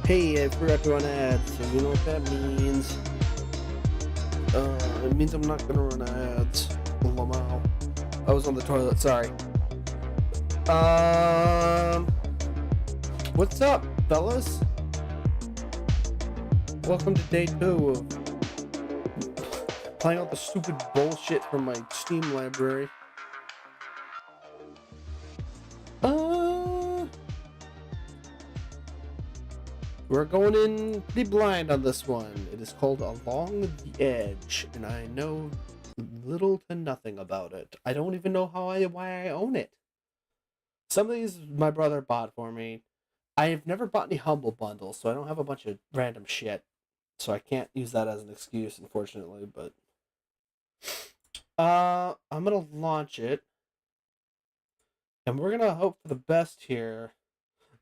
Hey, I forgot to run ads, so you know what that means. It means I'm not gonna run ads. Lamau. I was on the toilet, sorry. What's up, fellas? Welcome to day 2 of playing all the stupid bullshit from my Steam library. We're going in pretty blind on this one. It is called Along the Edge, and I know little to nothing about it. I don't even know why I own it. Some of these my brother bought for me. I have never bought any Humble Bundles, so I don't have a bunch of random shit. So I can't use that as an excuse, unfortunately, but I'm gonna launch it. And we're gonna hope for the best here.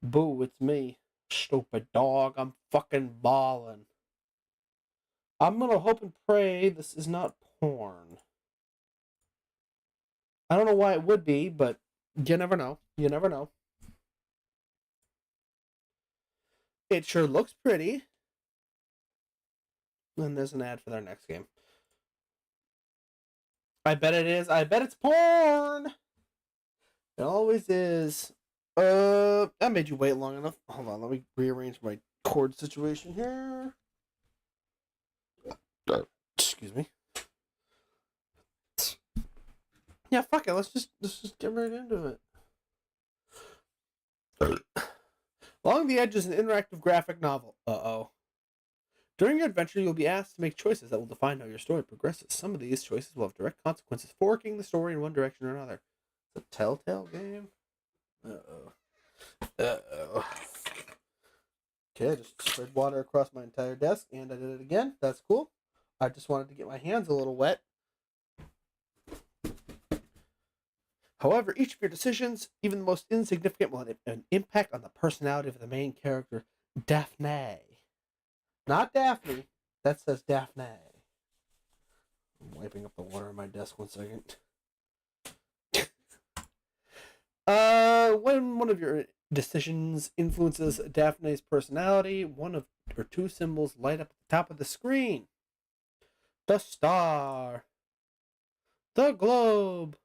Boo, it's me. Stupid dog, I'm fucking balling. I'm gonna hope and pray this is not porn. I don't know why it would be, but you never know. You never know. It sure looks pretty. And there's an ad for their next game. I bet it is. I bet it's porn. It always is. I made you wait long enough. Hold on, let me rearrange my cord situation here. Excuse me. Yeah, fuck it. Let's just get right into it. Along the Edge is an interactive graphic novel. During your adventure, you'll be asked to make choices that will define how your story progresses. Some of these choices will have direct consequences, forking the story in one direction or another. It's a Telltale game? Uh-oh. Okay, I just spread water across my entire desk, and I did it again. That's cool. I just wanted to get my hands a little wet. However, each of your decisions, even the most insignificant, will have an impact on the personality of the main character, Daphne. Not Daphne. That says Daphne. I'm wiping up the water on my desk 1 second. When one of your decisions influences Daphne's personality, one of or two symbols light up at the top of the screen. The star. The globe.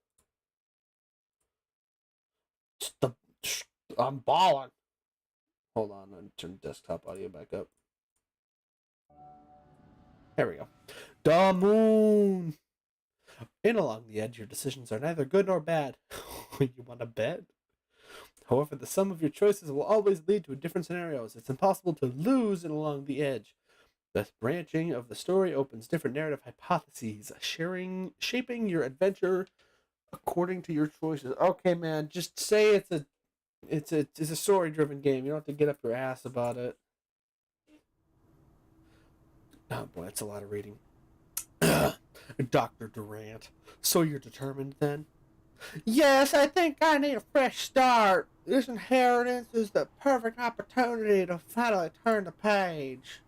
I'm balling. Hold on, I'm turn desktop audio back up. There we go. The moon. In Along the Edge, your decisions are neither good nor bad. You want to bet? However, the sum of your choices will always lead to different scenarios. It's impossible to lose in Along the Edge. The branching of the story opens different narrative hypotheses, shaping your adventure according to your choices. Okay, man, just say it's a story-driven game. You don't have to get up your ass about it. Oh boy, that's a lot of reading. Dr. Durant. So you're determined then? Yes, I think I need a fresh start. This inheritance is the perfect opportunity to finally turn the page.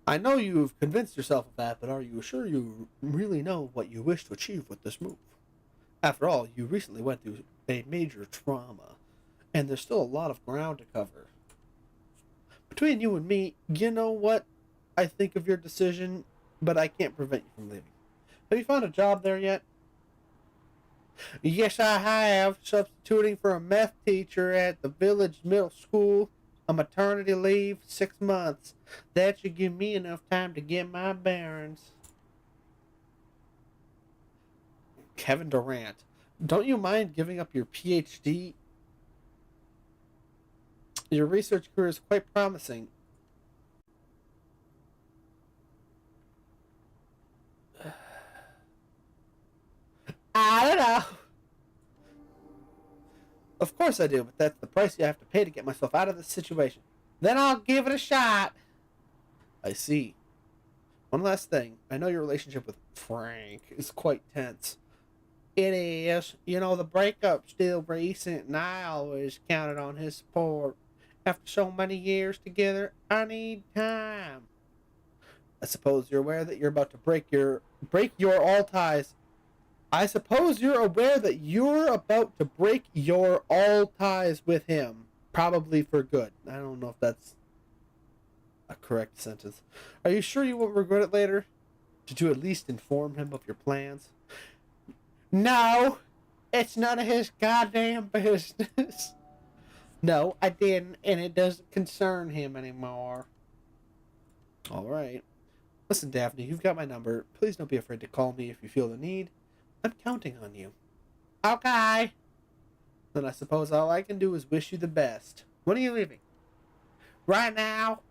I know you've convinced yourself of that, but are you sure you really know what you wish to achieve with this move? After all, you recently went through a major trauma, and there's still a lot of ground to cover. Between you and me, you know what I think of your decision, but I can't prevent you from leaving. Have you found a job there yet? Yes, I have, substituting for a math teacher at the village middle school. A maternity leave, 6 months. That should give me enough time to get my bearings. Kevin Durant, don't you mind giving up your PhD? Your research career is quite promising. I don't know. Of course I do, but that's the price you have to pay to get myself out of this situation. Then I'll give it a shot. I see. One last thing. I know your relationship with Frank is quite tense. It is. You know, the breakup's still recent, and I always counted on his support. After so many years together, I need time. I suppose you're aware that you're about to break your all ties. I suppose you're aware that you're about to break your all ties with him, probably for good. I don't know if that's a correct sentence. Are you sure you won't regret it later? Did you at least inform him of your plans? No, it's none of his goddamn business. No, I didn't, and it doesn't concern him anymore. All right. Listen, Daphne, you've got my number. Please don't be afraid to call me if you feel the need. I'm counting on you. Okay. Then I suppose all I can do is wish you the best. When are you leaving? Right now.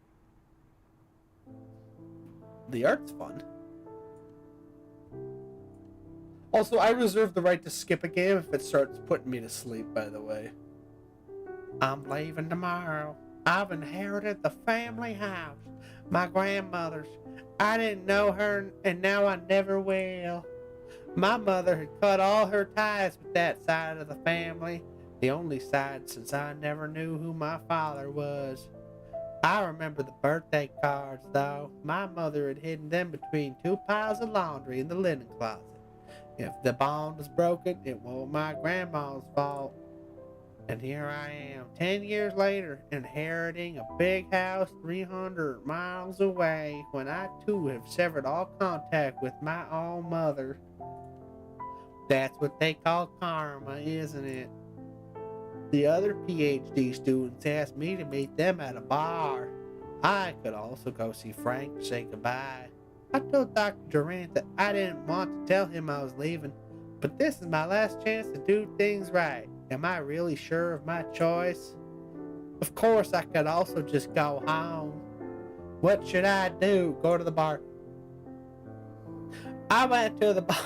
The art's fun. Also, I reserve the right to skip a game if it starts putting me to sleep, by the way. I'm leaving tomorrow. I've inherited the family house. My grandmother's. I didn't know her, and now I never will. My mother had cut all her ties with that side of the family, the only side since I never knew who my father was. I remember the birthday cards, though. My mother had hidden them between 2 piles of laundry in the linen closet. If the bond was broken, it wasn't my grandma's fault. And here I am, 10 years later, inheriting a big house 300 miles away, when I too have severed all contact with my own mother. That's what they call karma, isn't it? The other PhD students asked me to meet them at a bar. I could also go see Frank to say goodbye. I told Dr. Durant that I didn't want to tell him I was leaving, but this is my last chance to do things right. Am I really sure of my choice? Of course, I could also just go home. What should I do? Go to the bar? I went to the bar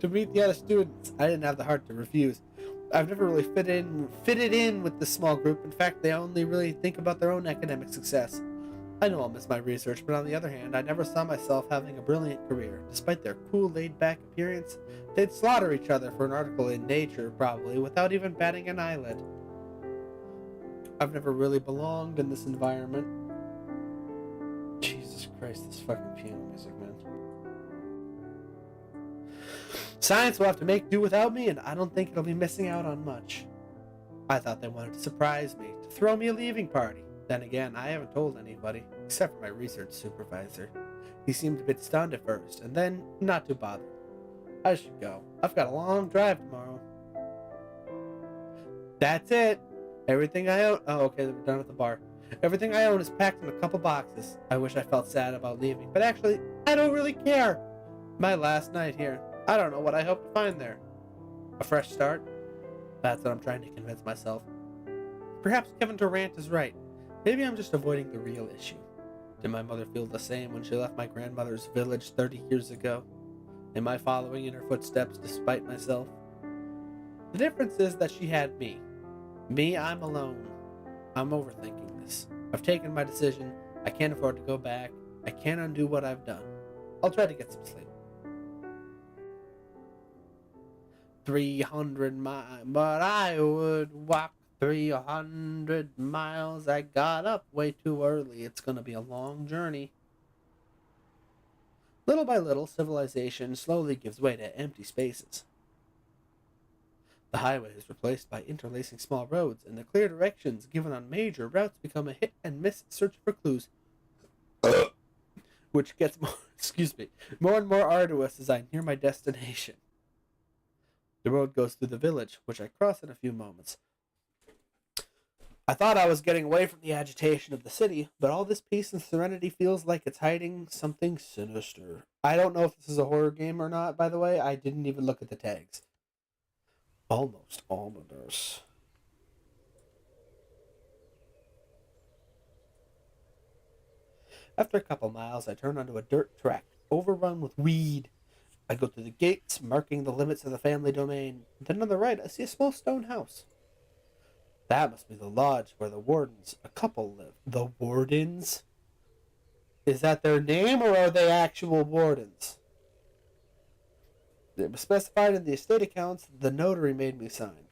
to meet the other students. I didn't have the heart to refuse. I've never really fitted in with this small group. In fact, they only really think about their own academic success. I know I'll miss my research, but on the other hand, I never saw myself having a brilliant career. Despite their cool, laid-back appearance, they'd slaughter each other for an article in Nature, probably, without even batting an eyelid. I've never really belonged in this environment. Jesus Christ, this fucking piano music, man. Science will have to make do without me, and I don't think it'll be missing out on much. I thought they wanted to surprise me, to throw me a leaving party. Then again, I haven't told anybody, except for my research supervisor. He seemed a bit stunned at first, and then not too bothered. I should go. I've got a long drive tomorrow. That's it. Everything I own. Oh, okay, we're done at the bar. Everything I own is packed in a couple boxes. I wish I felt sad about leaving, but actually, I don't really care. My last night here. I don't know what I hope to find there. A fresh start? That's what I'm trying to convince myself. Perhaps Kevin Durant is right. Maybe I'm just avoiding the real issue. Did my mother feel the same when she left my grandmother's village 30 years ago? Am I following in her footsteps despite myself? The difference is that she had me. Me, I'm alone. I'm overthinking this. I've taken my decision. I can't afford to go back. I can't undo what I've done. I'll try to get some sleep. 300 miles, but I would walk 300 miles. I got up way too early. It's gonna be a long journey. Little by little, civilization slowly gives way to empty spaces. The highway is replaced by interlacing small roads, and the clear directions given on major routes become a hit-and-miss search for clues, which gets more and more arduous as I near my destination. The road goes through the village, which I cross in a few moments. I thought I was getting away from the agitation of the city, but all this peace and serenity feels like it's hiding something sinister. I don't know if this is a horror game or not, by the way. I didn't even look at the tags. Almost ominous. After a couple miles, I turn onto a dirt track, overrun with weed. I go through the gates, marking the limits of the family domain. Then on the right, I see a small stone house. That must be the lodge where the wardens, a couple, live. The wardens? Is that their name, or are they actual wardens? It was specified in the estate accounts the notary made me sign.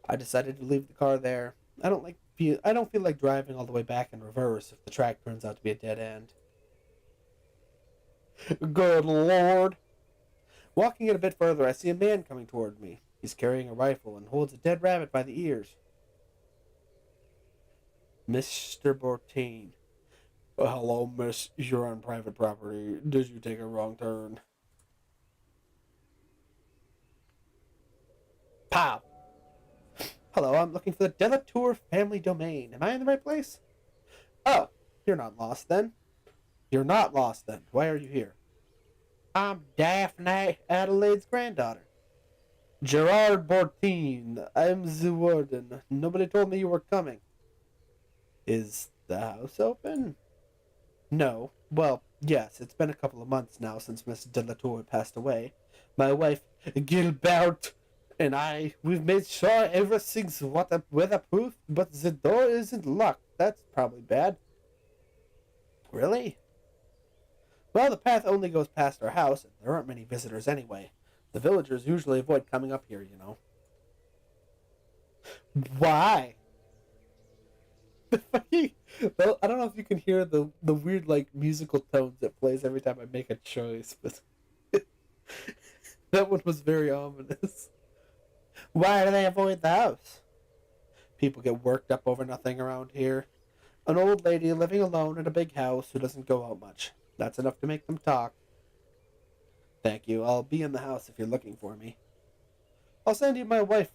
I decided to leave the car there. I don't feel like driving all the way back in reverse if the track turns out to be a dead end. Good Lord! Walking it a bit further, I see a man coming toward me. He's carrying a rifle and holds a dead rabbit by the ears. Mr. Bourdain. Hello, miss. You're on private property. Did you take a wrong turn? Pow! Hello, I'm looking for the Delatour family domain. Am I in the right place? Oh, you're not lost then. You're not lost then. Why are you here? I'm Daphne Adelaide's granddaughter. Gerard Bourdain. I'm the warden. Nobody told me you were coming. Is the house open? No. Well, yes, it's been a couple of months now since Miss Delatour passed away. My wife, Gilbert, and we've made sure everything's weatherproof, but the door isn't locked. That's probably bad. Really? Well, the path only goes past our house, and there aren't many visitors anyway. The villagers usually avoid coming up here, you know. Why? Well, I don't know if you can hear the weird, like, musical tones that plays every time I make a choice, but that one was very ominous. Why do they avoid the house? People get worked up over nothing around here. An old lady living alone in a big house who doesn't go out much. That's enough to make them talk. Thank you. I'll be in the house if you're looking for me. I'll send you my wife,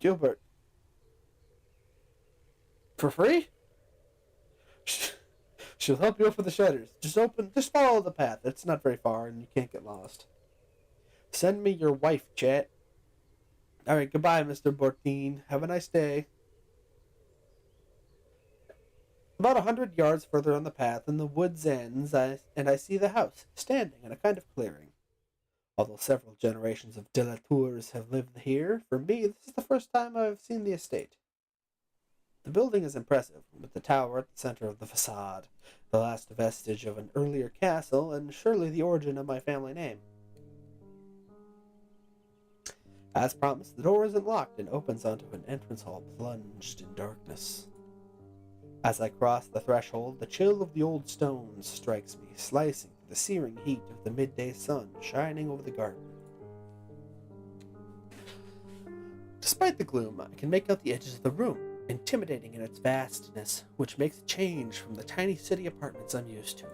Gilbert. For free? She'll help you open the shutters. Just follow the path. It's not very far and you can't get lost. Send me your wife, chat. Alright, goodbye, Mr. Bourdain. Have a nice day. About 100 yards further on the path, in the wood's ends, I see the house, standing in a kind of clearing. Although several generations of Delatours have lived here, for me, this is the first time I've seen the estate. The building is impressive, with the tower at the center of the facade, the last vestige of an earlier castle, and surely the origin of my family name. As promised, the door isn't locked and opens onto an entrance hall plunged in darkness. As I cross the threshold, the chill of the old stones strikes me, slicing the searing heat of the midday sun shining over the garden. Despite the gloom, I can make out the edges of the room, intimidating in its vastness, which makes a change from the tiny city apartments I'm used to.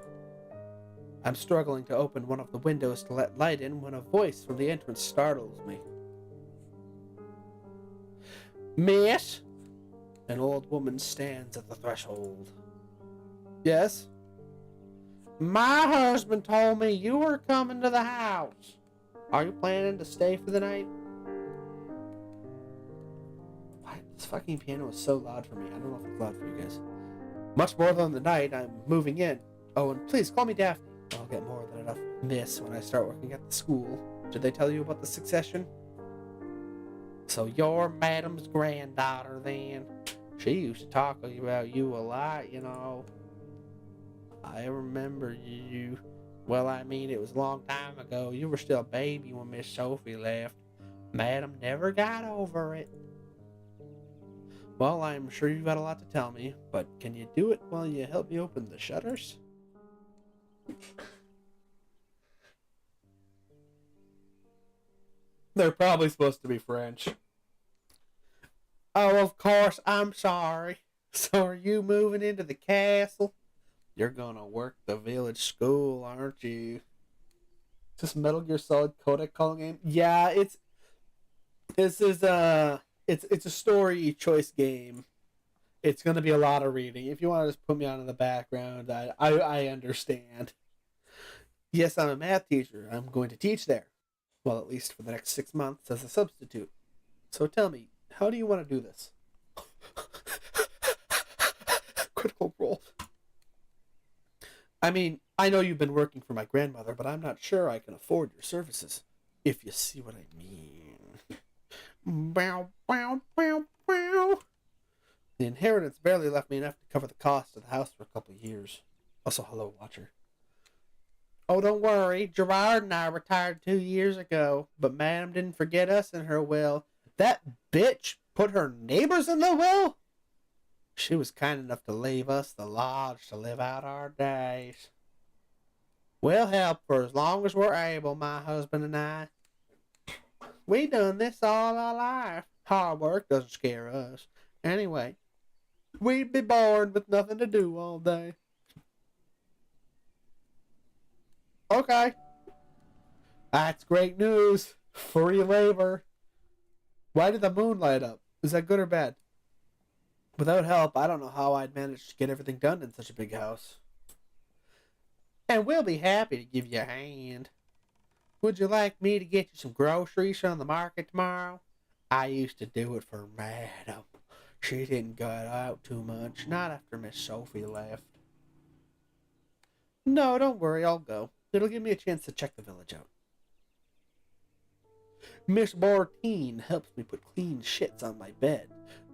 I'm struggling to open one of the windows to let light in when a voice from the entrance startles me. Miss? An old woman stands at the threshold. Yes? My husband told me you were coming to the house. Are you planning to stay for the night? Why? This fucking piano is so loud for me. I don't know if it's loud for you guys. Much more than the night. I'm moving in. Oh, and please call me Daphne. I'll get more than enough miss when I start working at the school. Did they tell you about the succession? So you're Madam's granddaughter then. She used to talk about you a lot, you know. I remember you. Well, I mean, it was a long time ago. You were still a baby when Miss Sophie left. Madam never got over it. Well, I'm sure you've got a lot to tell me, but can you do it while you help me open the shutters? They're probably supposed to be French. Oh, of course, I'm sorry. So are you moving into the castle? You're gonna work the village school, aren't you? Just Metal Gear Solid Codec calling game? Yeah, this is it's a story choice game. It's gonna be a lot of reading. If you want to just put me on in the background, I understand. Yes, I'm a math teacher. I'm going to teach there. Well, at least for the next 6 months as a substitute. So tell me, how do you want to do this? Critical role. I mean, I know you've been working for my grandmother, but I'm not sure I can afford your services. If you see what I mean. Bow, bow, bow, bow. The inheritance barely left me enough to cover the cost of the house for a couple of years. Also, hello, Watcher. Oh, don't worry. Gerard and I retired 2 years ago, but Madam didn't forget us in her will. That bitch put her neighbors in the will? She was kind enough to leave us the lodge to live out our days. We'll help for as long as we're able, my husband and I. We done this all our life. Hard work doesn't scare us. Anyway, we'd be bored with nothing to do all day. Okay. That's great news. Free labor. Why did the moon light up? Is that good or bad? Without help, I don't know how I'd manage to get everything done in such a big house. And we'll be happy to give you a hand. Would you like me to get you some groceries from the market tomorrow? I used to do it for Madam. She didn't go out too much, not after Miss Sophie left. No, don't worry, I'll go. It'll give me a chance to check the village out. Miss Bartine helps me put clean shits on my bed.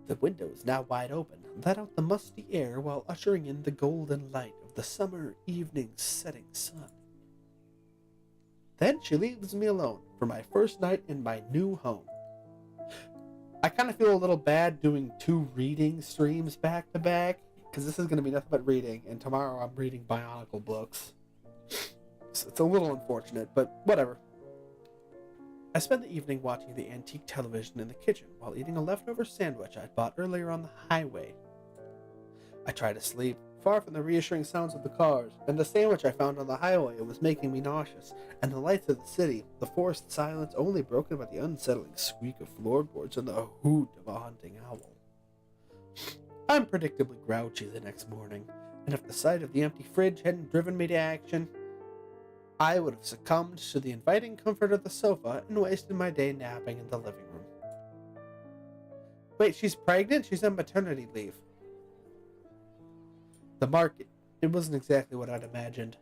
The window is now wide open, let out the musty air while ushering in the golden light of the summer evening's setting sun. Then she leaves me alone for my first night in my new home. I kind of feel a little bad doing 2 reading streams back to back, because this is going to be nothing but reading, and tomorrow I'm reading Bionicle books. So it's a little unfortunate, but whatever. I spent the evening watching the antique television in the kitchen while eating a leftover sandwich I'd bought earlier on the highway. I tried to sleep, far from the reassuring sounds of the cars, and the sandwich I found on the highway was making me nauseous, and the lights of the city, the forced silence only broken by the unsettling squeak of floorboards and the hoot of a hunting owl. I'm predictably grouchy the next morning, and if the sight of the empty fridge hadn't driven me to action, I would have succumbed to the inviting comfort of the sofa and wasted my day napping in the living room. Wait, she's pregnant? She's on maternity leave. The market. It wasn't exactly what I'd imagined.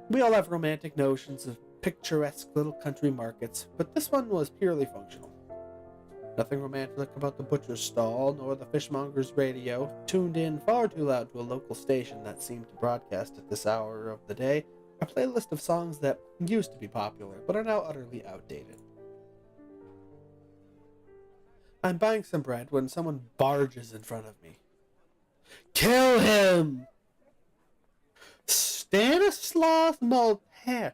We all have romantic notions of picturesque little country markets, but this one was purely functional. Nothing romantic about the butcher's stall, nor the fishmonger's radio, tuned in far too loud to a local station that seemed to broadcast at this hour of the day a playlist of songs that used to be popular, but are now utterly outdated. I'm buying some bread when someone barges in front of me. Kill him! Stanislaus Maltaire.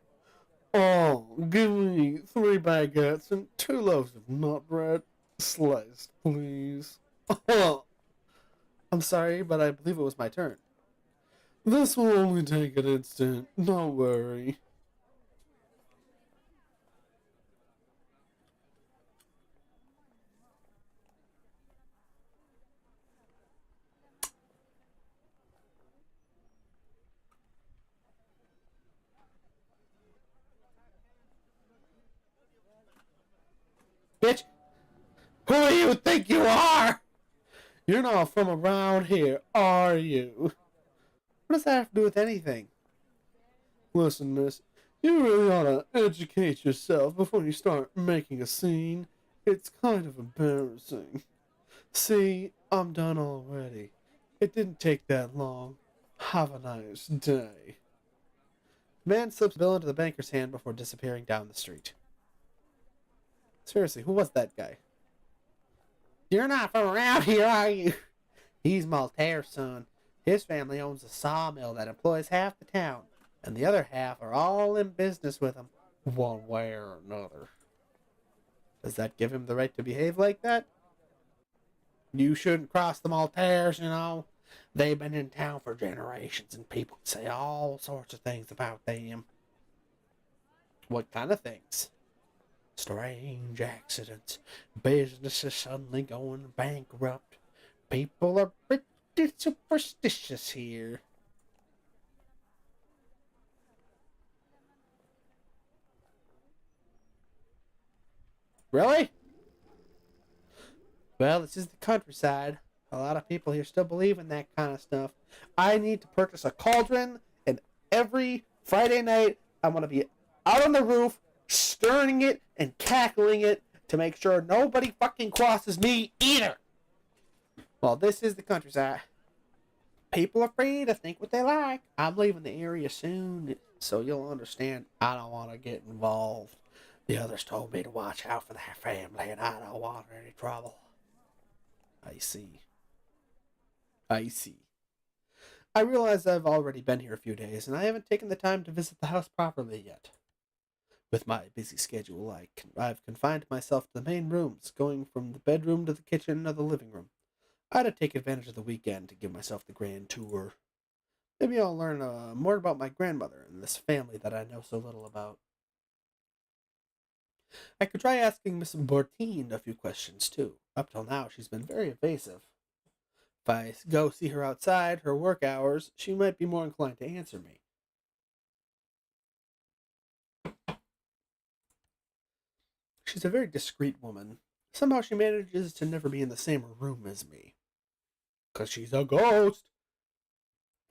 Oh, give me 3 baguettes and 2 loaves of nut bread. Sliced, please. Oh, I'm sorry, but I believe it was my turn. This will only take an instant. Don't worry. Bitch, who do you think you are? You're not from around here, are you? What does that have to do with anything? Listen, miss, you really ought to educate yourself before you start making a scene. It's kind of embarrassing. See, I'm done already. It didn't take that long. Have a nice day. The man slips the bill into the banker's hand before disappearing down the street. Seriously, who was that guy? You're not from around here, are you? He's Maltaire's son. His family owns a sawmill that employs half the town, and the other half are all in business with him, one way or another. Does that give him the right to behave like that? You shouldn't cross the Maltaires, you know. They've been in town for generations, and people say all sorts of things about them. What kind of things? Strange accidents, businesses suddenly going bankrupt. People are pretty superstitious here. Really? Well, this is the countryside. A lot of people here still believe in that kind of stuff. I need to purchase a cauldron, and every Friday night I'm going to be out on the roof, stirring it and cackling it to make sure nobody fucking crosses me either. Well, this is the countryside. People are free to think what they like. I'm leaving the area soon, so you'll understand I don't want to get involved. The others told me to watch out for their family, and I don't want any trouble. I see. I see. I realize I've already been here a few days, and I haven't taken the time to visit the house properly yet. With my busy schedule, I've confined myself to the main rooms, going from the bedroom to the kitchen or the living room. I had to take advantage of the weekend to give myself the grand tour. Maybe I'll learn more about my grandmother and this family that I know so little about. I could try asking Miss Bortine a few questions, too. Up till now, she's been very evasive. If I go see her outside her work hours, she might be more inclined to answer me. She's a very discreet woman. Somehow she manages to never be in the same room as me. 'Cause she's a ghost!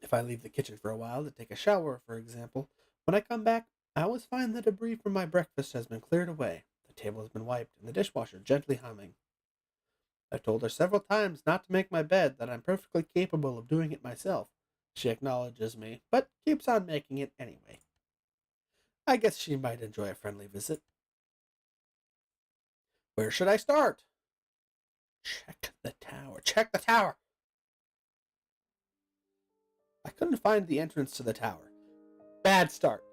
If I leave the kitchen for a while to take a shower, for example, when I come back, I always find the debris from my breakfast has been cleared away, the table has been wiped, and the dishwasher gently humming. I've told her several times not to make my bed, that I'm perfectly capable of doing it myself. She acknowledges me, but keeps on making it anyway. I guess she might enjoy a friendly visit. Where should I start? Check the tower. Check the tower! I couldn't find the entrance to the tower. Bad start.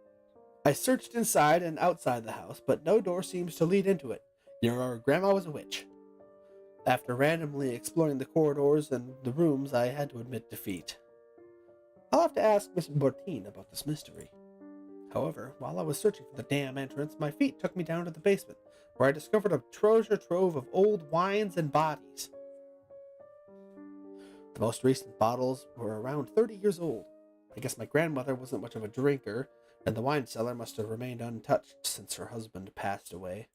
I searched inside and outside the house, but no door seems to lead into it. Your grandma was a witch. After randomly exploring the corridors and the rooms, I had to admit defeat. I'll have to ask Miss Bortine about this mystery. However, while I was searching for the damn entrance, my feet took me down to the basement, where I discovered a treasure trove of old wines and bodies. The most recent bottles were around 30 years old. I guess my grandmother wasn't much of a drinker, and the wine cellar must have remained untouched since her husband passed away.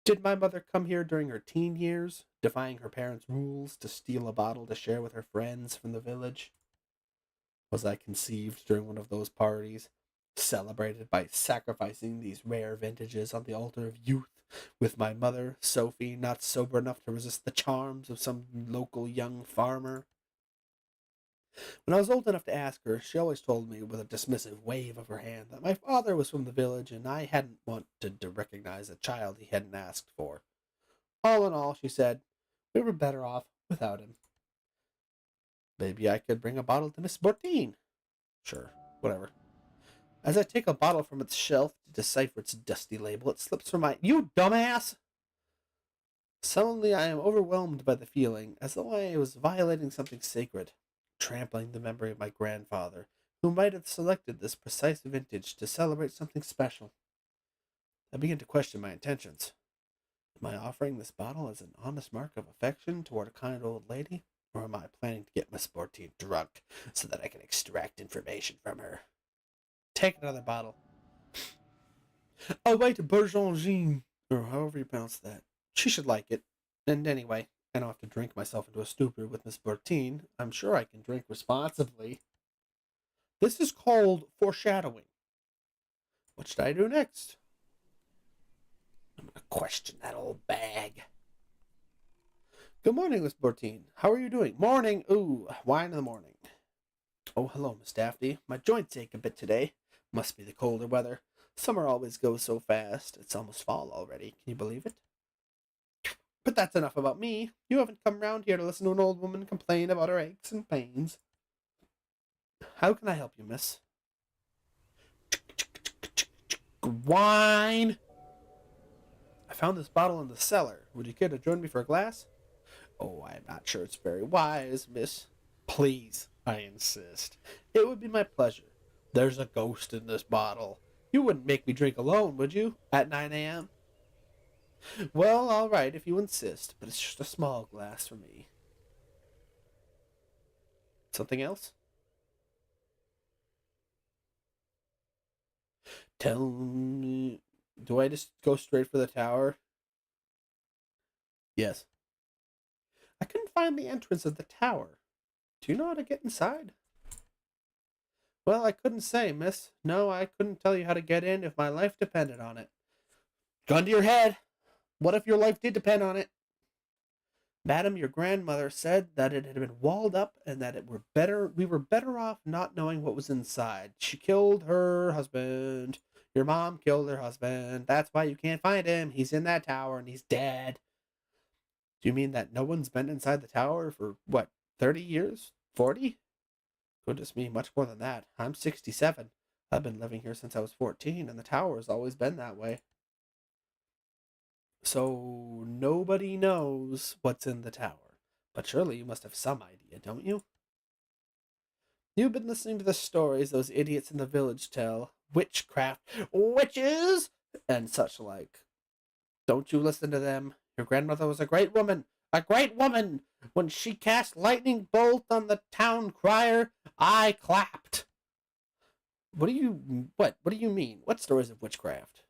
Did my mother come here during her teen years, defying her parents' rules to steal a bottle to share with her friends from the village? Was I conceived during one of those parties, celebrated by sacrificing these rare vintages on the altar of youth, with my mother, Sophie, not sober enough to resist the charms of some local young farmer? When I was old enough to ask her, she always told me with a dismissive wave of her hand that my father was from the village and I hadn't wanted to recognize a child he hadn't asked for. All in all, she said, we were better off without him. Maybe I could bring a bottle to Miss Bortine. Sure, whatever. As I take a bottle from its shelf to decipher its dusty label, it slips from my... You dumbass! Suddenly I am overwhelmed by the feeling, as though I was violating something sacred, trampling the memory of my grandfather, who might have selected this precise vintage to celebrate something special. I begin to question my intentions. Am I offering this bottle as an honest mark of affection toward a kind old lady, or am I planning to get Miss Bortine drunk so that I can extract information from her? Take another bottle. A white Bourgogne. or however you pronounce that. She should like it. And anyway, I don't have to drink myself into a stupor with Miss Bertine. I'm sure I can drink responsibly. This is called foreshadowing. What should I do next? I'm gonna question that old bag. Good morning, Miss Bertine. How are you doing? Morning. Ooh, wine in the morning. Oh, hello, Miss Daphne. My joints ache a bit today. Must be the colder weather. Summer always goes so fast. It's almost fall already. Can you believe it? But that's enough about me. You haven't come round here to listen to an old woman complain about her aches and pains. How can I help you, miss? Wine! I found this bottle in the cellar. Would you care to join me for a glass? Oh, I'm not sure it's very wise, miss. Please, I insist. It would be my pleasure. There's a ghost in this bottle. You wouldn't make me drink alone, would you? At 9 a.m.? Well, all right, if you insist, but it's just a small glass for me. Something else? Tell me... Do I just go straight for the tower? Yes. I couldn't find the entrance of the tower. Do you know how to get inside? Well, I couldn't say, miss. No, I couldn't tell you how to get in if my life depended on it. Gun to your head! What if your life did depend on it? Madam, your grandmother said that it had been walled up and that we were better off not knowing what was inside. She killed her husband. Your mom killed her husband. That's why you can't find him. He's in that tower and he's dead. Do you mean that no one's been inside the tower for, what, 30 years? 40? Goodness me, much more than that. I'm 67. I've been living here since I was 14, and the tower has always been that way. So, nobody knows what's in the tower. But surely you must have some idea, don't you? You've been listening to the stories those idiots in the village tell. Witchcraft, witches, and such like. Don't you listen to them. Your grandmother was a great woman. A great woman! When she cast lightning bolt on the town crier, I clapped. What do you mean? What stories of witchcraft?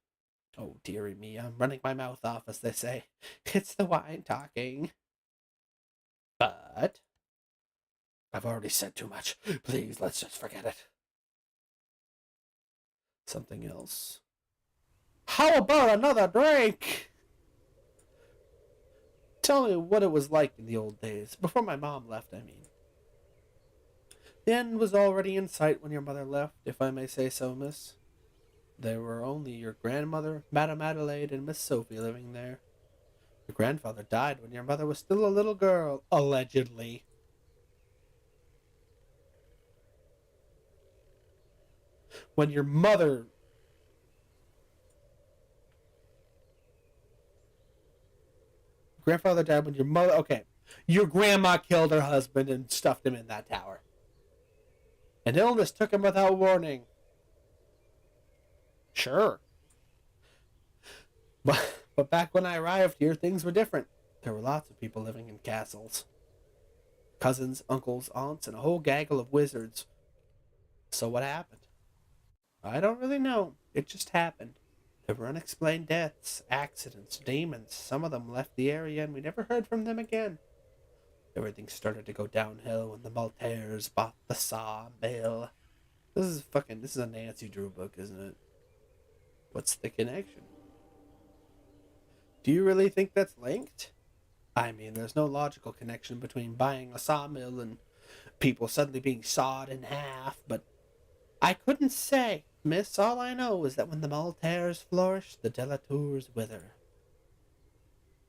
Oh, dearie me, I'm running my mouth off, as they say. It's the wine talking. But I've already said too much. Please, let's just forget it. Something else. How about another drink? Tell me what it was like in the old days, before my mom left, I mean. The end was already in sight when your mother left, if I may say so, miss. There were only your grandmother, Madame Adelaide, and Miss Sophie living there. Your grandfather died when your mother was still a little girl, allegedly. When your mother... Grandfather died when your mother... Okay. Your grandma killed her husband and stuffed him in that tower. An illness took him without warning. Sure. But back when I arrived here, things were different. There were lots of people living in castles. Cousins, uncles, aunts, and a whole gaggle of wizards. So what happened? I don't really know. It just happened. There were unexplained deaths, accidents, demons. Some of them left the area and we never heard from them again. Everything started to go downhill when the Malters bought the sawmill. This is a Nancy Drew book, isn't it? What's the connection? Do you really think that's linked? I mean, there's no logical connection between buying a sawmill and people suddenly being sawed in half, but I couldn't say, miss. All I know is that when the Malters flourish, the Delatours wither.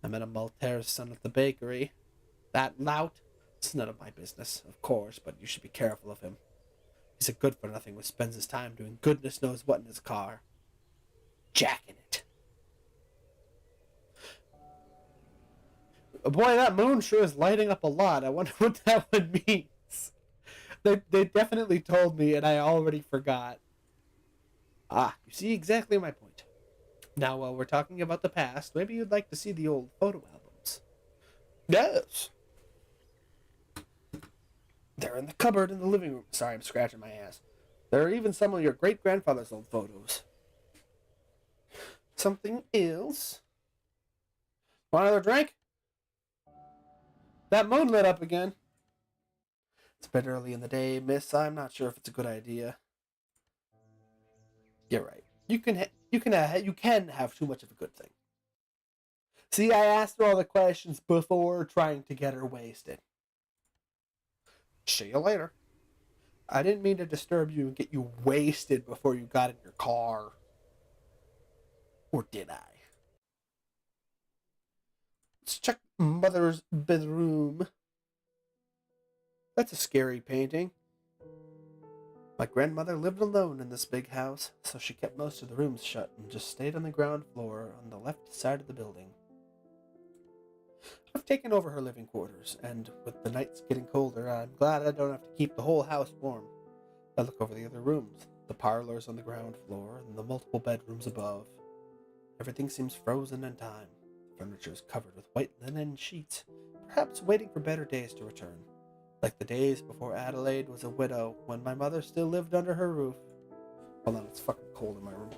I met a Malters son at the bakery. That lout? It's none of my business, of course, but you should be careful of him. He's a good-for-nothing who spends his time doing goodness knows what in his car. Jacking it. Boy, that moon sure is lighting up a lot. I wonder what that one means. They definitely told me, and I already forgot. Ah, you see exactly my point. Now, while we're talking about the past, maybe you'd like to see the old photo albums. Yes. They're in the cupboard in the living room. Sorry, I'm scratching my ass. There are even some of your great-grandfather's old photos. Something else? Want another drink? That moon lit up again. It's a bit early in the day, miss. I'm not sure if it's a good idea. You're right. You can have too much of a good thing. See, I asked her all the questions before trying to get her wasted. See you later. I didn't mean to disturb you and get you wasted before you got in your car. Or did I? Let's check Mother's bedroom. That's a scary painting. My grandmother lived alone in this big house, so she kept most of the rooms shut and just stayed on the ground floor on the left side of the building. I've taken over her living quarters, and with the nights getting colder, I'm glad I don't have to keep the whole house warm. I look over the other rooms, the parlors on the ground floor, and the multiple bedrooms above. Everything seems frozen in time. The furniture is covered with white linen sheets, perhaps waiting for better days to return. Like the days before Adelaide was a widow, when my mother still lived under her roof. Hold on, it's fucking cold in my room.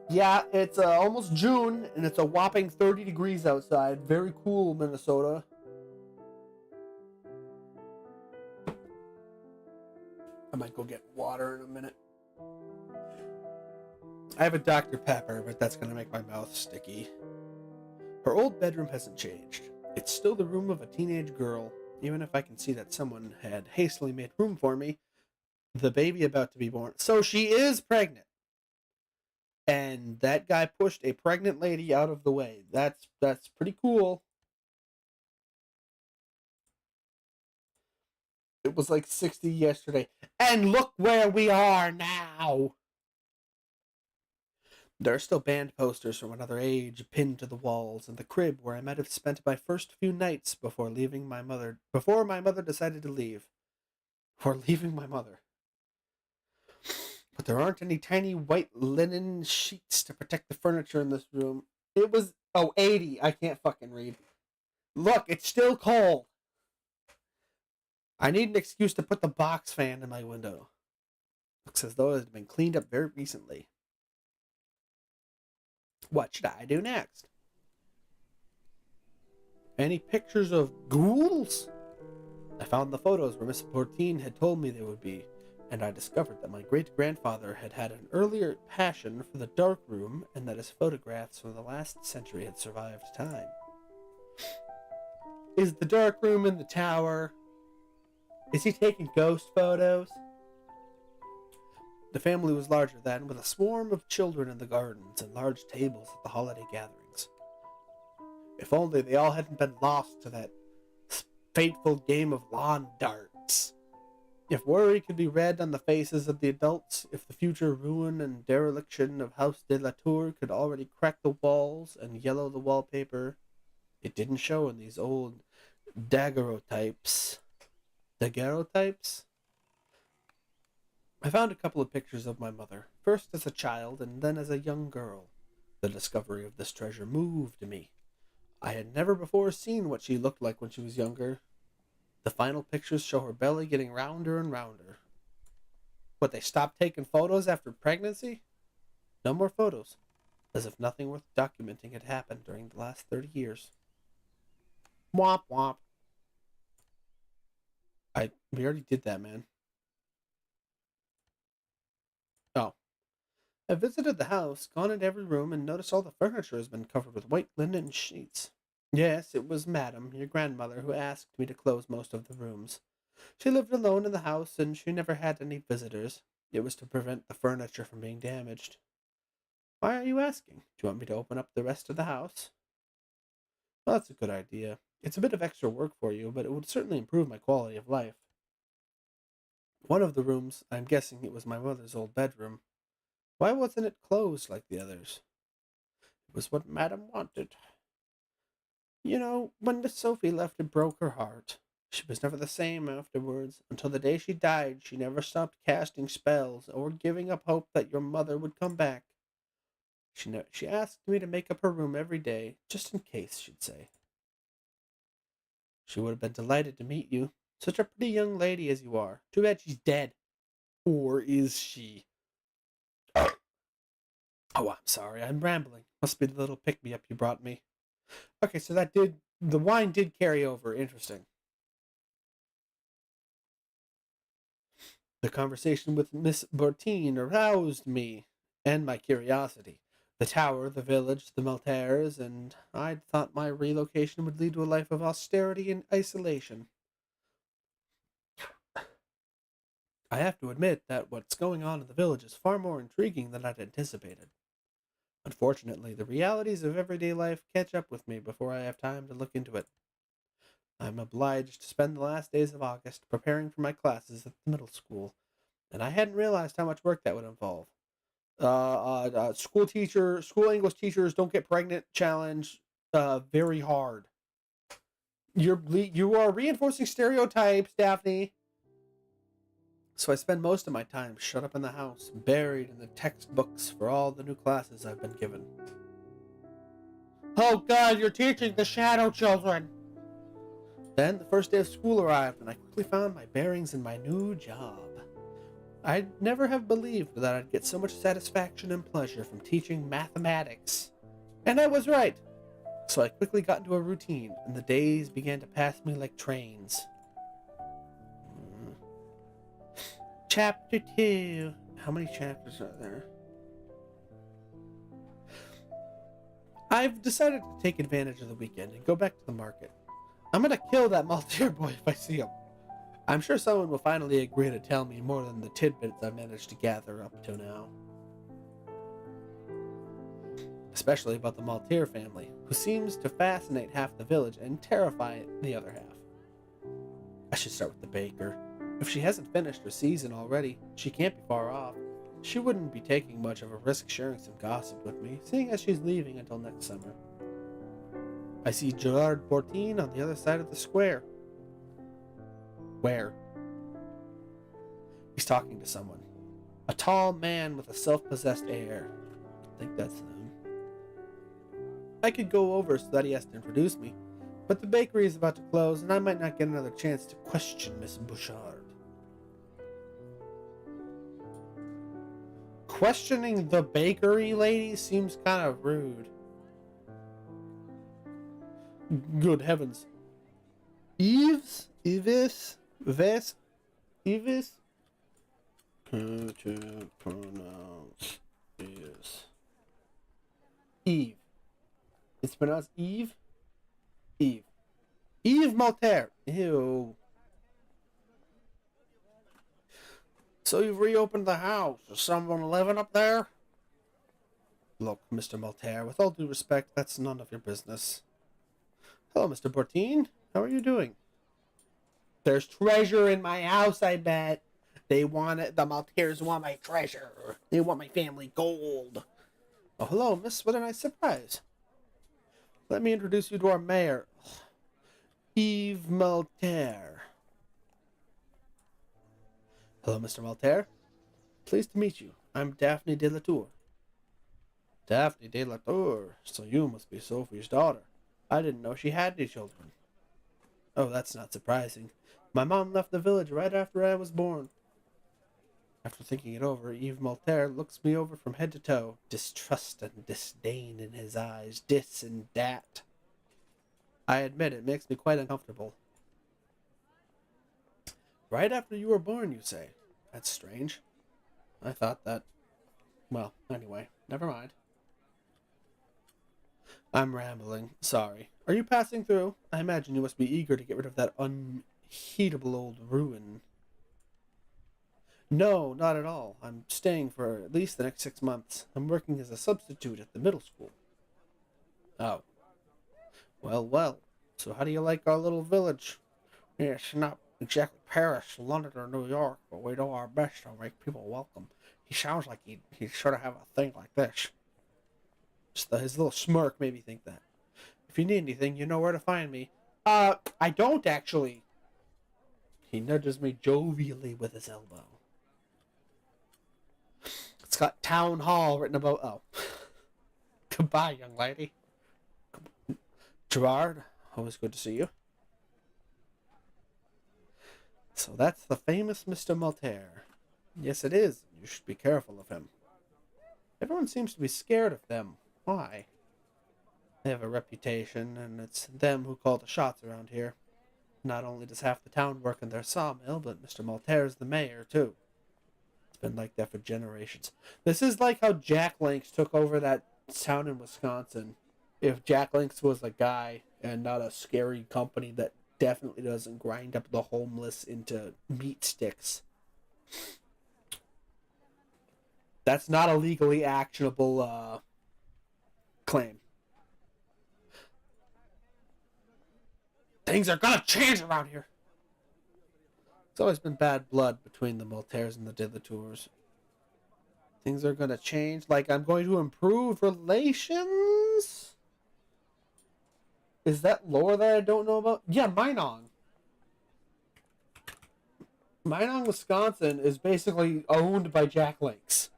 Yeah, it's almost June, and it's a whopping 30 degrees outside. Very cool, Minnesota. I might go get water in a minute. I have a Dr. Pepper, but that's going to make my mouth sticky. Her old bedroom hasn't changed. It's still the room of a teenage girl, even if I can see that someone had hastily made room for me, the baby about to be born. So she is pregnant. And that guy pushed a pregnant lady out of the way. That's pretty cool. It was like 60 yesterday. And look where we are now. There are still band posters from another age pinned to the walls, and the crib where I might have spent my first few nights before my mother decided to leave. Before leaving my mother. But there aren't any tiny white linen sheets to protect the furniture in this room. It was 80. I can't fucking read. Look, it's still cold. I need an excuse to put the box fan in my window. Looks as though it had been cleaned up very recently. What should I do next? Any pictures of ghouls? I found the photos where Miss Portine had told me they would be, and I discovered that my great-grandfather had had an earlier passion for the dark room and that his photographs from the last century had survived time. Is the dark room in the tower? Is he taking ghost photos? The family was larger then, with a swarm of children in the gardens and large tables at the holiday gatherings. If only they all hadn't been lost to that fateful game of lawn darts. If worry could be read on the faces of the adults, if the future ruin and dereliction of House de la Tour could already crack the walls and yellow the wallpaper, it didn't show in these old daguerreotypes. Daguerreotypes? I found a couple of pictures of my mother, first as a child and then as a young girl. The discovery of this treasure moved me. I had never before seen what she looked like when she was younger. The final pictures show her belly getting rounder and rounder. What, they stopped taking photos after pregnancy? No more photos, as if nothing worth documenting had happened during the last 30 years. Womp womp. We already did that, man. Oh. I visited the house, gone into every room, and noticed all the furniture has been covered with white linen sheets. Yes, it was Madam, your grandmother, who asked me to close most of the rooms. She lived alone in the house, and she never had any visitors. It was to prevent the furniture from being damaged. Why are you asking? Do you want me to open up the rest of the house? Well, that's a good idea. It's a bit of extra work for you, but it would certainly improve my quality of life. One of the rooms, I'm guessing it was my mother's old bedroom. Why wasn't it closed like the others? It was what Madam wanted. You know, when Miss Sophie left, it broke her heart. She was never the same afterwards. Until the day she died, she never stopped casting spells or giving up hope that your mother would come back. She asked me to make up her room every day, just in case, she'd say. She would have been delighted to meet you. Such a pretty young lady as you are. Too bad she's dead. Or is she? Oh, I'm sorry, I'm rambling. Must be the little pick-me-up you brought me. Okay, so the wine did carry over. Interesting. The conversation with Miss Bertine aroused me and my curiosity. The tower, the village, the Maltaires, and I'd thought my relocation would lead to a life of austerity and isolation. I have to admit that what's going on in the village is far more intriguing than I'd anticipated. Unfortunately, the realities of everyday life catch up with me before I have time to look into it. I'm obliged to spend the last days of August preparing for my classes at the middle school, and I hadn't realized how much work that would involve. School English teachers don't get pregnant challenge, very hard. You are reinforcing stereotypes, Daphne. So I spend most of my time shut up in the house, buried in the textbooks for all the new classes I've been given. Oh God, you're teaching the shadow children! Then the first day of school arrived, and I quickly found my bearings in my new job. I'd never have believed that I'd get so much satisfaction and pleasure from teaching mathematics. And I was right. So I quickly got into a routine, and the days began to pass me like trains. Chapter 2. How many chapters are there? I've decided to take advantage of the weekend and go back to the market. I'm gonna kill that Maltier boy if I see him. I'm sure someone will finally agree to tell me more than the tidbits I've managed to gather up to now. Especially about the Maltier family, who seems to fascinate half the village and terrify the other half. I should start with the baker. If she hasn't finished her season already, she can't be far off. She wouldn't be taking much of a risk sharing some gossip with me, seeing as she's leaving until next summer. I see Gerard Bortine on the other side of the square. Where? He's talking to someone. A tall man with a self-possessed air. I think that's him. I could go over so that he has to introduce me, but the bakery is about to close and I might not get another chance to question Miss Bouchard. Questioning the bakery lady seems kind of rude. Good heavens. Evis? How to pronounce this? Eve. It's pronounced Eve? Eve. Eve Maltaire. Ew. So you've reopened the house. Is someone living up there? Look, Mr. Maltaire, with all due respect, that's none of your business. Hello, Mr. Bortine. How are you doing? There's treasure in my house, I bet. They want it. The Maltaires want my treasure. They want my family gold. Oh, hello, miss. What a nice surprise. Let me introduce you to our mayor, Yves Maltaire. Hello, Mr. Maltaire. Pleased to meet you. I'm Daphne de la Tour. Daphne de la Tour. So you must be Sophie's daughter. I didn't know she had any children. Oh, that's not surprising. My mom left the village right after I was born. After thinking it over, Yves Maltaire looks me over from head to toe, distrust and disdain in his eyes, dis and dat. I admit it makes me quite uncomfortable. Right after you were born, you say? That's strange. I thought that... Well, anyway, never mind. I'm rambling. Sorry. Are you passing through? I imagine you must be eager to get rid of that unheatable old ruin. No, not at all. I'm staying for at least the next 6 months. I'm working as a substitute at the middle school. Oh. Well, well. So how do you like our little village? It's not exactly Paris, London, or New York, but we do our best to make people welcome. He sounds like he'd sort of have a thing like this. Just his little smirk made me think that. If you need anything, you know where to find me. I don't actually. He nudges me jovially with his elbow. It's got Town Hall written above. Oh. Goodbye, young lady. Gerard, always good to see you. So that's the famous Mr. Maltaire. Yes, it is. You should be careful of him. Everyone seems to be scared of them. Why? They have a reputation, and it's them who call the shots around here. Not only does half the town work in their sawmill, but Mr. Maltaire's the mayor, too. It's been like that for generations. This is like how Jack Links took over that town in Wisconsin. If Jack Links was a guy and not a scary company that definitely doesn't grind up the homeless into meat sticks. That's not a legally actionable claim. Things are gonna change around here. It's always been bad blood between the Maltaires and the Delateurs. Things are gonna change, like I'm going to improve relations? Is that lore that I don't know about? Yeah, Minong. Minong, Wisconsin is basically owned by Jack Links.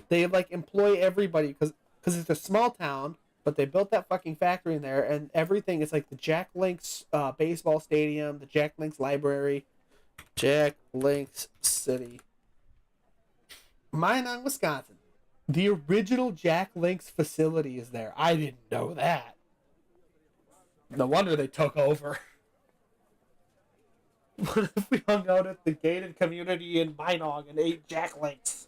They like employ everybody because it's a small town, but they built that fucking factory in there, and everything is like the Jack Links baseball stadium, the Jack Links library, Jack Links City. Minong, Wisconsin. The original Jack Links facility is there. I didn't know that. No wonder they took over. What if we hung out at the gated community in Minong and ate Jack Links?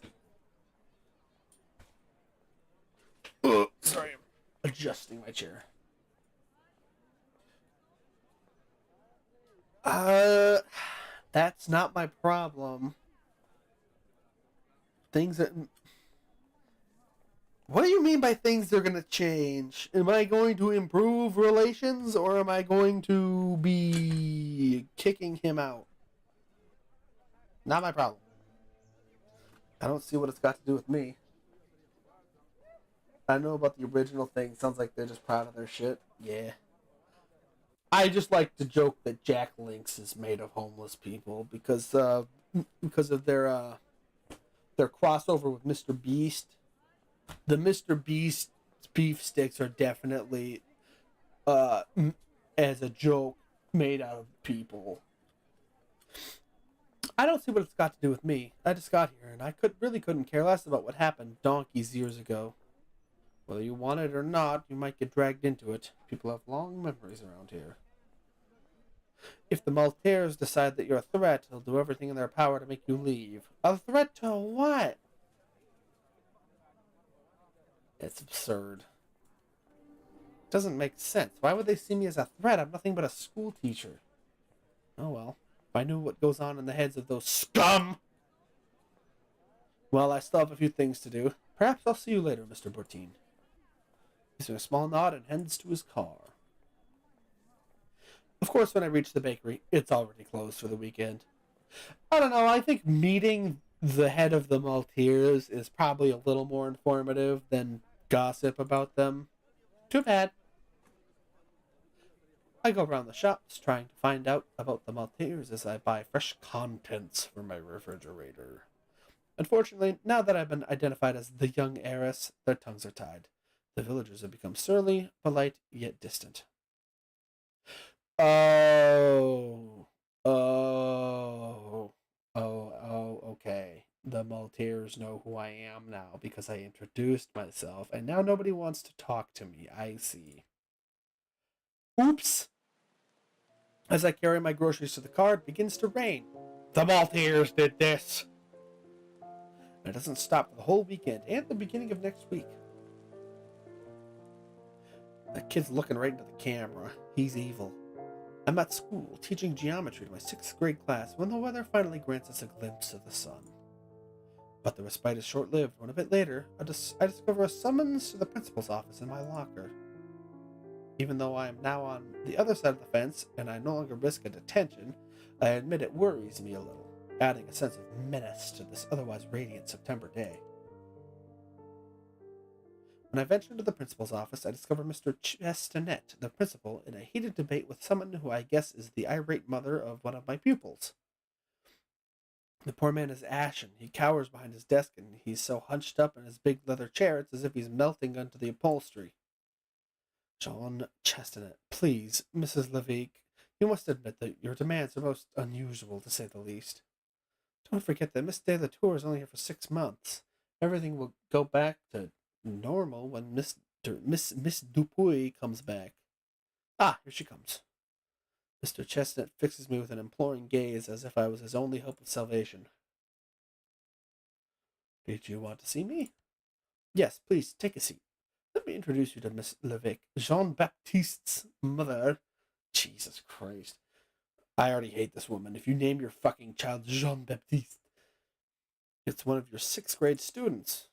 Sorry, I'm adjusting my chair. That's not my problem. Things that. What do you mean by things are gonna change? Am I going to improve relations or am I going to be kicking him out? Not my problem. I don't see what it's got to do with me. I know about the original thing. Sounds like they're just proud of their shit. Yeah. I just like to joke that Jack Links is made of homeless people because of their crossover with Mr. Beast. The Mr. Beast beef sticks are definitely as a joke made out of people. I don't see what it's got to do with me. I just got here and I really couldn't care less about what happened donkeys years ago. Whether you want it or not, you might get dragged into it. People have long memories around here. If the Maltaires decide that you're a threat, they'll do everything in their power to make you leave. A threat to what? It's absurd. It doesn't make sense. Why would they see me as a threat? I'm nothing but a school teacher. Oh well. If I knew what goes on in the heads of those scum! Well, I still have a few things to do. Perhaps I'll see you later, Mr. Bertine. Gives me a small nod and heads to his car. Of course, when I reach the bakery, it's already closed for the weekend. I don't know, I think meeting the head of the Maltairs is probably a little more informative than gossip about them. Too bad. I go around the shops trying to find out about the Maltairs as I buy fresh contents for my refrigerator. Unfortunately, now that I've been identified as the young heiress, their tongues are tied. The villagers have become surly, polite, yet distant. Okay. The Maltairs know who I am now because I introduced myself, and now nobody wants to talk to me. I see. Oops! As I carry my groceries to the car, it begins to rain. The Maltairs did this! And it doesn't stop for the whole weekend and the beginning of next week. That kid's looking right into the camera. He's evil. I'm at school, teaching geometry to my 6th grade class when the weather finally grants us a glimpse of the sun. But the respite is short-lived when a bit later, I discover a summons to the principal's office in my locker. Even though I am now on the other side of the fence and I no longer risk a detention, I admit it worries me a little, adding a sense of menace to this otherwise radiant September day. When I venture into the principal's office, I discover Mr. Chestanet, the principal, in a heated debate with someone who I guess is the irate mother of one of my pupils. The poor man is ashen. He cowers behind his desk, and he's so hunched up in his big leather chair it's as if he's melting under the upholstery. John Chestanet, please, Mrs. Levique, you must admit that your demands are most unusual, to say the least. Don't forget that Miss de la Tour is only here for 6 months. Everything will go back to normal when Miss Dupuy comes back. Ah, here she comes. Mr. Chestnut fixes me with an imploring gaze as if I was his only hope of salvation. Did you want to see me? Yes, please, take a seat. Let me introduce you to Miss Levick, Jean-Baptiste's mother. Jesus Christ. I already hate this woman. If you name your fucking child Jean-Baptiste, it's one of your 6th grade students.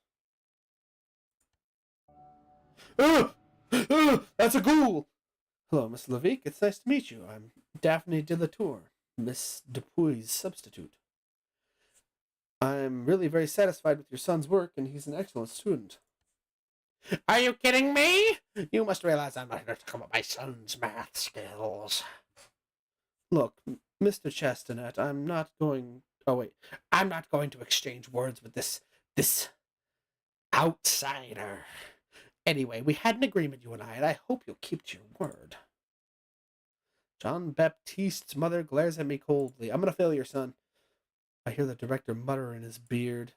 That's a ghoul! Hello, Miss Levick. It's nice to meet you. I'm Daphne de la Tour, Miss Dupuy's substitute. I'm really very satisfied with your son's work, and he's an excellent student. Are you kidding me? You must realize I'm not here to come up my son's math skills. Look, Mr. Chestnut, I'm not going to exchange words with this outsider. Anyway, we had an agreement, you and I hope you'll keep to your word. Jean-Baptiste's mother glares at me coldly. I'm gonna fail your son. I hear the director mutter in his beard.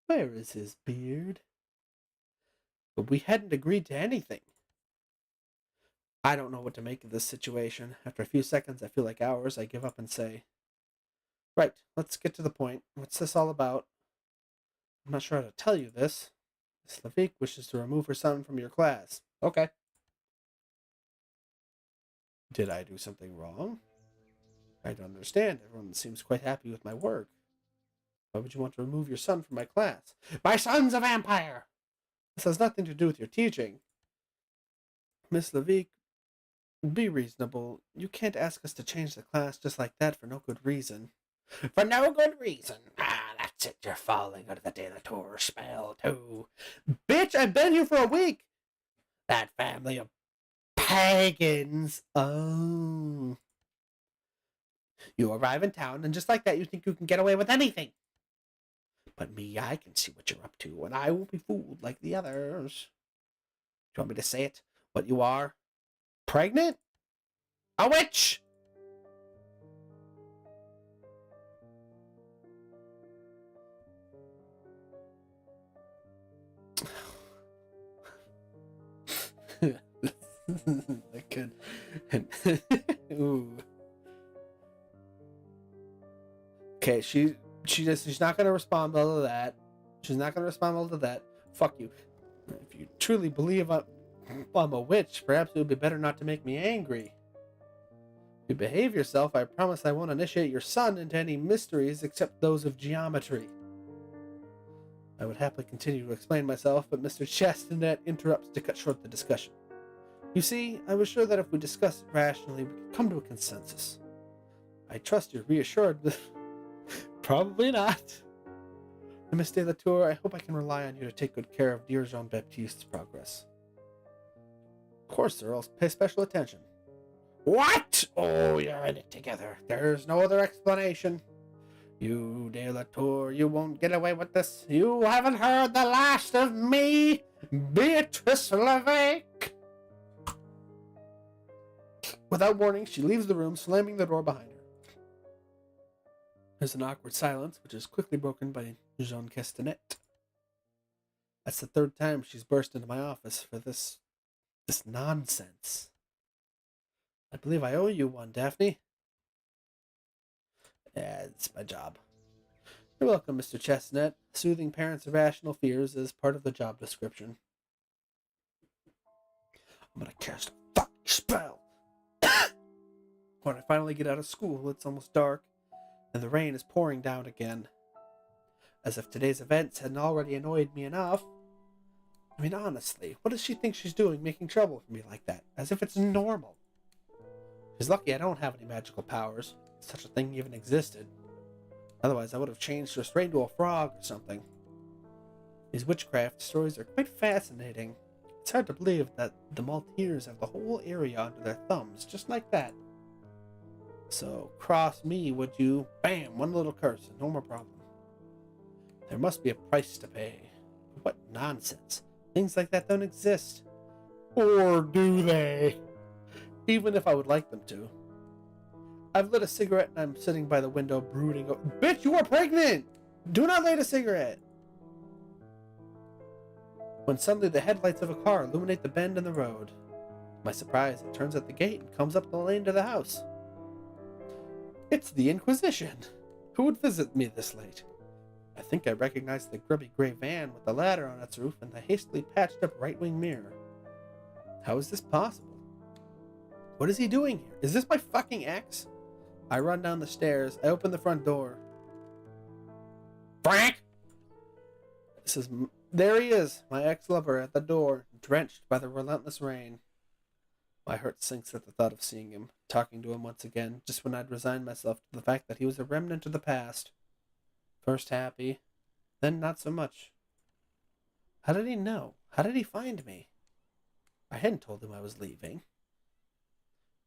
Where is his beard? But we hadn't agreed to anything. I don't know what to make of this situation. After a few seconds, I feel like hours. I give up and say, right, let's get to the point. What's this all about? I'm not sure how to tell you this. Miss Levick wishes to remove her son from your class. Okay. Did I do something wrong? I don't understand. Everyone seems quite happy with my work. Why would you want to remove your son from my class? My son's a vampire! This has nothing to do with your teaching. Miss Levick, be reasonable. You can't ask us to change the class just like that for no good reason. For no good reason? Ah, that's it. You're falling under the De La Tour spell, too. Bitch, I've been here for a week! That family of pagans. Oh. You arrive in town, and just like that, you think you can get away with anything. But me, I can see what you're up to, and I won't be fooled like the others. Do you want me to say it? What you are? Pregnant? A witch! I could. Ooh. Okay, she's not gonna respond well to that. She's not gonna respond well to that. Fuck you. If you truly believe I'm a witch, perhaps it would be better not to make me angry. If you behave yourself, I promise I won't initiate your son into any mysteries except those of geometry. I would happily continue to explain myself, but Mr. Chestnut interrupts to cut short the discussion. You see, I was sure that if we discussed it rationally, we could come to a consensus. I trust you're reassured, but probably not. And Miss de la Tour, I hope I can rely on you to take good care of dear Jean-Baptiste's progress. Of course, sir, I'll pay special attention. What? Oh, you're in it together. There's no other explanation. You, de la Tour, you won't get away with this. You haven't heard the last of me, Beatrice Levick. Without warning, she leaves the room, slamming the door behind her. There's an awkward silence, which is quickly broken by Jean Castanet. That's the 3rd time she's burst into my office for this nonsense. I believe I owe you one, Daphne. Yeah, it's my job. You're welcome, Mr. Chestnut. Soothing parents' irrational fears is part of the job description. I'm gonna cast a fucking spell. When I finally get out of school, it's almost dark, and the rain is pouring down again. As if today's events hadn't already annoyed me enough. I mean, honestly, what does she think she's doing making trouble for me like that? As if it's normal. She's lucky I don't have any magical powers, if such a thing even existed. Otherwise, I would have changed her straight into a frog or something. These witchcraft stories are quite fascinating. It's hard to believe that the Maltese have the whole area under their thumbs, just like that. So, cross me, would you? Bam! One little curse, and no more problem. There must be a price to pay. What nonsense. Things like that don't exist. Or do they? Even if I would like them to. I've lit a cigarette and I'm sitting by the window brooding. Bitch, you are pregnant! Do not light a cigarette! When suddenly the headlights of a car illuminate the bend in the road. To my surprise, it turns at the gate and comes up the lane to the house. It's the Inquisition. Who would visit me this late? I think I recognize the grubby gray van with the ladder on its roof and the hastily patched up right-wing mirror. How is this possible? What is he doing here? Is this my fucking ex? I run down the stairs. I open the front door. Frank! There he is, my ex-lover at the door, drenched by the relentless rain. My heart sinks at the thought of seeing him, talking to him once again, just when I'd resigned myself to the fact that he was a remnant of the past. First happy, then not so much. How did he know? How did he find me? I hadn't told him I was leaving.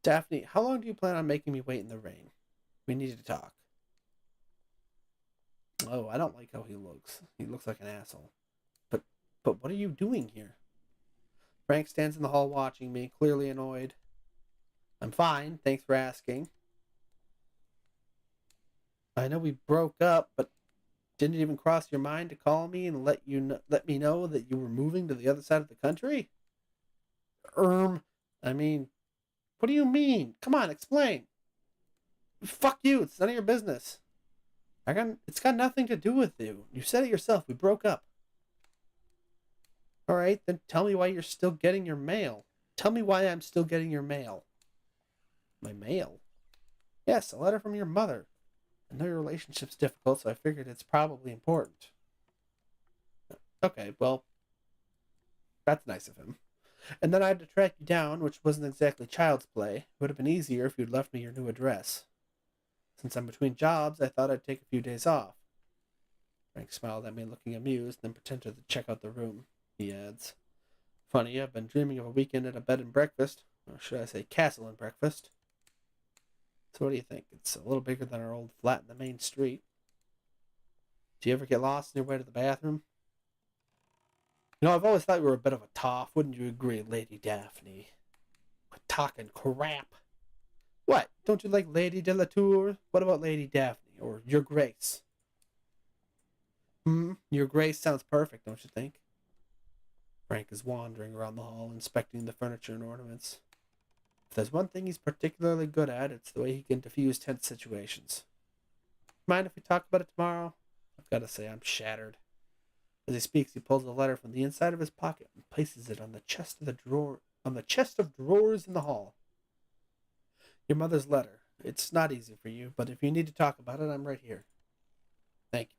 Daphne, how long do you plan on making me wait in the rain? We need to talk. Oh, I don't like how he looks. He looks like an asshole. But what are you doing here? Frank stands in the hall watching me, clearly annoyed. I'm fine, thanks for asking. I know we broke up, but didn't it even cross your mind to call me and let me know that you were moving to the other side of the country? I mean, what do you mean? Come on, explain. Fuck you, it's none of your business. It's got nothing to do with you. You said it yourself, we broke up. Alright, then tell me why you're still getting your mail. Tell me why I'm still getting your mail. My mail? Yes, a letter from your mother. I know your relationship's difficult, so I figured it's probably important. Okay, well, that's nice of him. And then I had to track you down, which wasn't exactly child's play. It would have been easier if you'd left me your new address. Since I'm between jobs, I thought I'd take a few days off. Frank smiled at me, looking amused, then pretended to check out the room. He adds, funny, I've been dreaming of a weekend at a bed and breakfast, or should I say castle and breakfast. So what do you think? It's a little bigger than our old flat in the main street. Do you ever get lost on your way to the bathroom? You know, I've always thought you were a bit of a toff, wouldn't you agree, Lady Daphne? Quit talking crap. What? Don't you like Lady de la Tour? What about Lady Daphne, or Your Grace? Your Grace sounds perfect, don't you think? Frank is wandering around the hall, inspecting the furniture and ornaments. If there's one thing he's particularly good at, it's the way he can diffuse tense situations. Mind if we talk about it tomorrow? I've got to say, I'm shattered. As he speaks, he pulls a letter from the inside of his pocket and places it on the chest of drawers in the hall. Your mother's letter. It's not easy for you, but if you need to talk about it, I'm right here. Thank you.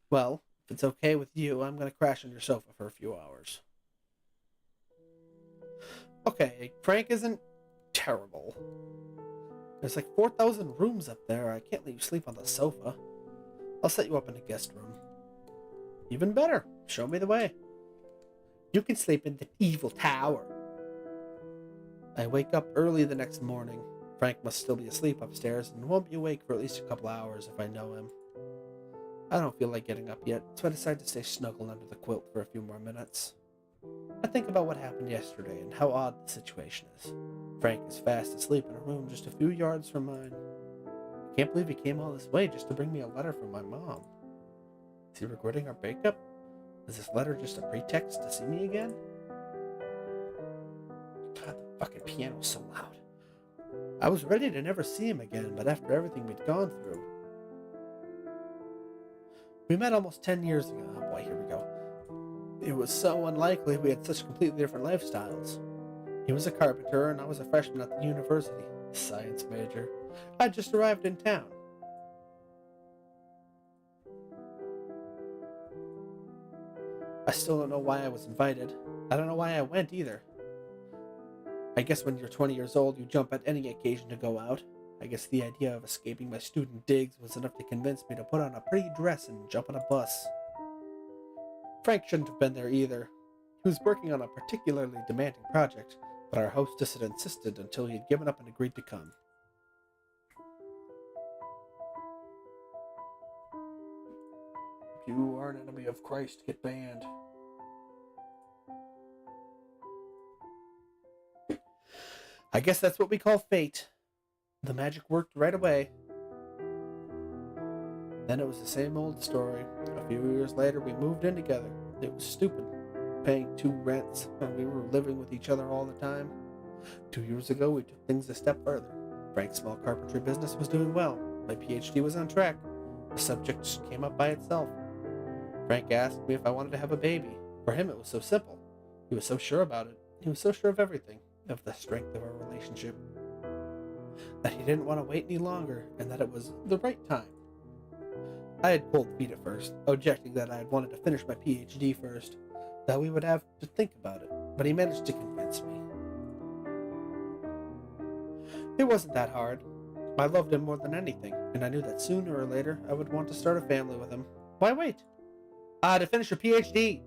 Well, if it's okay with you, I'm going to crash on your sofa for a few hours. Okay, Frank isn't terrible. There's like 4,000 rooms up there. I can't let you sleep on the sofa. I'll set you up in a guest room. Even better. Show me the way. You can sleep in the evil tower. I wake up early the next morning. Frank must still be asleep upstairs and won't be awake for at least a couple hours if I know him. I don't feel like getting up yet, so I decide to stay snuggled under the quilt for a few more minutes. I think about what happened yesterday and how odd the situation is. Frank is fast asleep in a room just a few yards from mine. I can't believe he came all this way just to bring me a letter from my mom. Is he regretting our breakup? Is this letter just a pretext to see me again? God, the fucking piano's so loud. I was ready to never see him again, but after everything we'd gone through. We met almost 10 years ago. Oh boy, here we go. It was so unlikely we had such completely different lifestyles. He was a carpenter and I was a freshman at the university, science major. I just arrived in town. I still don't know why I was invited. I don't know why I went either. I guess when you're 20 years old, you jump at any occasion to go out. I guess the idea of escaping my student digs was enough to convince me to put on a pretty dress and jump on a bus. Frank shouldn't have been there either. He was working on a particularly demanding project, but our hostess had insisted until he had given up and agreed to come. You aren't enemy of Christ get banned. I guess that's what we call fate. The magic worked right away. Then it was the same old story. A few years later, we moved in together. It was stupid, paying 2 rents, and we were living with each other all the time. 2 years ago, we took things a step further. Frank's small carpentry business was doing well. My PhD was on track. The subject just came up by itself. Frank asked me if I wanted to have a baby. For him, it was so simple. He was so sure about it. He was so sure of everything, of the strength of our relationship, that he didn't want to wait any longer, and that it was the right time. I had cold feet at first, objecting that I had wanted to finish my PhD first, that we would have to think about it, but he managed to convince me. It wasn't that hard. I loved him more than anything, and I knew that sooner or later I would want to start a family with him. Why wait? To finish a PhD!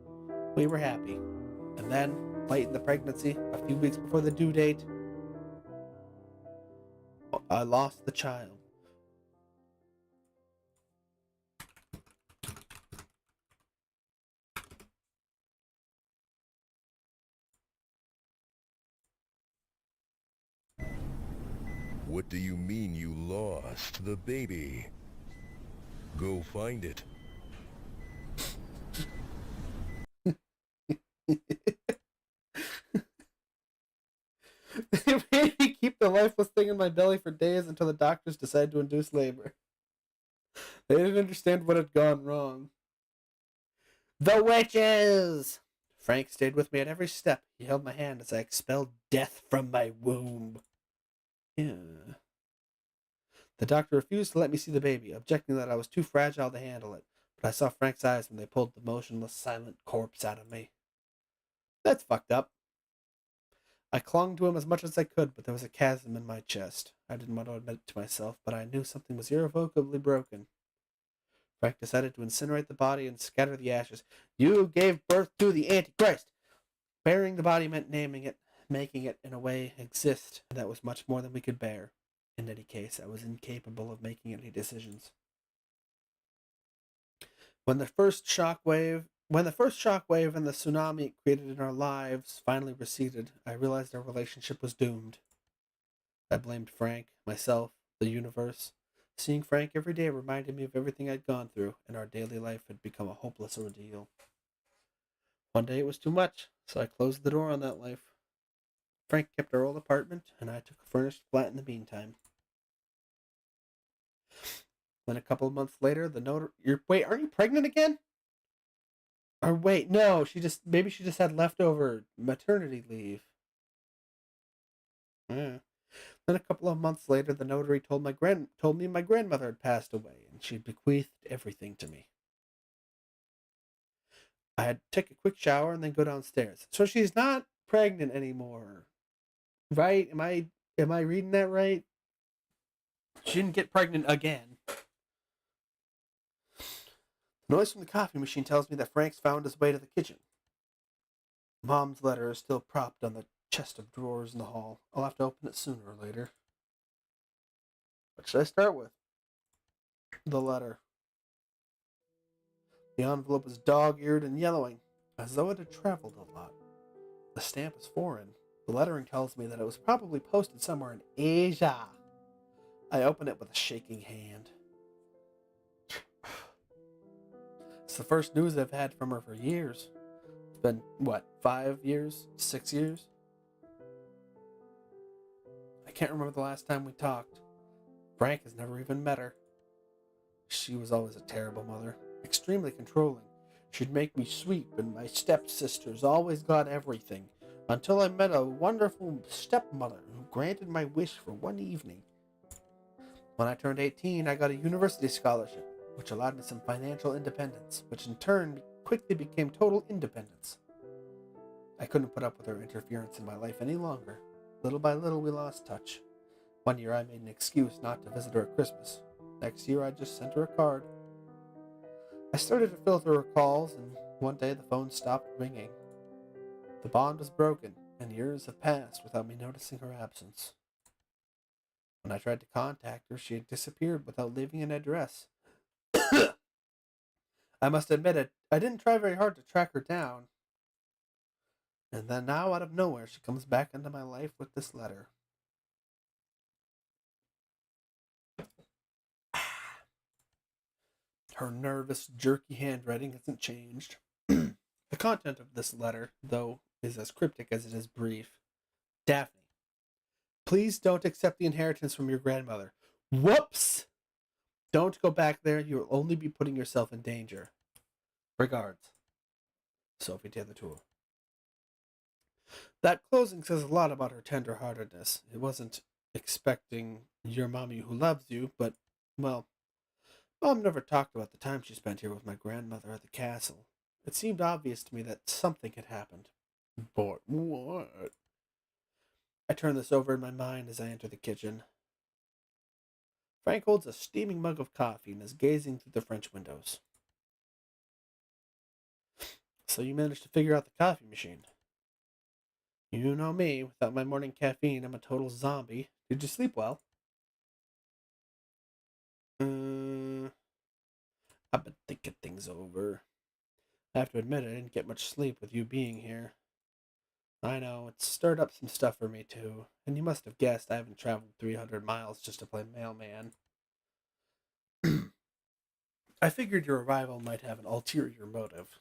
We were happy. And then, late in the pregnancy, a few weeks before the due date, I lost the child. What do you mean you lost the baby? Go find it. It made me keep the lifeless thing in my belly for days until the doctors decided to induce labor. They didn't understand what had gone wrong. The witches! Frank stayed with me at every step. He held my hand as I expelled death from my womb. Yeah. The doctor refused to let me see the baby, objecting that I was too fragile to handle it, but I saw Frank's eyes when they pulled the motionless, silent corpse out of me. That's fucked up. I clung to him as much as I could, but there was a chasm in my chest. I didn't want to admit it to myself, but I knew something was irrevocably broken. Frank decided to incinerate the body and scatter the ashes. You gave birth to the Antichrist! Burying the body meant naming it, making it, in a way, exist, and that was much more than we could bear. In any case, I was incapable of making any decisions. When the first shockwave and the tsunami it created in our lives finally receded, I realized our relationship was doomed. I blamed Frank, myself, the universe. Seeing Frank every day reminded me of everything I'd gone through, and our daily life had become a hopeless ordeal. One day it was too much, so I closed the door on that life. Frank kept our old apartment, and I took a furnished flat in the meantime. Then a couple of months later, the notary... Wait, aren't you pregnant again? Or wait, no, maybe she just had leftover maternity leave. Yeah. Then a couple of months later, the notary told me my grandmother had passed away, and she bequeathed everything to me. I had to take a quick shower and then go downstairs. So she's not pregnant anymore, right? Am I reading that right? She didn't get pregnant again. The noise from the coffee machine tells me that Frank's found his way to the kitchen. Mom's letter is still propped on the chest of drawers in the hall. I'll have to open it sooner or later. What should I start with? The letter. The envelope is dog-eared and yellowing, as though it had traveled a lot. The stamp is foreign. The lettering tells me that it was probably posted somewhere in Asia. I open it with a shaking hand. It's the first news I've had from her for years. It's been, 5 years? 6 years? I can't remember the last time we talked. Frank has never even met her. She was always a terrible mother. Extremely controlling. She'd make me sweep, and my stepsisters always got everything. Until I met a wonderful stepmother who granted my wish for one evening. When I turned 18, I got a university scholarship, which allowed me some financial independence, which in turn quickly became total independence. I couldn't put up with her interference in my life any longer. Little by little, we lost touch. One year I made an excuse not to visit her at Christmas. Next year, I just sent her a card. I started to filter her calls, and one day the phone stopped ringing. The bond was broken, and years have passed without me noticing her absence. When I tried to contact her, she had disappeared without leaving an address. I must admit it, I didn't try very hard to track her down. And then now, out of nowhere, she comes back into my life with this letter. Her nervous, jerky handwriting hasn't changed. The content of this letter, though, is as cryptic as it is brief. Daphne, please don't accept the inheritance from your grandmother. Whoops! Don't go back there. You will only be putting yourself in danger. Regards, Sophie Delatour. That closing says a lot about her tender-heartedness. It wasn't expecting your mommy who loves you, but, well, Mom never talked about the time she spent here with my grandmother at the castle. It seemed obvious to me that something had happened. But what? I turn this over in my mind as I enter the kitchen. Frank holds a steaming mug of coffee and is gazing through the French windows. So you managed to figure out the coffee machine. You know me, without my morning caffeine, I'm a total zombie. Did you sleep well? I've been thinking things over. I have to admit I didn't get much sleep with you being here. I know, it's stirred up some stuff for me too, and you must have guessed I haven't traveled 300 miles just to play mailman. I figured your arrival might have an ulterior motive.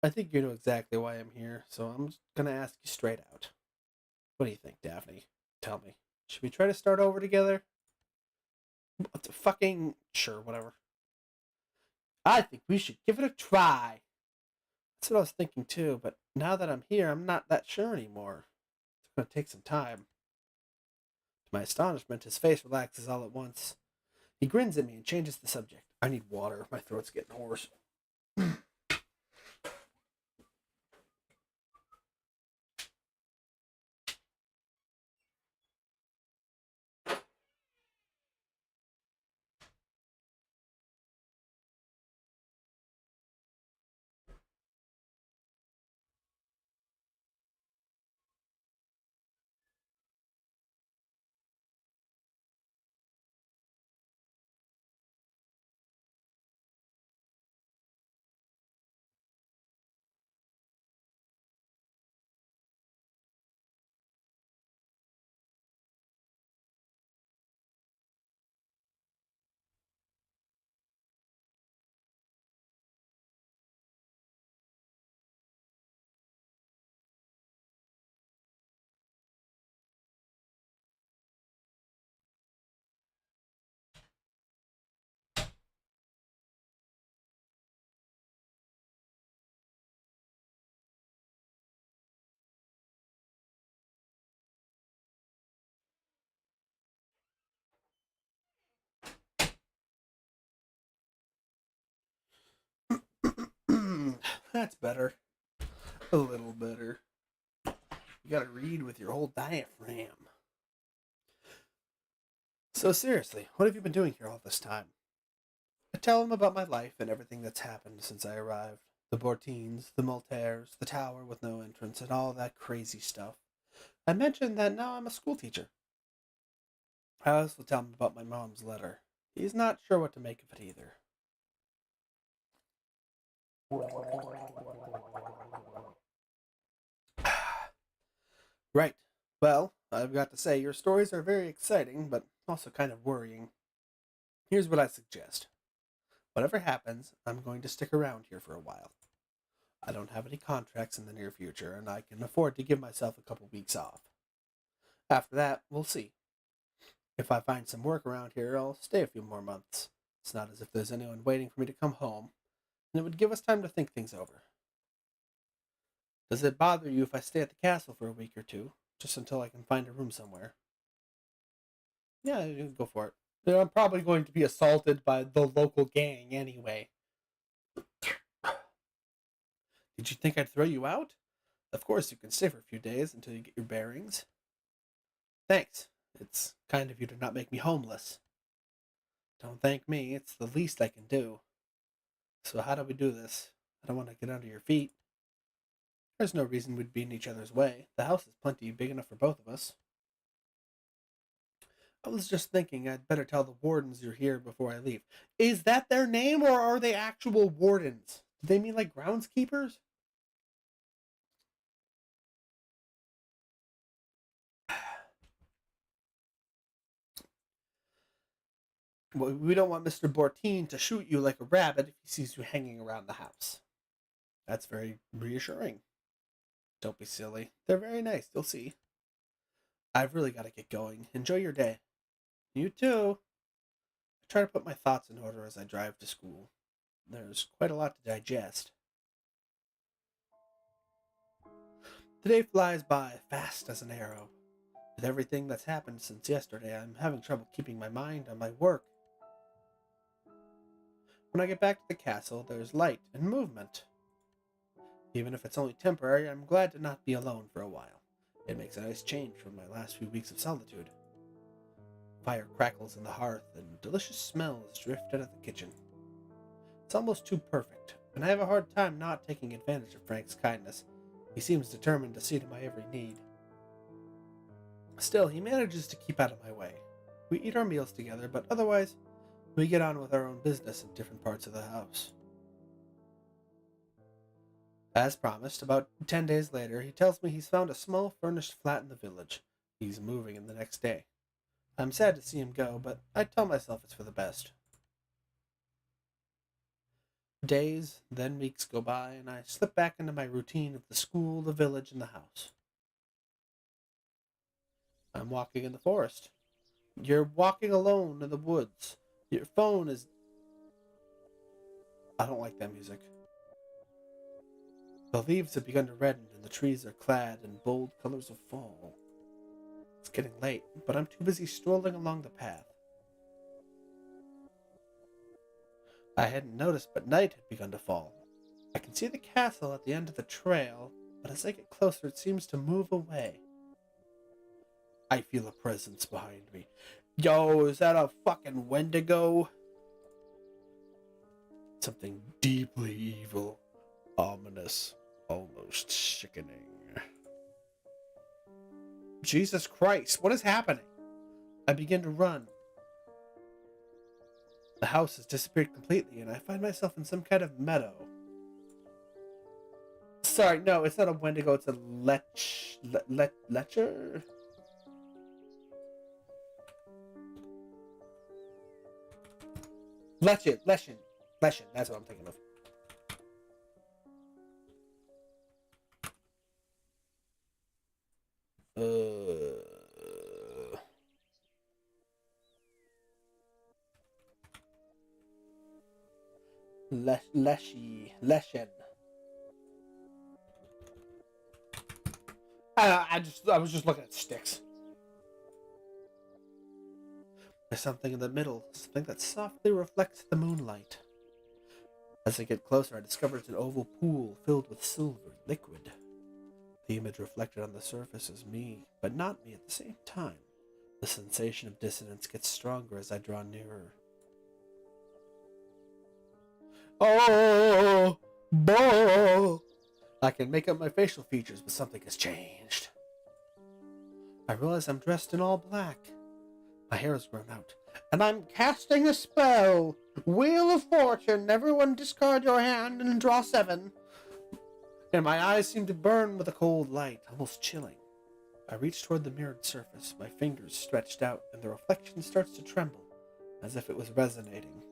I think you know exactly why I'm here, so I'm just gonna ask you straight out. What do you think, Daphne? Tell me. Should we try to start over together? What the fucking... Sure, whatever. I think we should give it a try. That's what I was thinking too, but now that I'm here, I'm not that sure anymore. It's gonna take some time. To my astonishment, his face relaxes all at once. He grins at me and changes the subject. I need water. My throat's getting hoarse. That's better. A little better. You gotta read with your whole diaphragm. So seriously, what have you been doing here all this time? I tell him about my life and everything that's happened since I arrived. The Bortines, the Moltaires, the tower with no entrance, and all that crazy stuff. I mentioned that now I'm a schoolteacher. I also tell him about my mom's letter. He's not sure what to make of it either. Right. Well, I've got to say, your stories are very exciting, but also kind of worrying. Here's what I suggest. Whatever happens, I'm going to stick around here for a while. I don't have any contracts in the near future, and I can afford to give myself a couple weeks off. After that, we'll see. If I find some work around here, I'll stay a few more months. It's not as if there's anyone waiting for me to come home, and it would give us time to think things over. Does it bother you if I stay at the castle for a week or two, just until I can find a room somewhere? Yeah, you can go for it. I'm probably going to be assaulted by the local gang anyway. Did you think I'd throw you out? Of course, you can stay for a few days until you get your bearings. Thanks. It's kind of you to not make me homeless. Don't thank me, it's the least I can do. So how do we do this? I don't want to get under your feet. There's no reason we'd be in each other's way. The house is plenty big enough for both of us. I was just thinking I'd better tell the wardens you're here before I leave. Is that their name, or are they actual wardens? Do they mean like groundskeepers? Well, we don't want Mr. Bortine to shoot you like a rabbit if he sees you hanging around the house. That's very reassuring. Don't be silly. They're very nice, you'll see. I've really got to get going. Enjoy your day. You too. I try to put my thoughts in order as I drive to school. There's quite a lot to digest. The day flies by fast as an arrow. With everything that's happened since yesterday, I'm having trouble keeping my mind on my work. When I get back to the castle, there's light and movement. Even if it's only temporary, I'm glad to not be alone for a while. It makes a nice change from my last few weeks of solitude. Fire crackles in the hearth, and delicious smells drift out of the kitchen. It's almost too perfect, and I have a hard time not taking advantage of Frank's kindness. He seems determined to see to my every need. Still, he manages to keep out of my way. We eat our meals together, but otherwise, we get on with our own business in different parts of the house. As promised, about 10 days later, he tells me he's found a small furnished flat in the village. He's moving in the next day. I'm sad to see him go, but I tell myself it's for the best. Days, then weeks go by, and I slip back into my routine of the school, the village, and the house. I'm walking in the forest. You're walking alone in the woods. Your phone is... I don't like that music. The leaves have begun to redden, and the trees are clad in bold colors of fall. It's getting late, but I'm too busy strolling along the path. I hadn't noticed, but night had begun to fall. I can see the castle at the end of the trail, but as I get closer, it seems to move away. I feel a presence behind me. Yo, is that a fucking Wendigo? Something deeply evil, ominous, almost sickening. Jesus Christ, what is happening? I begin to run. The house has disappeared completely, and I find myself in some kind of meadow. Sorry, no, it's not a Wendigo, it's a Lecher? Leshen, that's what I'm thinking of. Leshen. I was just looking at sticks. There's something in the middle, something that softly reflects the moonlight. As I get closer, I discover it's an oval pool filled with silver liquid. The image reflected on the surface is me, but not me at the same time. The sensation of dissonance gets stronger as I draw nearer. Oh, boy! I can make out my facial features, but something has changed. I realize I'm dressed in all black. My hair has grown out, and I'm casting a spell. Wheel of Fortune, everyone discard your hand and draw 7. And my eyes seem to burn with a cold light, almost chilling. I reach toward the mirrored surface, my fingers stretched out, and the reflection starts to tremble, as if it was resonating.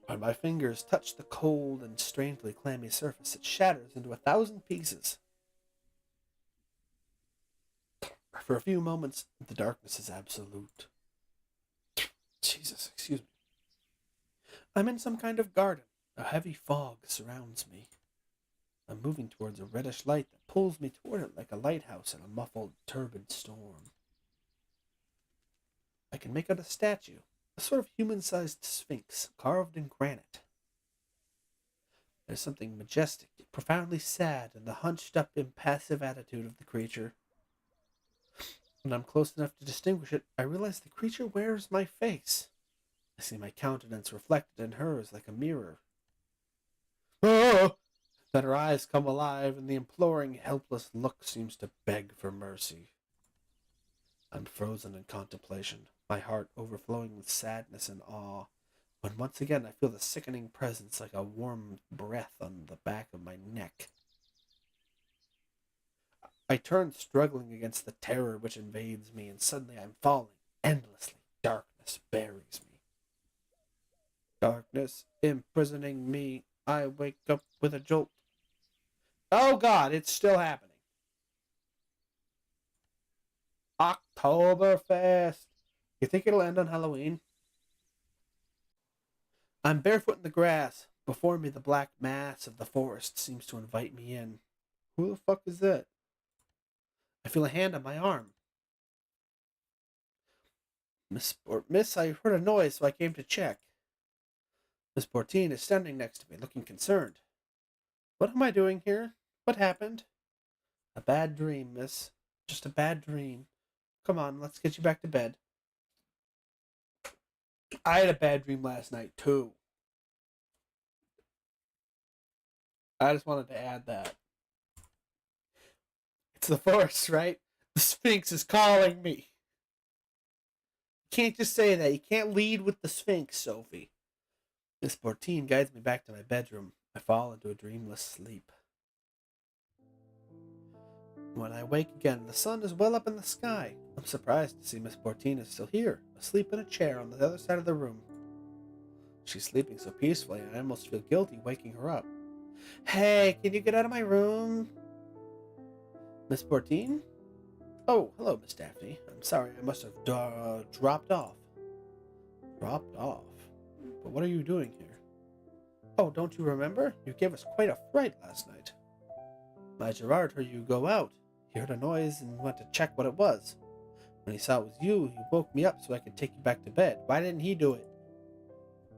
When my fingers touch the cold and strangely clammy surface, it shatters into 1,000 pieces. For a few moments, the darkness is absolute. Jesus, excuse me. I'm in some kind of garden. A heavy fog surrounds me. I'm moving towards a reddish light that pulls me toward it like a lighthouse in a muffled, turbid storm. I can make out a statue, a sort of human-sized sphinx carved in granite. There's something majestic, yet profoundly sad in the hunched-up, impassive attitude of the creature. When I'm close enough to distinguish it, I realize the creature wears my face. I see my countenance reflected in hers like a mirror. Oh! Then her eyes come alive, and the imploring, helpless look seems to beg for mercy. I'm frozen in contemplation. my heart overflowing with sadness and awe, when once again I feel the sickening presence like a warm breath on the back of my neck. I turn, struggling against the terror which invades me, and suddenly I'm falling endlessly. Darkness buries me. Darkness imprisoning me. I wake up with a jolt. Oh God, it's still happening. Oktoberfest. You think it'll end on Halloween? I'm barefoot in the grass. Before me, the black mass of the forest seems to invite me in. Who the fuck is that? I feel a hand on my arm. Miss, I heard a noise, so I came to check. Miss Portine is standing next to me, looking concerned. What am I doing here? What happened? A bad dream, miss. Just a bad dream. Come on, let's get you back to bed. I had a bad dream last night, too. I just wanted to add that. It's the forest, right? The Sphinx is calling me. You can't just say that. You can't lead with the Sphinx, Sophie. Miss Portine guides me back to my bedroom. I fall into a dreamless sleep. When I wake again, the sun is well up in the sky. I'm surprised to see Miss Portine is still here, asleep in a chair on the other side of the room. She's sleeping so peacefully, I almost feel guilty waking her up. Hey, can you get out of my room? Miss Portine? Oh, hello, Miss Daphne. I'm sorry, I must have dropped off. Dropped off? But what are you doing here? Oh, don't you remember? You gave us quite a fright last night. My Gerard heard you go out. He heard a noise and went to check what it was. When he saw it was you, he woke me up so I could take you back to bed. Why didn't he do it?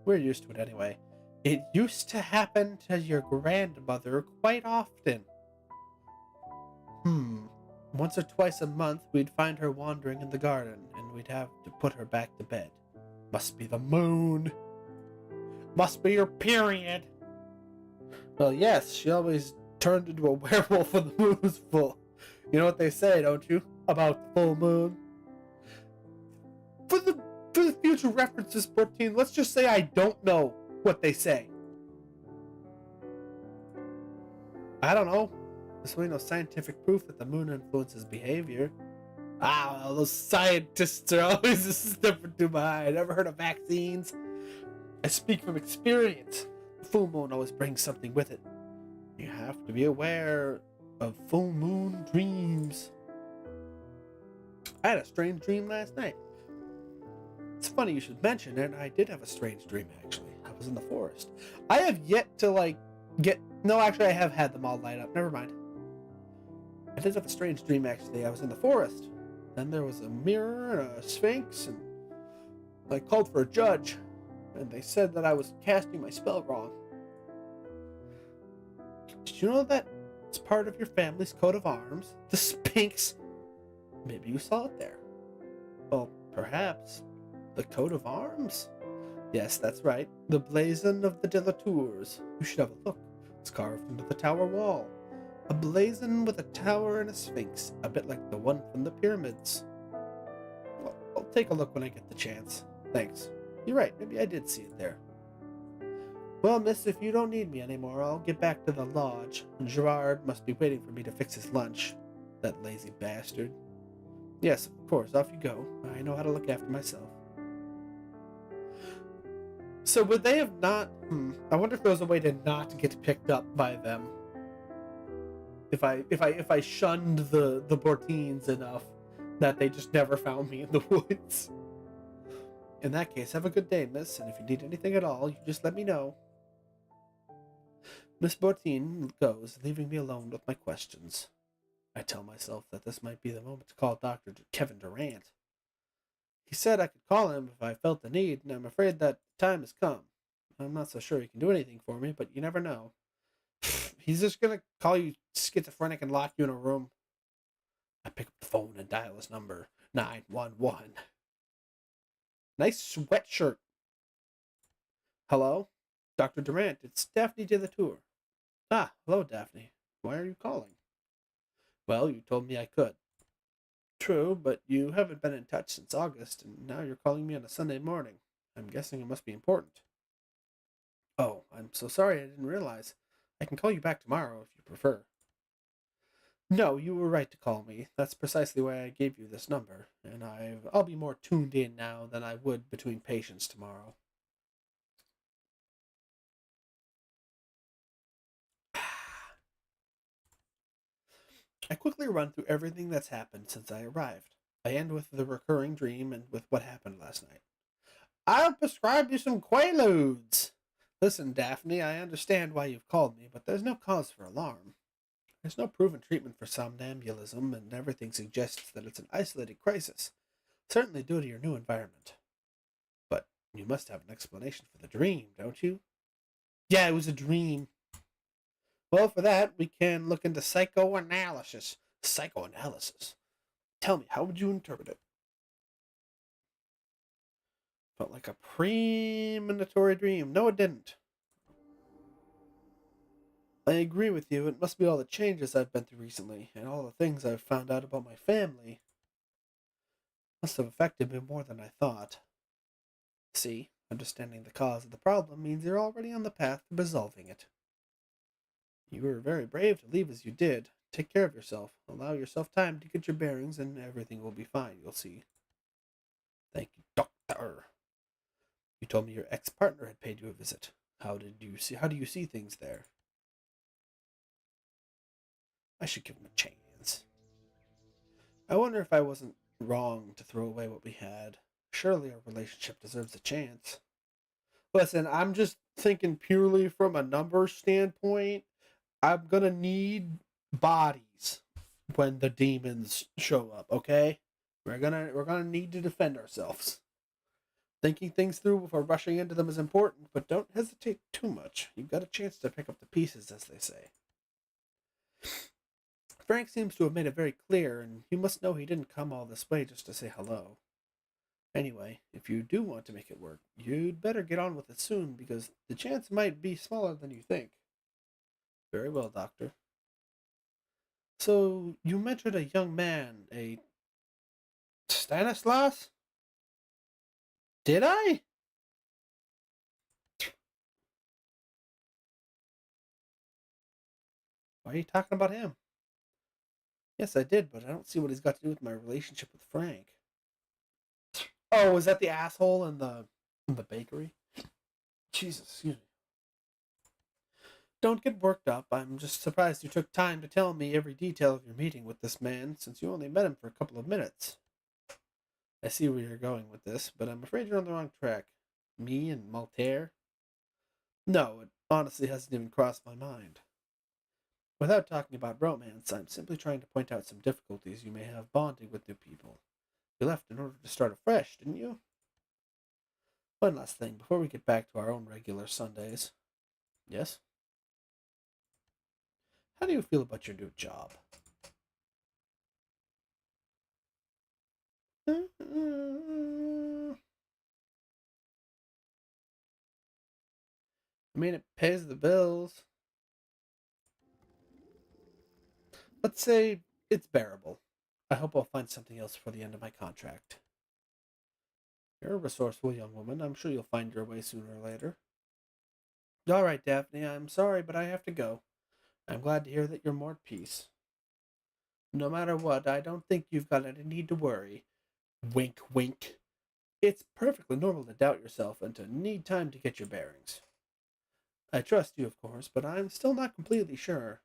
We're used to it anyway. It used to happen to your grandmother quite often. Once or twice a month, we'd find her wandering in the garden, and we'd have to put her back to bed. Must be the moon. Must be your period. Well, yes, she always turned into a werewolf when the moon was full. You know what they say, don't you? About the full moon. For the future references, 14, let's just say I don't know what they say. I don't know. There's really no scientific proof that the moon influences behavior. Well, those scientists are always a step or two behind. Ever heard of vaccines? I speak from experience. The full moon always brings something with it. You have to be aware of full moon dreams. I had a strange dream last night. It's funny you should mention it. I did have a strange dream, actually. I was in the forest. I have yet to, No, actually, I have had them all light up. Never mind. I did have a strange dream, actually. I was in the forest. Then there was a mirror and a sphinx, and I called for a judge, and they said that I was casting my spell wrong. Did you know that it's part of your family's coat of arms? The Sphinx? Maybe you saw it there. Well, perhaps. The coat of arms? Yes, that's right. The blazon of the de la Tours. You should have a look. It's carved into the tower wall. A blazon with a tower and a sphinx, a bit like the one from the pyramids. Well, I'll take a look when I get the chance. Thanks. You're right, maybe I did see it there. Well, miss, if you don't need me anymore, I'll get back to the lodge. Gerard must be waiting for me to fix his lunch. That lazy bastard. Yes, of course, off you go. I know how to look after myself. So would they have not... I wonder if there was a way to not get picked up by them. If I shunned the Portines enough that they just never found me in the woods. In that case, have a good day, miss, and if you need anything at all, you just let me know. Miss Portine goes, leaving me alone with my questions. I tell myself that this might be the moment to call Dr. Kevin Durant. He said I could call him if I felt the need, and I'm afraid that time has come. I'm not so sure he can do anything for me, but you never know. He's just gonna call you schizophrenic and lock you in a room. I pick up the phone and dial his number. 911. Nice sweatshirt. Hello? Dr. Durant, it's Daphne de la Tour. Hello, Daphne. Why are you calling? Well, you told me I could. True, but you haven't been in touch since August, and now you're calling me on a Sunday morning. I'm guessing it must be important. Oh, I'm so sorry I didn't realize. I can call you back tomorrow if you prefer. No, you were right to call me. That's precisely why I gave you this number, and I'll be more tuned in now than I would between patients tomorrow. I quickly run through everything that's happened since I arrived. I end with the recurring dream and with what happened last night. I'll prescribe you some Quaaludes. Listen, Daphne, I understand why you've called me, but there's no cause for alarm. There's no proven treatment for somnambulism, and everything suggests that it's an isolated crisis, certainly due to your new environment. But you must have an explanation for the dream, don't you? Yeah, it was a dream. Well, for that, we can look into psychoanalysis. Psychoanalysis? Tell me, how would you interpret it? Felt like a premonitory dream. No, it didn't. I agree with you. It must be all the changes I've been through recently, and all the things I've found out about my family. Must have affected me more than I thought. See, understanding the cause of the problem means you're already on the path to resolving it. You were very brave to leave as you did. Take care of yourself. Allow yourself time to get your bearings, and everything will be fine, you'll see. Thank you, Doctor. You told me your ex-partner had paid you a visit. How do you see things there? I should give him a chance. I wonder if I wasn't wrong to throw away what we had. Surely our relationship deserves a chance. Listen, I'm just thinking purely from a numbers standpoint. I'm gonna need bodies when the demons show up, okay? We're gonna need to defend ourselves. Thinking things through before rushing into them is important, but don't hesitate too much. You've got a chance to pick up the pieces, as they say. Frank seems to have made it very clear, and you must know he didn't come all this way just to say hello. Anyway, if you do want to make it work, you'd better get on with it soon, because the chance might be smaller than you think. Very well, Doctor. So, you mentioned a young man, a Stanislaus? Did I? Why are you talking about him? Yes, I did, but I don't see what he's got to do with my relationship with Frank. Oh, is that the asshole in the bakery? Jesus, excuse me. Don't get worked up. I'm just surprised you took time to tell me every detail of your meeting with this man, since you only met him for a couple of minutes. I see where you're going with this, but I'm afraid you're on the wrong track. Me and Maltaire? No, it honestly hasn't even crossed my mind. Without talking about romance, I'm simply trying to point out some difficulties you may have bonding with new people. You left in order to start afresh, didn't you? One last thing, before we get back to our own regular Sundays. Yes? How do you feel about your new job? I mean, it pays the bills. Let's say it's bearable. I hope I'll find something else for the end of my contract. You're a resourceful young woman. I'm sure you'll find your way sooner or later. All right, Daphne, I'm sorry, but I have to go. I'm glad to hear that you're more at peace. No matter what, I don't think you've got any need to worry. Wink, wink. It's perfectly normal to doubt yourself and to need time to get your bearings. I trust you, of course, but I'm still not completely sure.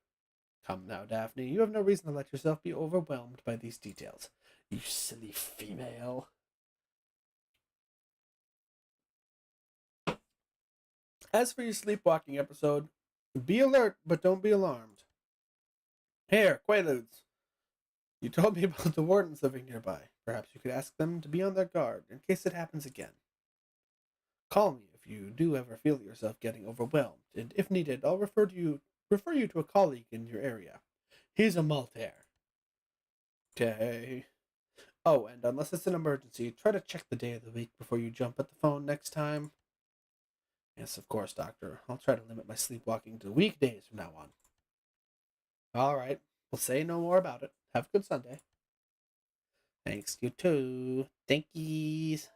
Come now, Daphne, you have no reason to let yourself be overwhelmed by these details. You silly female. As for your sleepwalking episode, be alert, but don't be alarmed. Here, Quaaludes. You told me about the wardens living nearby. Perhaps you could ask them to be on their guard in case it happens again. Call me if you do ever feel yourself getting overwhelmed, and if needed, I'll refer you to a colleague in your area. He's a Maltaire. Okay. Oh, and unless it's an emergency, try to check the day of the week before you jump at the phone next time. Yes, of course, Doctor. I'll try to limit my sleepwalking to weekdays from now on. All right. We'll say no more about it. Have a good Sunday. Thanks, you too. Thankies.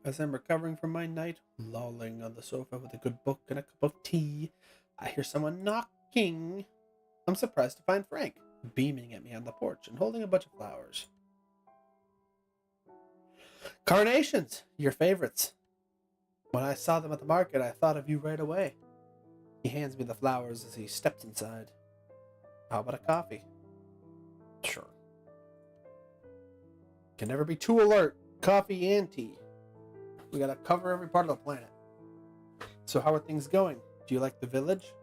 As I'm recovering from my night, lolling on the sofa with a good book and a cup of tea, I hear someone knocking. I'm surprised to find Frank, beaming at me on the porch and holding a bunch of flowers. Carnations! Your favorites. When I saw them at the market, I thought of you right away. He hands me the flowers as he steps inside. How about a coffee? Sure. Can never be too alert. Coffee and tea. We gotta cover every part of the planet. So how are things going? Do you like the village?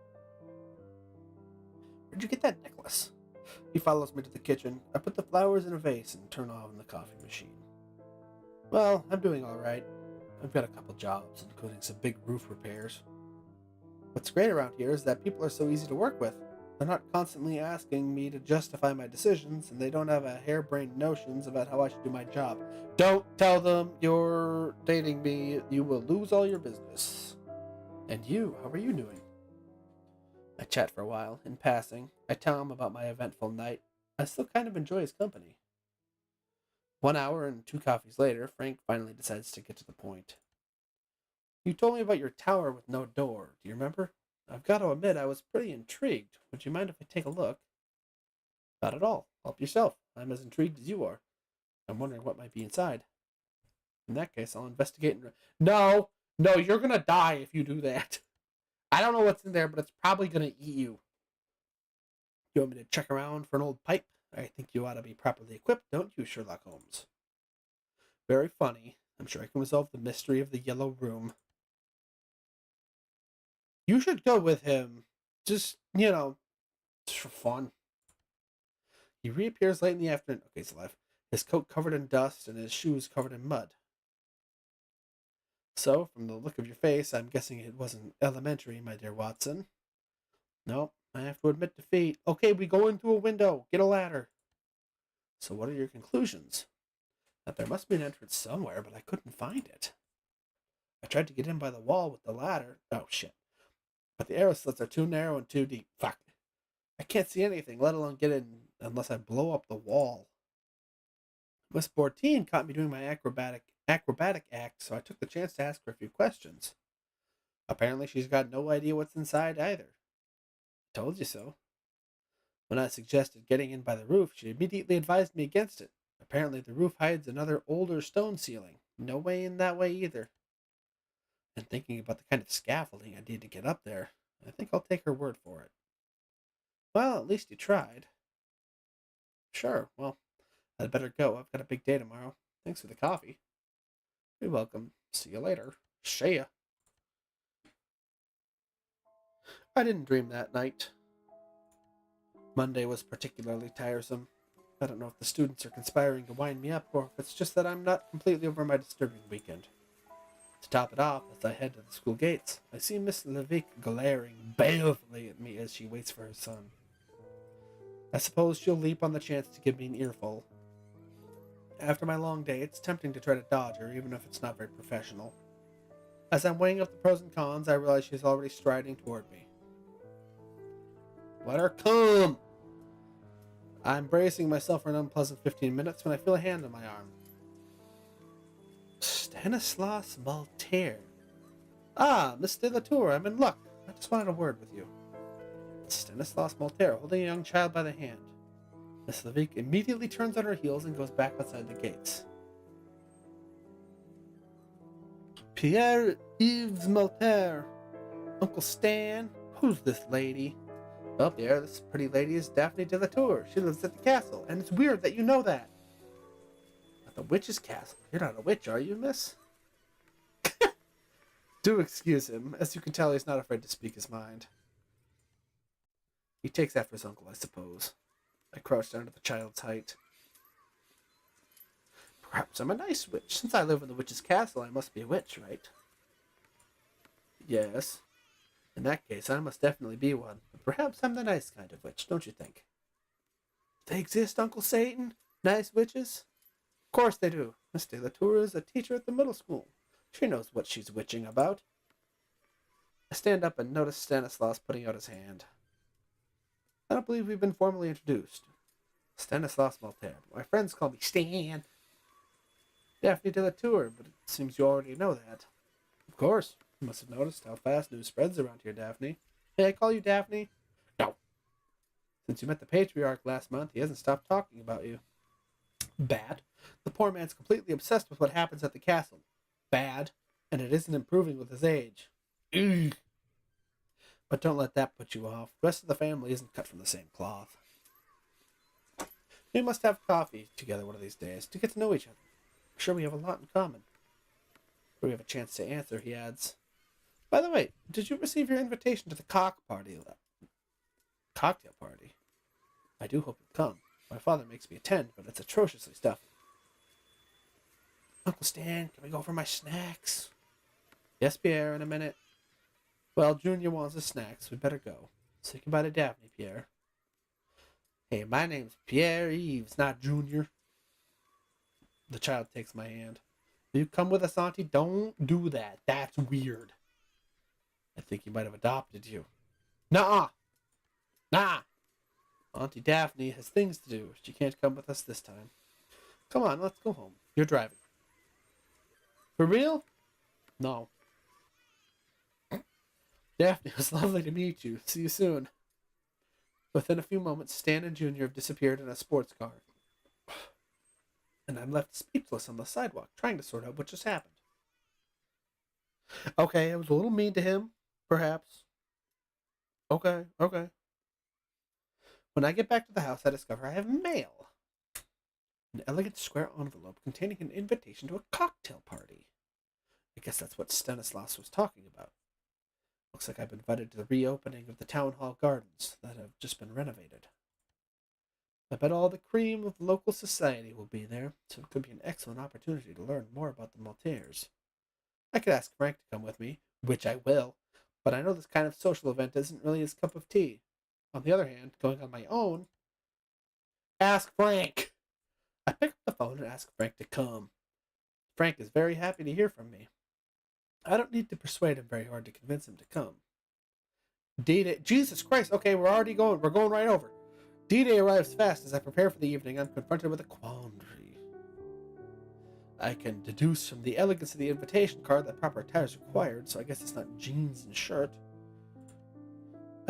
Where'd you get that necklace? He follows me to the kitchen. I put the flowers in a vase and turn on the coffee machine. Well, I'm doing alright. I've got a couple jobs, including some big roof repairs. What's great around here is that people are so easy to work with. They're not constantly asking me to justify my decisions, and they don't have a harebrained notions about how I should do my job. Don't tell them you're dating me. You will lose all your business. And you, how are you doing? I chat for a while. In passing, I tell him about my eventful night. I still kind of enjoy his company. 1 hour and 2 coffees later, Frank finally decides to get to the point. You told me about your tower with no door. Do you remember? I've got to admit, I was pretty intrigued. Would you mind if I take a look? Not at all. Help yourself. I'm as intrigued as you are. I'm wondering what might be inside. In that case, I'll investigate and... No! No, you're gonna die if you do that. I don't know what's in there, but it's probably gonna eat you. You want me to check around for an old pipe? I think you ought to be properly equipped, don't you, Sherlock Holmes? Very funny. I'm sure I can resolve the mystery of the yellow room. You should go with him. Just, just for fun. He reappears late in the afternoon. Okay, he's alive. His coat covered in dust and his shoes covered in mud. So, from the look of your face, I'm guessing it wasn't elementary, my dear Watson. No, I have to admit defeat. Okay, we go in through a window. Get a ladder. So what are your conclusions? That there must be an entrance somewhere, but I couldn't find it. I tried to get in by the wall with the ladder. Oh, shit. But the arrow slits are too narrow and too deep. Fuck. I can't see anything, let alone get in unless I blow up the wall. Miss Bortine caught me doing my acrobatic act, so I took the chance to ask her a few questions. Apparently she's got no idea what's inside either. Told you so. When I suggested getting in by the roof, she immediately advised me against it. Apparently the roof hides another older stone ceiling. No way in that way either. And thinking about the kind of scaffolding I need to get up there, I think I'll take her word for it. Well, at least you tried. Sure, well, I'd better go. I've got a big day tomorrow. Thanks for the coffee. You're welcome. See you later. See ya. I didn't dream that night. Monday was particularly tiresome. I don't know if the students are conspiring to wind me up, or if it's just that I'm not completely over my disturbing weekend. To top it off, as I head to the school gates, I see Miss Levick glaring balefully at me as she waits for her son. I suppose she'll leap on the chance to give me an earful. After my long day, it's tempting to try to dodge her, even if it's not very professional. As I'm weighing up the pros and cons, I realize she's already striding toward me. Let her come! I'm bracing myself for an unpleasant 15 minutes when I feel a hand on my arm. Stanislas Maltaire. Ah, Miss de la Tour, I'm in luck. I just wanted a word with you. Stanislas Maltaire, holding a young child by the hand. Miss Levick immediately turns on her heels and goes back outside the gates. Pierre-Yves Maltaire. Uncle Stan, who's this lady? Well, Pierre, this pretty lady is Daphne de la Tour. She lives at the castle, and it's weird that you know that. At the witch's castle? You're not a witch, are you, miss? Do excuse him. As you can tell, he's not afraid to speak his mind. He takes after his uncle, I suppose. I crouched down to the child's height. Perhaps I'm a nice witch. Since I live in the witch's castle, I must be a witch, right? Yes. In that case, I must definitely be one. But perhaps I'm the nice kind of witch, don't you think? They exist, Uncle Satan? Nice witches? Of course they do. Miss de la Tour is a teacher at the middle school. She knows what she's witching about. I stand up and notice Stanislaus putting out his hand. I don't believe we've been formally introduced. Stanislaus Maltaire. My friends call me Stan. Daphne did a tour, but it seems you already know that. Of course. You must have noticed how fast news spreads around here, Daphne. Hey, I call you Daphne? No. Since you met the patriarch last month, he hasn't stopped talking about you. Bad. The poor man's completely obsessed with what happens at the castle. Bad. And it isn't improving with his age. Ugh. But don't let that put you off. The rest of the family isn't cut from the same cloth. We must have coffee together one of these days to get to know each other. I'm sure we have a lot in common. Before we have a chance to answer, he adds. By the way, did you receive your invitation to the cocktail party? I do hope you'll come. My father makes me attend, but it's atrociously stuffy. Uncle Stan, can we go for my snacks? Yes, Pierre, in a minute. Well, Junior wants his snacks. We'd better go. Say goodbye to Daphne, Pierre. Hey, my name's Pierre Eves, not Junior. The child takes my hand. Will you come with us, Auntie? Don't do that. That's weird. I think he might have adopted you. Nuh-uh. Nah. Auntie Daphne has things to do. She can't come with us this time. Come on, let's go home. You're driving. For real? No. Daphne, it was lovely to meet you. See you soon. Within a few moments, Stan and Junior have disappeared in a sports car. And I'm left speechless on the sidewalk, trying to sort out what just happened. Okay, I was a little mean to him, perhaps. Okay. When I get back to the house, I discover I have mail. An elegant square envelope containing an invitation to a cocktail party. I guess that's what Stanislaus was talking about. Looks like I've been invited to the reopening of the Town Hall Gardens that have just been renovated. I bet all the cream of local society will be there, so it could be an excellent opportunity to learn more about the Maltaires. I could ask Frank to come with me, which I will, but I know this kind of social event isn't really his cup of tea. On the other hand, going on my own, ask Frank. I pick up the phone and ask Frank to come. Frank is very happy to hear from me. I don't need to persuade him very hard to convince him to come. D-Day. Jesus Christ, okay, we're already going. We're going right over. D-Day arrives fast. As I prepare for the evening, I'm confronted with a quandary. I can deduce from the elegance of the invitation card that proper attire is required, so I guess it's not jeans and shirt.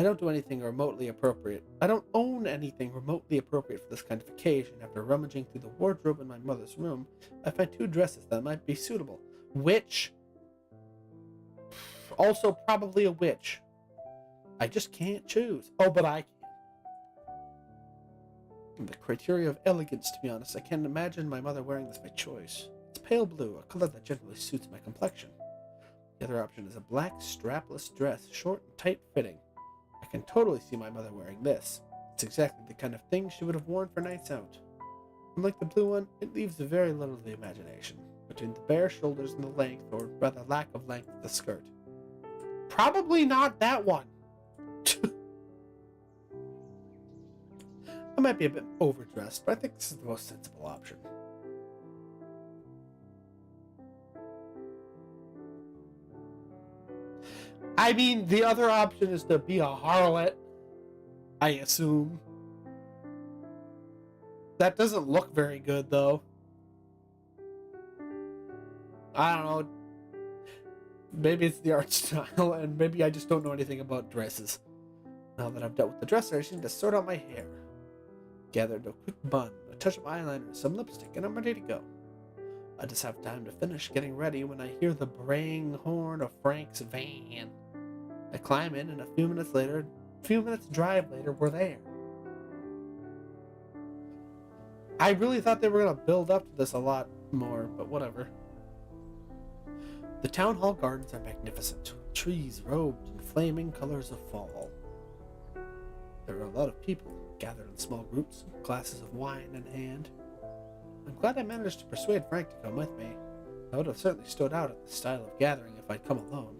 I don't do anything remotely appropriate. I don't own anything remotely appropriate for this kind of occasion. After rummaging through the wardrobe in my mother's room, I find 2 dresses that might be suitable. Which? Also probably a witch. I just can't choose. Oh, but I can. The criteria of elegance, to be honest, I can't imagine my mother wearing this by choice. It's pale blue, a color that generally suits my complexion. The other option is a black strapless dress, short and tight-fitting. I can totally see my mother wearing this. It's exactly the kind of thing she would have worn for nights out. Unlike the blue one, it leaves very little to the imagination, between the bare shoulders and the length, or rather lack of length, of the skirt. Probably not that one. I might be a bit overdressed, but I think this is the most sensible option. I mean, the other option is to be a harlot, I assume. That doesn't look very good, though. I don't know. Maybe it's the art style, and maybe I just don't know anything about dresses. Now that I've dealt with the dresser, I just need to sort out my hair. Gathered a quick bun, a touch of eyeliner, some lipstick, and I'm ready to go. I just have time to finish getting ready when I hear the braying horn of Frank's van. I climb in, and a few minutes drive later, we're there. I really thought they were going to build up to this a lot more, but whatever. The Town Hall Gardens are magnificent, trees robed in flaming colors of fall. There are a lot of people, gathered in small groups, glasses of wine in hand. I'm glad I managed to persuade Frank to come with me. I would have certainly stood out at the style of gathering if I'd come alone.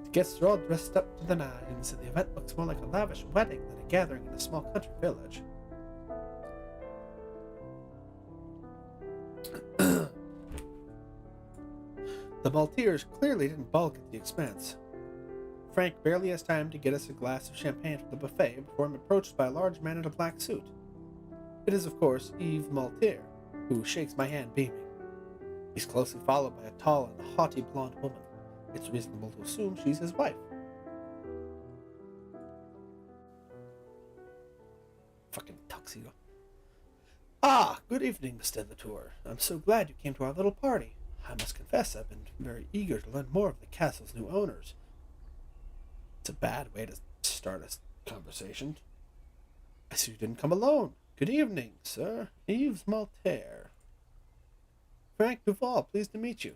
The guests are all dressed up to the nines, and the event looks more like a lavish wedding than a gathering in a small country village. The Maltaires clearly didn't balk at the expense. Frank barely has time to get us a glass of champagne from the buffet before I'm approached by a large man in a black suit. It is, of course, Yves Maltier, who shakes my hand beaming. He's closely followed by a tall and haughty blonde woman. It's reasonable to assume she's his wife. Fucking tuxedo. Ah, good evening, Mr. Latour. I'm so glad you came to our little party. I must confess I've been very eager to learn more of the castle's new owners. It's a bad way to start a conversation. I see you didn't come alone. Good evening, sir. Yves Maltaire. Frank Duval, pleased to meet you.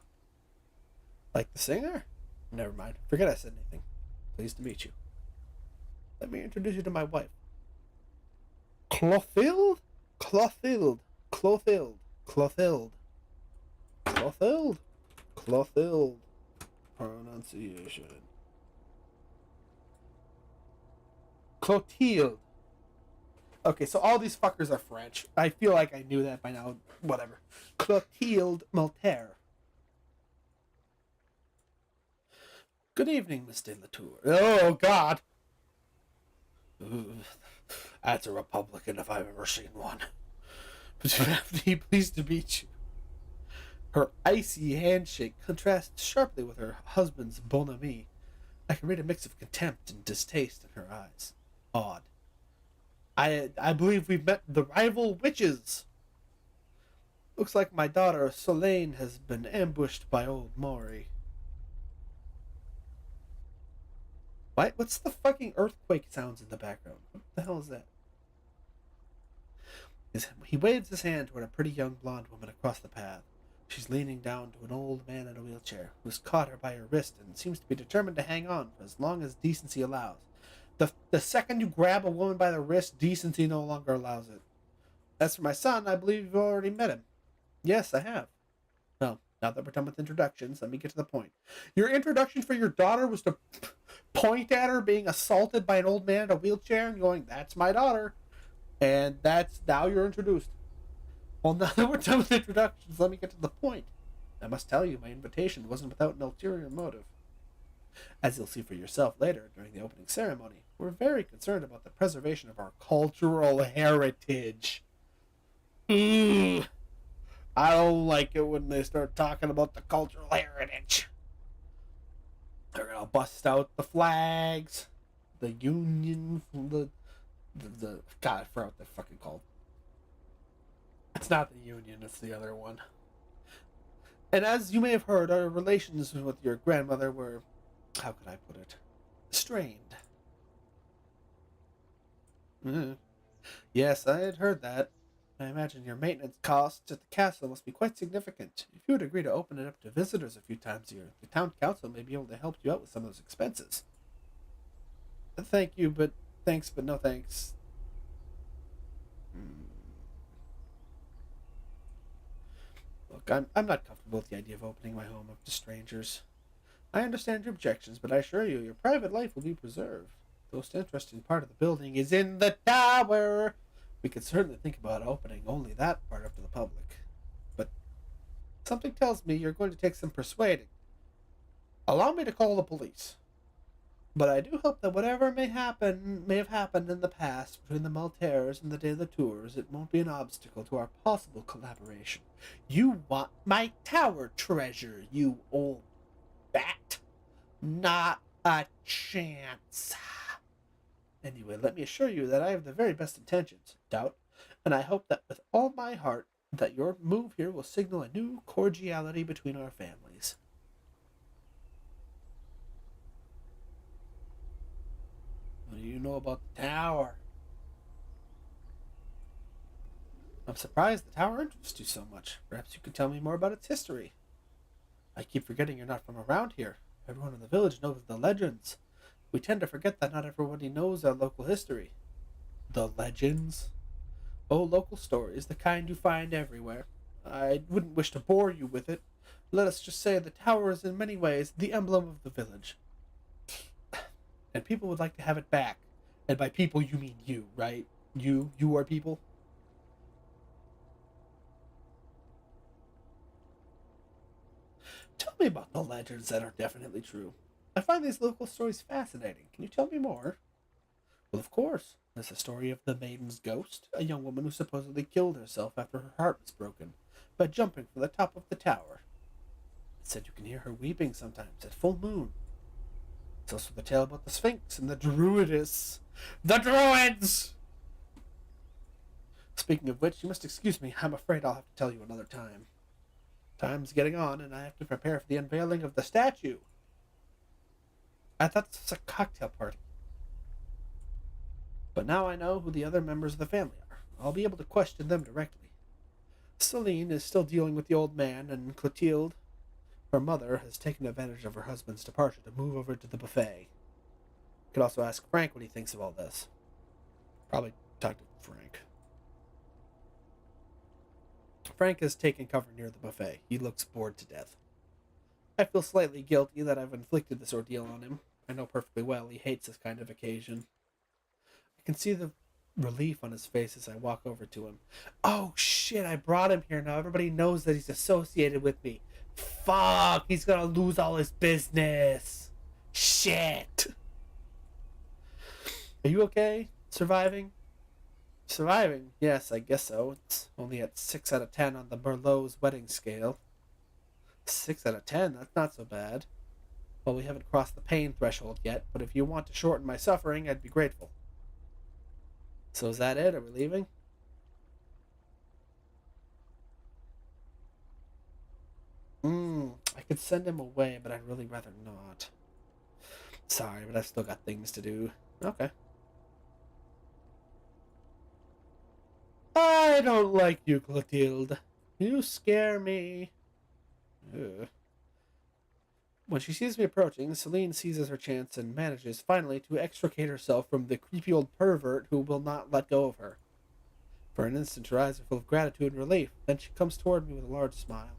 Like the singer? Never mind. Forget I said anything. Pleased to meet you. Let me introduce you to my wife. Clothilde? Clothilde. Clothilde. Clothilde. Clothilde. Clothilde. Pronunciation. Clotilde. Okay, so all these fuckers are French. I feel like I knew that by now. Whatever. Clotilde Maltaire. Good evening, Mr. Latour. Oh, God. Ooh, that's a Republican if I've ever seen one. Pleased to meet you. Her icy handshake contrasts sharply with her husband's bonhomie. I can read a mix of contempt and distaste in her eyes. Odd. I believe we've met the rival witches. Looks like my daughter Solane has been ambushed by old Maury. What? What's the fucking earthquake sounds in the background? What the hell is that? He waves his hand toward a pretty young blonde woman across the path. She's leaning down to an old man in a wheelchair who's caught her by her wrist and seems to be determined to hang on for as long as decency allows. The second you grab a woman by the wrist, decency no longer allows it. As for my son, I believe you've already met him. Yes, I have. Well, now that we're done with introductions, let me get to the point. Your introduction for your daughter was to point at her being assaulted by an old man in a wheelchair and going, "That's my daughter." And that's now you're introduced. Well, now that we're done with introductions, let me get to the point. I must tell you, my invitation wasn't without an ulterior motive. As you'll see for yourself later during the opening ceremony, we're very concerned about the preservation of our cultural heritage. I don't like it when they start talking about the cultural heritage. They're gonna bust out the flags, the Union, the God, I forgot what they're fucking called. It's not the Union, it's the other one. And as you may have heard, our relations with your grandmother were, how could I put it, strained. Yes, I had heard that. I imagine your maintenance costs at the castle must be quite significant. If you would agree to open it up to visitors a few times a year, the town council may be able to help you out with some of those expenses. Thank you, but thanks, but no thanks. Look, I'm not comfortable with the idea of opening my home up to strangers. I understand your objections, but I assure you, your private life will be preserved. The most interesting part of the building is in the tower. We could certainly think about opening only that part up to the public. But something tells me you're going to take some persuading. Allow me to call the police. But I do hope that whatever may have happened in the past between the Maltaires and the De La Tours, it won't be an obstacle to our possible collaboration. You want my tower treasure, you old bat. Not a chance. Anyway, let me assure you that I have the very best intentions, doubt, and I hope that with all my heart that your move here will signal a new cordiality between our families. What do you know about the tower? I'm surprised the tower interests you so much. Perhaps you could tell me more about its history. I keep forgetting you're not from around here. Everyone in the village knows the legends. We tend to forget that not everybody knows our local history. The legends? Oh, local stories, the kind you find everywhere. I wouldn't wish to bore you with it. Let us just say the tower is in many ways the emblem of the village. And people would like to have it back. And by people, you mean you, right? You are people? Tell me about the legends that are definitely true. I find these local stories fascinating. Can you tell me more? Well, of course. There's the story of the Maiden's Ghost, a young woman who supposedly killed herself after her heart was broken by jumping from the top of the tower. It said you can hear her weeping sometimes at full moon. There's also the tale about the Sphinx and the Druidess. The Druids! Speaking of which, you must excuse me. I'm afraid I'll have to tell you another time. Time's getting on, and I have to prepare for the unveiling of the statue. I thought this was a cocktail party. But now I know who the other members of the family are. I'll be able to question them directly. Celine is still dealing with the old man, and Clotilde, her mother, has taken advantage of her husband's departure to move over to the buffet. You could also ask Frank what he thinks of all this. Probably talk to Frank. Frank has taken cover near the buffet. He looks bored to death. I feel slightly guilty that I've inflicted this ordeal on him. I know perfectly well he hates this kind of occasion. I can see the relief on his face as I walk over to him. Oh shit, I brought him here now. Everybody knows that he's associated with me. Fuck, he's gonna lose all his business. Shit. Are you okay? Surviving? Surviving? Yes, I guess so. It's only at 6 out of 10 on the Merlot's wedding scale. 6 out of 10? That's not so bad. Well, we haven't crossed the pain threshold yet, but if you want to shorten my suffering, I'd be grateful. So is that it? Are we leaving? I could send him away, but I'd really rather not. Sorry, but I've still got things to do. Okay. I don't like you, Clotilde. You scare me. Ugh. When she sees me approaching, Celine seizes her chance and manages, finally, to extricate herself from the creepy old pervert who will not let go of her. For an instant, her eyes are full of gratitude and relief. Then she comes toward me with a large smile.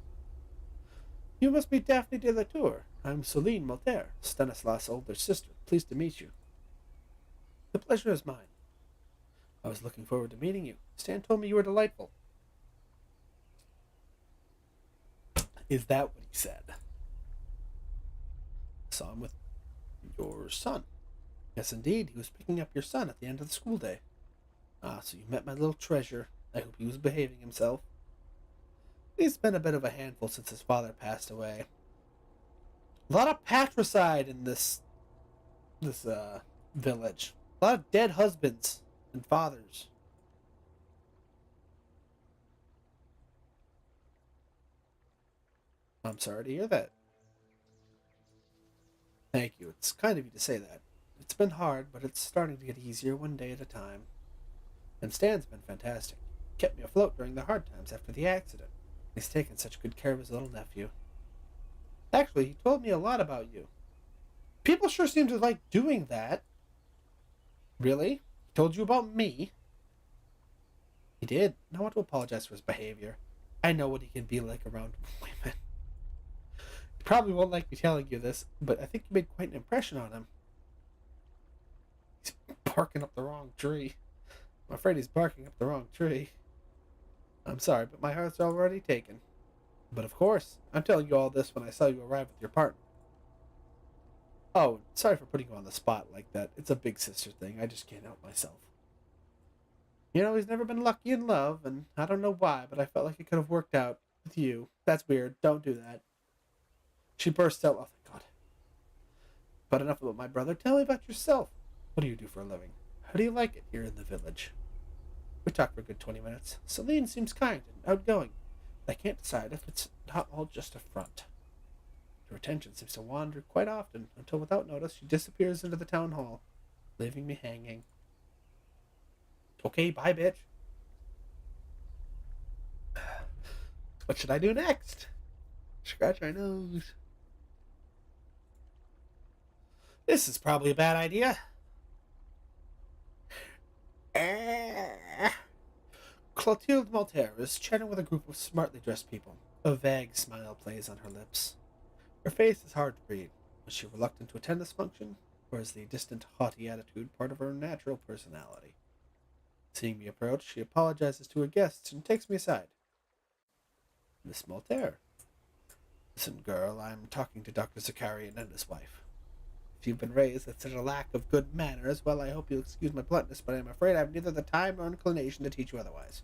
You must be Daphne de la Tour. I'm Celine Maltaire, Stanislas' older sister. Pleased to meet you. The pleasure is mine. I was looking forward to meeting you. Stan told me you were delightful. Is that what he said? Saw him with your son. Yes, indeed. He was picking up your son at the end of the school day. Ah, so you met my little treasure. I hope he was behaving himself. He's been a bit of a handful since his father passed away. A lot of patricide in this village. A lot of dead husbands and fathers. I'm sorry to hear that. Thank you. It's kind of you to say that. It's been hard, but it's starting to get easier one day at a time. And Stan's been fantastic. Kept me afloat during the hard times after the accident. He's taken such good care of his little nephew. Actually, he told me a lot about you. People sure seem to like doing that. Really? He told you about me? He did. I want to apologize for his behavior. I know what he can be like around women. He probably won't like me telling you this, but I think you made quite an impression on him. He's barking up the wrong tree. I'm afraid he's barking up the wrong tree. I'm sorry, but my heart's already taken. But of course, I'm telling you all this when I saw you arrive with your partner. Oh, sorry for putting you on the spot like that. It's a big sister thing. I just can't help myself. You know, he's never been lucky in love, and I don't know why, but I felt like it could have worked out with you. That's weird. Don't do that. She burst out. Oh, thank God. But enough about my brother. Tell me about yourself. What do you do for a living? How do you like it here in the village? We talked for a good 20 minutes. Celine seems kind and outgoing. I can't decide if it's not all just a front. Her attention seems to wander quite often, until without notice she disappears into the town hall, leaving me hanging. Okay, bye, bitch. What should I do next? Scratch my nose. This is probably a bad idea. Clotilde Maltaire is chatting with a group of smartly dressed people. A vague smile plays on her lips. Her face is hard to read. Was she reluctant to attend this function, or is the distant, haughty attitude part of her natural personality? Seeing me approach, she apologizes to her guests and takes me aside. Miss Maltaire. Listen, girl, I'm talking to Dr. Zakarian and his wife. You've been raised with such a lack of good manners. Well, I hope you'll excuse my bluntness, but I'm afraid I have neither the time nor inclination to teach you otherwise.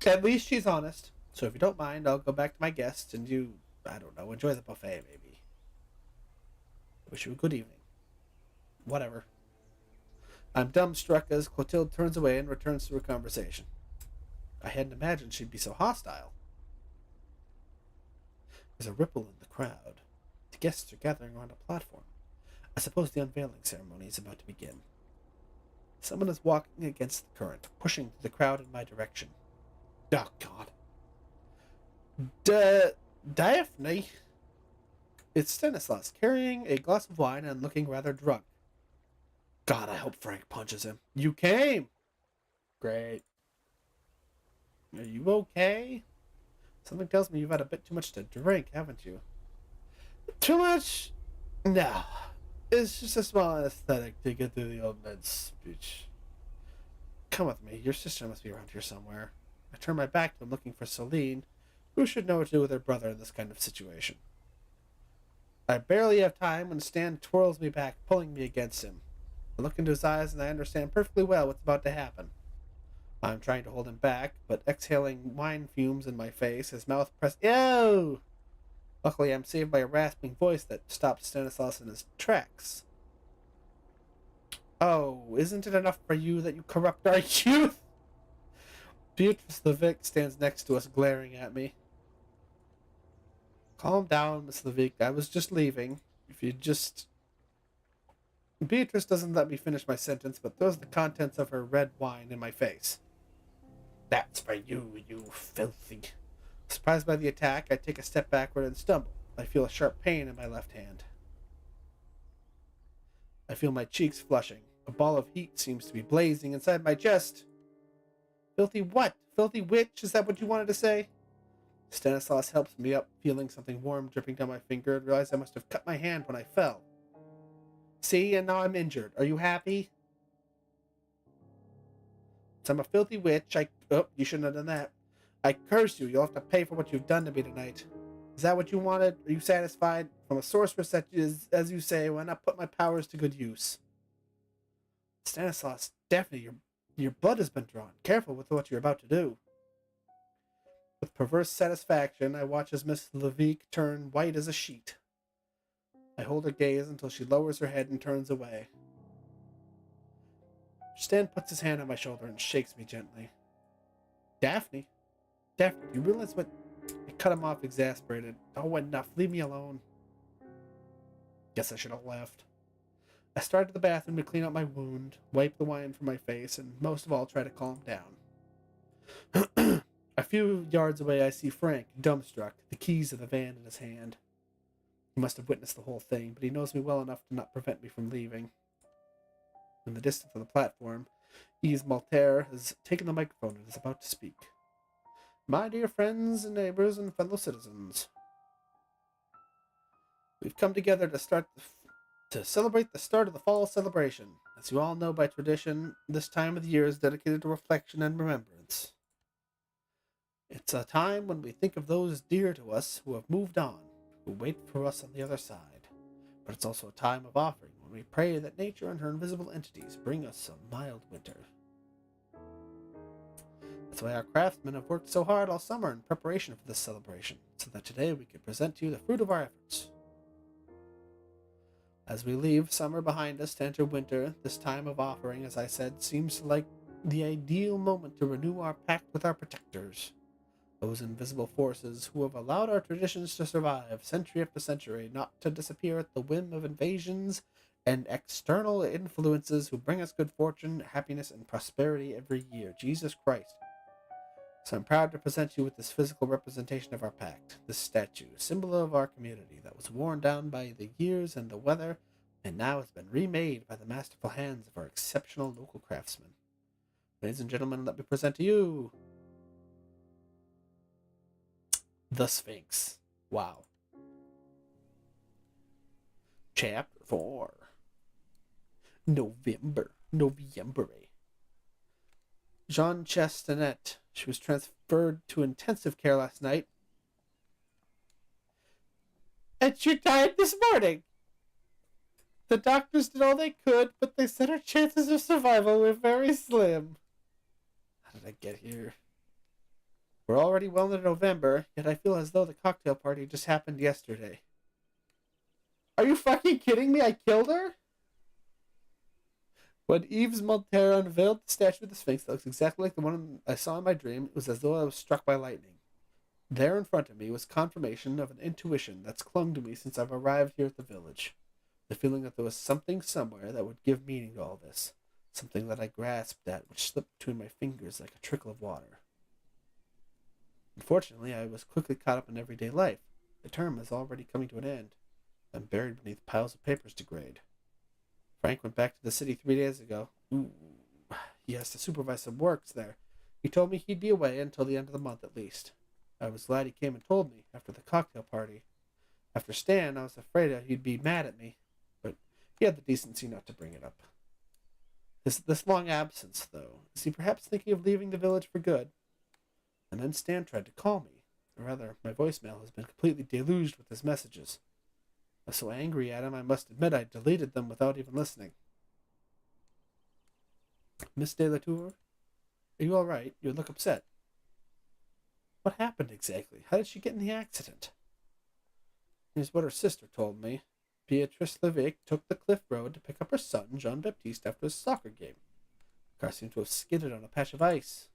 At least she's honest. So if you don't mind, I'll go back to my guests and you, I don't know, enjoy the buffet, maybe. Wish you a good evening. Whatever. I'm dumbstruck as Clotilde turns away and returns to her conversation. I hadn't imagined she'd be so hostile. There's a ripple in the crowd. The guests are gathering around a platform. I suppose the unveiling ceremony is about to begin. Someone is walking against the current, pushing through the crowd in my direction. Oh, God. Daphne? It's Stanislaus, carrying a glass of wine and looking rather drunk. God, I hope Frank punches him. You came! Great. Are you okay? Something tells me you've had a bit too much to drink, haven't you? Too much? No. It's just a small anesthetic to get through the old man's speech. Come with me. Your sister must be around here somewhere. I turn my back to him, looking for Celine, who should know what to do with her brother in this kind of situation. I barely have time when Stan twirls me back, pulling me against him. I look into his eyes, and I understand perfectly well what's about to happen. I'm trying to hold him back, but exhaling wine fumes in my face, his mouth pressed. Ew! Luckily, I'm saved by a rasping voice that stops Stanislaus in his tracks. Oh, isn't it enough for you that you corrupt our youth? Beatrice Levick stands next to us, glaring at me. Calm down, Miss Levick. I was just leaving. If you just... Beatrice doesn't let me finish my sentence, but throws the contents of her red wine in my face. That's for you, you filthy. Surprised by the attack, I take a step backward and stumble. I feel a sharp pain in my left hand. I feel my cheeks flushing. A ball of heat seems to be blazing inside my chest. Filthy what? Filthy witch? Is that what you wanted to say? Stanislaus helps me up, feeling something warm dripping down my finger, and realize I must have cut my hand when I fell. See, and now I'm injured. Are you happy? I'm a filthy witch. Oh, you shouldn't have done that. I curse you. You'll have to pay for what you've done to me tonight. Is that what you wanted? Are you satisfied? From a sorceress that is, as you say, why not put my powers to good use? Stanislaus, Daphne, your blood has been drawn. Careful with what you're about to do. With perverse satisfaction, I watch as Miss Levick turn white as a sheet. I hold her gaze until she lowers her head and turns away. Stan puts his hand on my shoulder and shakes me gently. Daphne? Daphne, do you realize what... I cut him off, exasperated. Oh, enough. Leave me alone. Guess I should have left. I started to the bathroom to clean up my wound, wipe the wine from my face, and most of all, try to calm down. A few yards away, I see Frank, dumbstruck, the keys of the van in his hand. He must have witnessed the whole thing, but he knows me well enough to not prevent me from leaving. In the distance of the platform, Yves Maltaire has taken the microphone and is about to speak. My dear friends and neighbors and fellow citizens, we've come together to celebrate the start of the fall celebration. As you all know by tradition, this time of the year is dedicated to reflection and remembrance. It's a time when we think of those dear to us who have moved on, who wait for us on the other side. But it's also a time of offering, when we pray that nature and her invisible entities bring us a mild winter. That's why our craftsmen have worked so hard all summer in preparation for this celebration, so that today we could present to you the fruit of our efforts. As we leave summer behind us to enter winter, this time of offering, as I said, seems like the ideal moment to renew our pact with our protectors, those invisible forces who have allowed our traditions to survive century after century, not to disappear at the whim of invasions and external influences who bring us good fortune, happiness, and prosperity every year. Jesus Christ. So I'm proud to present you with this physical representation of our pact, this statue, symbol of our community that was worn down by the years and the weather, and now has been remade by the masterful hands of our exceptional local craftsmen. Ladies and gentlemen, let me present to you the Sphinx. Wow. Chapter 4. November. Jean Chastanet. She was transferred to intensive care last night. And she died this morning. The doctors did all they could, but they said our chances of survival were very slim. How did I get here? We're already well into November, yet I feel as though the cocktail party just happened yesterday. Are you fucking kidding me? I killed her? When Yves Montero unveiled the statue of the Sphinx that looks exactly like the one I saw in my dream, it was as though I was struck by lightning. There in front of me was confirmation of an intuition that's clung to me since I've arrived here at the village. The feeling that there was something somewhere that would give meaning to all this. Something that I grasped at, which slipped between my fingers like a trickle of water. Unfortunately, I was quickly caught up in everyday life. The term is already coming to an end. I'm buried beneath piles of papers to grade. Frank went back to the city 3 days ago. Ooh, he has to supervise some works there. He told me he'd be away until the end of the month at least. I was glad he came and told me after the cocktail party. After Stan, I was afraid that he'd be mad at me, but he had the decency not to bring it up. This long absence, though, is he perhaps thinking of leaving the village for good? And then Stan tried to call me. Or rather, my voicemail has been completely deluged with his messages. I was so angry at him, I must admit I deleted them without even listening. Miss de la Tour, are you all right? You look upset. What happened exactly? How did she get in the accident? Here's what her sister told me. Beatrice Levick took the cliff road to pick up her son, Jean-Baptiste, after a soccer game. The car seemed to have skidded on a patch of ice.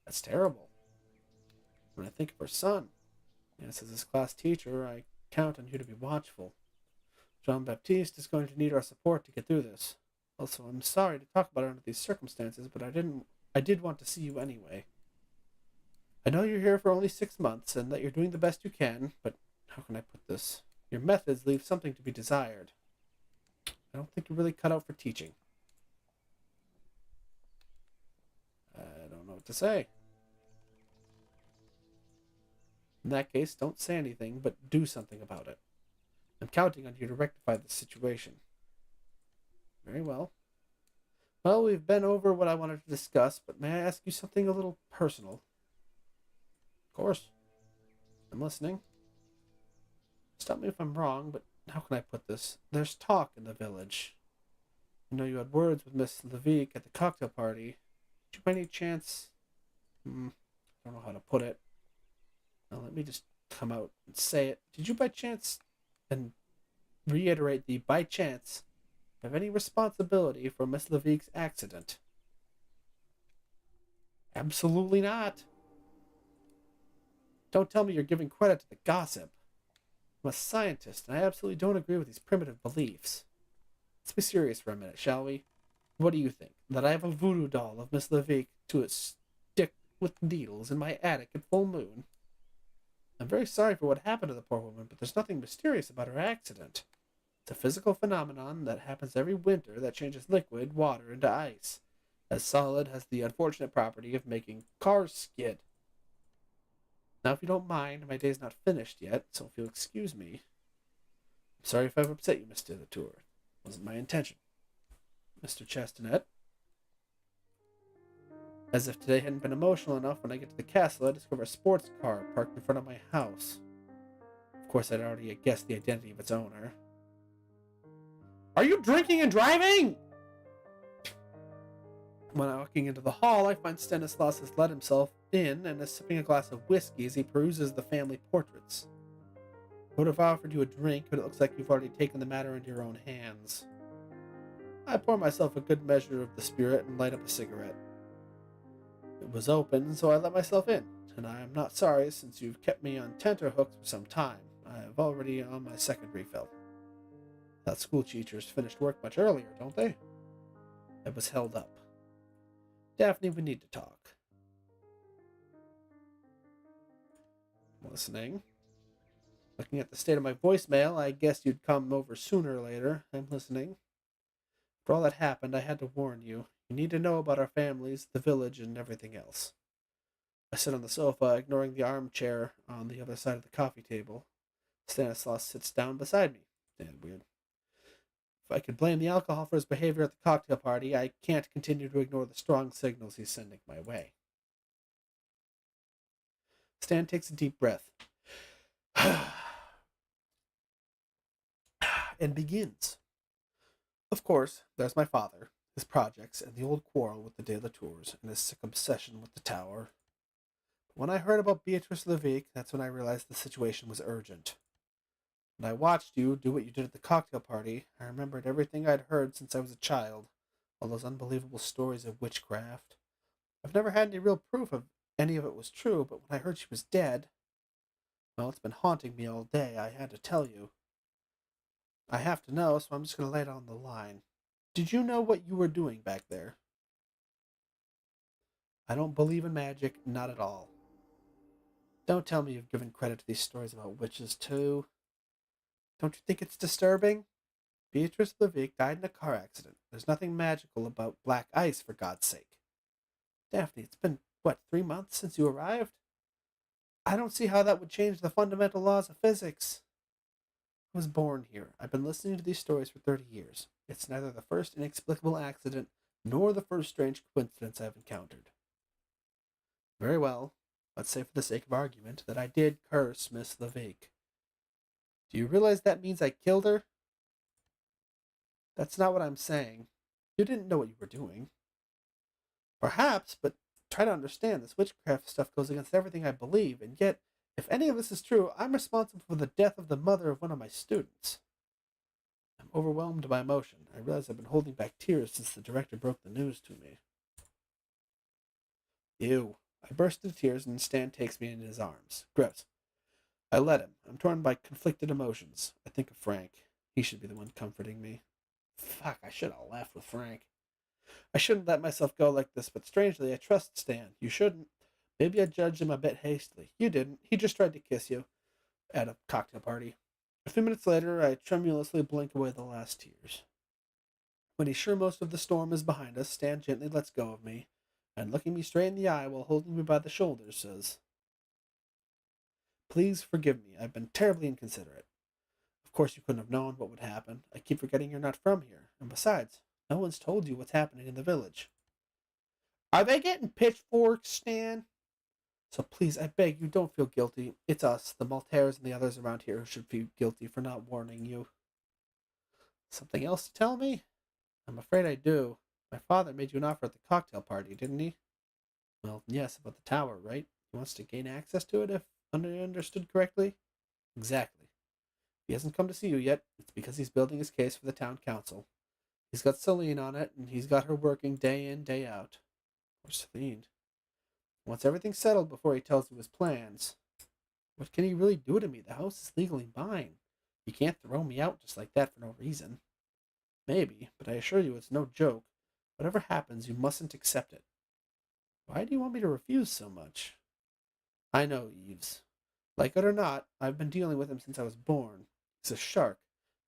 That's terrible. When I think of her son, yes, as his class teacher, I count on you to be watchful. Jean-Baptiste is going to need our support to get through this. Also, I'm sorry to talk about it under these circumstances, but I did want to see you anyway. I know you're here for only 6 months, and that you're doing the best you can, but how can I put this? Your methods leave something to be desired. I don't think you're really cut out for teaching. I don't know what to say. In that case, don't say anything, but do something about it. I'm counting on you to rectify the situation. Very well. Well, we've been over what I wanted to discuss, but may I ask you something a little personal? Of course. I'm listening. Stop me if I'm wrong, but how can I put this? There's talk in the village. I know you had words with Miss Levick at the cocktail party. Did you by any chance... I don't know how to put it. Now let me just come out and say it. Did you by chance, and reiterate the by chance, have any responsibility for Miss Levick's accident? Absolutely not. Don't tell me you're giving credit to the gossip. I'm a scientist, and I absolutely don't agree with these primitive beliefs. Let's be serious for a minute, shall we? What do you think? That I have a voodoo doll of Miss Levick to stick with needles in my attic at full moon? I'm very sorry for what happened to the poor woman, but there's nothing mysterious about her accident. It's a physical phenomenon that happens every winter that changes liquid water into ice. As solid has the unfortunate property of making cars skid. Now, if you don't mind, my day's not finished yet, so if you'll excuse me. I'm sorry if I've upset you, Mr. Latour. It wasn't my intention. Mr. Chastanet? As if today hadn't been emotional enough, when I get to the castle, I discover a sports car parked in front of my house. Of course, I'd already guessed the identity of its owner. Are you drinking and driving? When I'm walking into the hall, I find Stanislaus has let himself in and is sipping a glass of whiskey as he peruses the family portraits. I would have offered you a drink, but it looks like you've already taken the matter into your own hands. I pour myself a good measure of the spirit and light up a cigarette. It was open, so I let myself in, and I am not sorry since you've kept me on tenterhooks for some time. I have already on my second refill. That school teachers finished work much earlier, don't they? I was held up. Daphne, we need to talk. I'm listening. Looking at the state of my voicemail, I guess you'd come over sooner or later. I'm listening. For all that happened, I had to warn you. You need to know about our families, the village, and everything else. I sit on the sofa, ignoring the armchair on the other side of the coffee table. Stanislaus sits down beside me. Damn weird. If I could blame the alcohol for his behavior at the cocktail party, I can't continue to ignore the strong signals he's sending my way. Stan takes a deep breath. and begins. Of course, there's my father, his projects, and the old quarrel with the De La Tours, and his sick obsession with the tower. When I heard about Beatrice Levique, that's when I realized the situation was urgent. When I watched you do what you did at the cocktail party, I remembered everything I'd heard since I was a child, all those unbelievable stories of witchcraft. I've never had any real proof of any of it was true, but when I heard she was dead, well, it's been haunting me all day. I had to tell you. I have to know, so I'm just going to lay it on the line. Did you know what you were doing back there? I don't believe in magic, not at all. Don't tell me you've given credit to these stories about witches, too. Don't you think it's disturbing? Beatrice Levique died in a car accident. There's nothing magical about black ice, for God's sake. Daphne, it's been, what, 3 months since you arrived? I don't see how that would change the fundamental laws of physics. I was born here. I've been listening to these stories for 30 years. It's neither the first inexplicable accident nor the first strange coincidence I've encountered. Very well. Let's say, for the sake of argument, that I did curse Miss Levique. Do you realize that means I killed her? That's not what I'm saying. You didn't know what you were doing. Perhaps, but try to understand, this witchcraft stuff goes against everything I believe, and yet, if any of this is true, I'm responsible for the death of the mother of one of my students. I'm overwhelmed by emotion. I realize I've been holding back tears since the director broke the news to me. Ew. I burst into tears and Stan takes me in his arms. Gross. I let him. I'm torn by conflicted emotions. I think of Frank. He should be the one comforting me. Fuck, I should have left with Frank. I shouldn't let myself go like this, but strangely, I trust Stan. You shouldn't. Maybe I judged him a bit hastily. You didn't. He just tried to kiss you at a cocktail party. A few minutes later, I tremulously blink away the last tears. When he's sure most of the storm is behind us, Stan gently lets go of me, and looking me straight in the eye while holding me by the shoulders, says, Please forgive me. I've been terribly inconsiderate. Of course you couldn't have known what would happen. I keep forgetting you're not from here. And besides, no one's told you what's happening in the village. Are they getting pitchforks, Stan? So please, I beg you, don't feel guilty. It's us, the Maltaires and the others around here, who should feel guilty for not warning you. Something else to tell me? I'm afraid I do. My father made you an offer at the cocktail party, didn't he? Well, yes, about the tower, right? He wants to gain access to it, if understood correctly? Exactly. He hasn't come to see you yet. It's because he's building his case for the town council. He's got Celine on it, and he's got her working day in, day out. Poor Celine. Wants everything settled before he tells you his plans. What can he really do to me? The house is legally mine. He can't throw me out just like that for no reason. Maybe, but I assure you it's no joke. Whatever happens, you mustn't accept it. Why do you want me to refuse so much? I know, Eves. Like it or not, I've been dealing with him since I was born. He's a shark,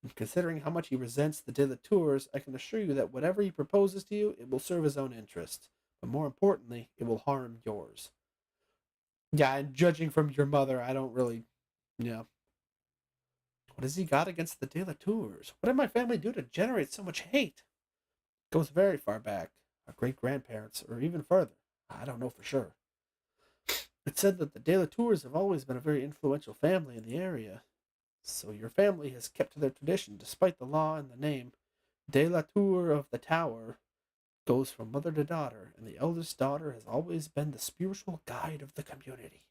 and considering how much he resents the De La Tours, I can assure you that whatever he proposes to you, it will serve his own interests. But more importantly, it will harm yours. Yeah, and judging from your mother, I don't really, yeah. What has he got against the De La Tours? What did my family do to generate so much hate? It goes very far back. Our great-grandparents, or even further. I don't know for sure. It's said that the De La Tours have always been a very influential family in the area. So your family has kept to their tradition, despite the law and the name. De La Tour of the Tower goes from mother to daughter, and the eldest daughter has always been the spiritual guide of the community.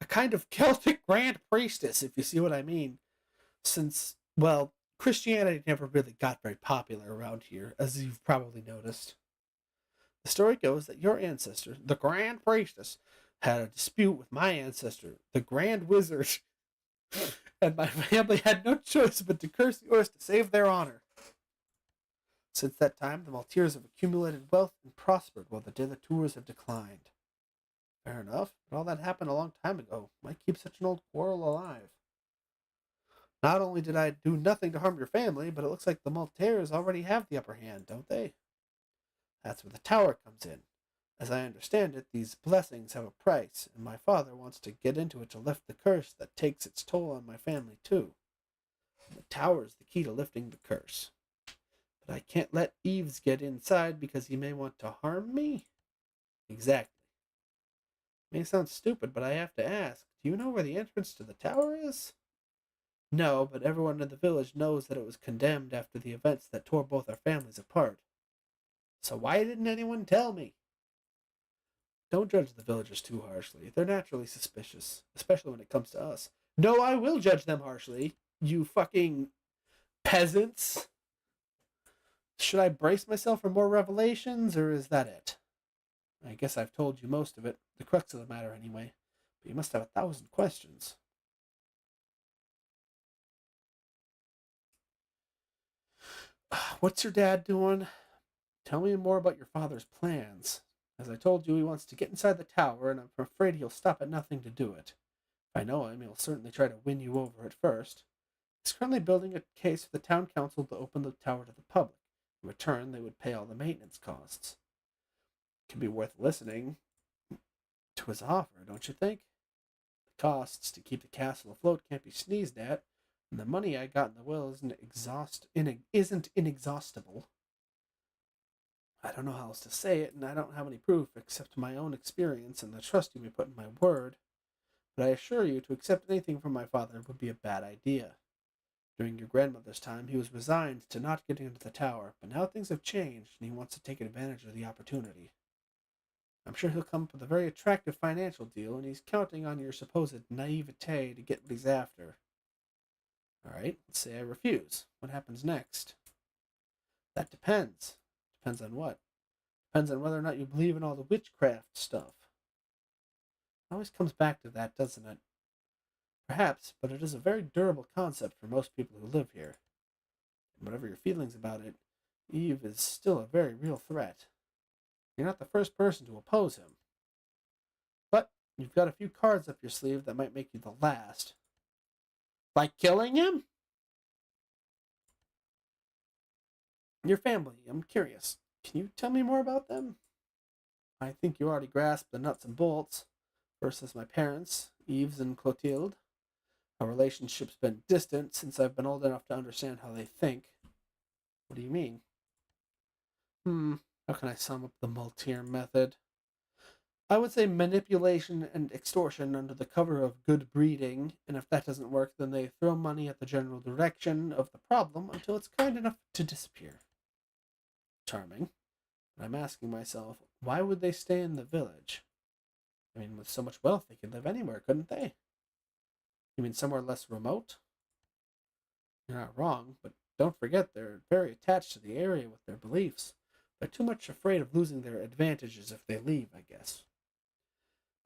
A kind of Celtic grand priestess, if you see what I mean. Since, well, Christianity never really got very popular around here, as you've probably noticed. The story goes that your ancestor, the Grand Priestess, had a dispute with my ancestor, the Grand Wizard, and my family had no choice but to curse yours to save their honor. Since that time, the Maltese have accumulated wealth and prospered, while the De La Tours have declined. Fair enough, but all that happened a long time ago. Why keep such an old quarrel alive? Not only did I do nothing to harm your family, but it looks like the Maltaires already have the upper hand, don't they? That's where the tower comes in. As I understand it, these blessings have a price, and my father wants to get into it to lift the curse that takes its toll on my family, too. The tower is the key to lifting the curse. But I can't let Eves get inside because he may want to harm me? Exactly. It may sound stupid, but I have to ask, do you know where the entrance to the tower is? No, but everyone in the village knows that it was condemned after the events that tore both our families apart. So why didn't anyone tell me? Don't judge the villagers too harshly. They're naturally suspicious, especially when it comes to us. No, I will judge them harshly. You fucking peasants. Should I brace myself for more revelations, or is that it? I guess I've told you most of it, the crux of the matter anyway. But you must have 1,000 questions. What's your dad doing? Tell me more about your father's plans. As I told you, he wants to get inside the tower, and I'm afraid he'll stop at nothing to do it. If I know him, he'll certainly try to win you over at first. He's currently building a case for the town council to open the tower to the public. In return, they would pay all the maintenance costs. It could be worth listening to his offer, don't you think? The costs to keep the castle afloat can't be sneezed at, and the money I got in the will isn't inexhaustible. I don't know how else to say it, and I don't have any proof except my own experience and the trust you may put in my word. But I assure you, to accept anything from my father would be a bad idea. During your grandmother's time, he was resigned to not getting into the tower, but now things have changed, and he wants to take advantage of the opportunity. I'm sure he'll come up with a very attractive financial deal, and he's counting on your supposed naivete to get what he's after. All right, let's say I refuse. What happens next? That depends. Depends on what? Depends on whether or not you believe in all the witchcraft stuff. It always comes back to that, doesn't it? Perhaps, but it is a very durable concept for most people who live here. And whatever your feelings about it, Eve is still a very real threat. You're not the first person to oppose him. But you've got a few cards up your sleeve that might make you the last. Like killing him? Your family, I'm curious. Can you tell me more about them? I think you already grasped the nuts and bolts. First is my parents, Yves and Clotilde. Our relationship's been distant since I've been old enough to understand how they think. What do you mean? How can I sum up the Maltier method? I would say manipulation and extortion under the cover of good breeding, and if that doesn't work, then they throw money at the general direction of the problem until it's kind enough to disappear. Charming. But I'm asking myself, why would they stay in the village? I mean, with so much wealth, they could live anywhere, couldn't they? You mean somewhere less remote? You're not wrong, but don't forget they're very attached to the area with their beliefs. They're too much afraid of losing their advantages if they leave, I guess.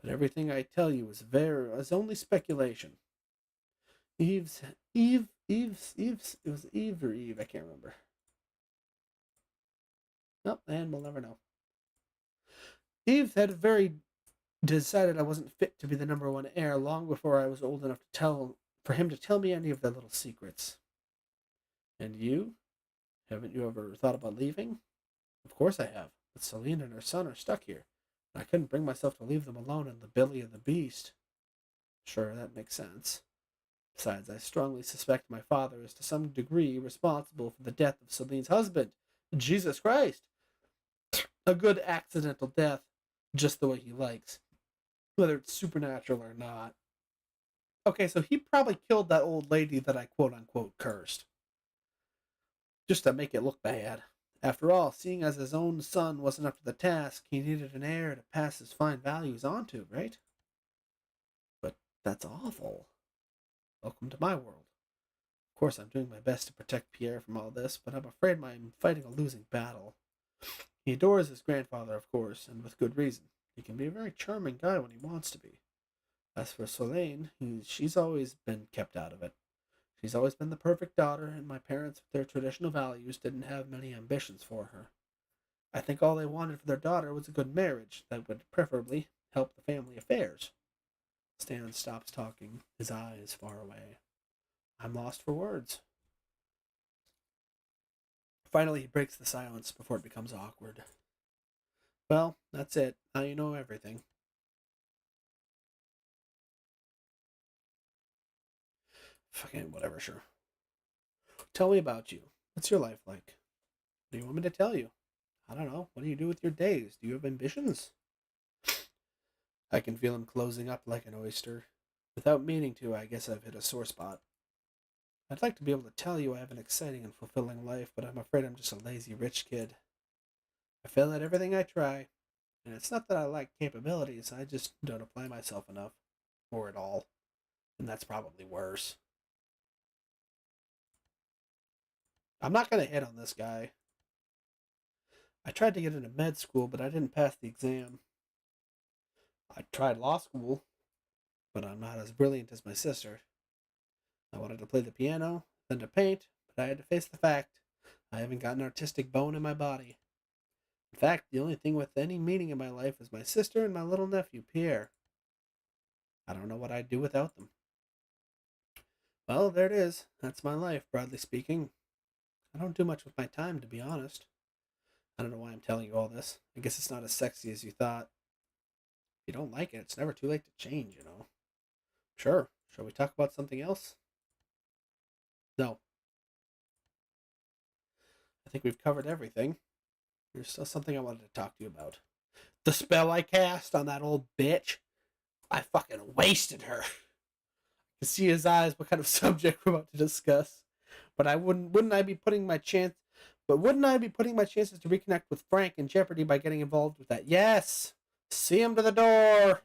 But everything I tell you is only speculation. It was Eve or Eve, I can't remember. Nope, and we'll never know. Eve had very decided I wasn't fit to be the number one heir long before I was old enough for him to tell me any of their little secrets. And you? Haven't you ever thought about leaving? Of course I have, but Celine and her son are stuck here. I couldn't bring myself to leave them alone in the belly of the beast. Sure, that makes sense. Besides, I strongly suspect my father is to some degree responsible for the death of Celine's husband. Jesus Christ! A good accidental death, just the way he likes. Whether it's supernatural or not. Okay, so he probably killed that old lady that I quote-unquote cursed. Just to make it look bad. After all, seeing as his own son wasn't up to the task, he needed an heir to pass his fine values on to, right? But that's awful. Welcome to my world. Of course, I'm doing my best to protect Pierre from all this, but I'm afraid I'm fighting a losing battle. He adores his grandfather, of course, and with good reason. He can be a very charming guy when he wants to be. As for Solane, she's always been kept out of it. She's always been the perfect daughter, and my parents, with their traditional values, didn't have many ambitions for her. I think all they wanted for their daughter was a good marriage that would preferably help the family affairs. Stan stops talking, his eyes far away. I'm lost for words. Finally, he breaks the silence before it becomes awkward. Well, that's it. Now you know everything. Fucking whatever, sure. Tell me about you. What's your life like? What do you want me to tell you? I don't know. What do you do with your days? Do you have ambitions? I can feel him closing up like an oyster. Without meaning to, I guess I've hit a sore spot. I'd like to be able to tell you I have an exciting and fulfilling life, but I'm afraid I'm just a lazy rich kid. I fail at everything I try, and it's not that I lack capabilities, I just don't apply myself enough, or at all, and that's probably worse. I'm not gonna hit on this guy. I tried to get into med school, but I didn't pass the exam. I tried law school, but I'm not as brilliant as my sister. I wanted to play the piano, then to paint, but I had to face the fact I haven't got an artistic bone in my body. In fact, the only thing with any meaning in my life is my sister and my little nephew, Pierre. I don't know what I'd do without them. Well, there it is. That's my life, broadly speaking. I don't do much with my time, to be honest. I don't know why I'm telling you all this. I guess it's not as sexy as you thought. If you don't like it, it's never too late to change, you know. Sure. Shall we talk about something else? No. I think we've covered everything. There's still something I wanted to talk to you about. The spell I cast on that old bitch. I fucking wasted her. I can see his eyes what kind of subject we're about to discuss. But wouldn't I be putting my chances to reconnect with Frank in jeopardy by getting involved with that? Yes! See him to the door!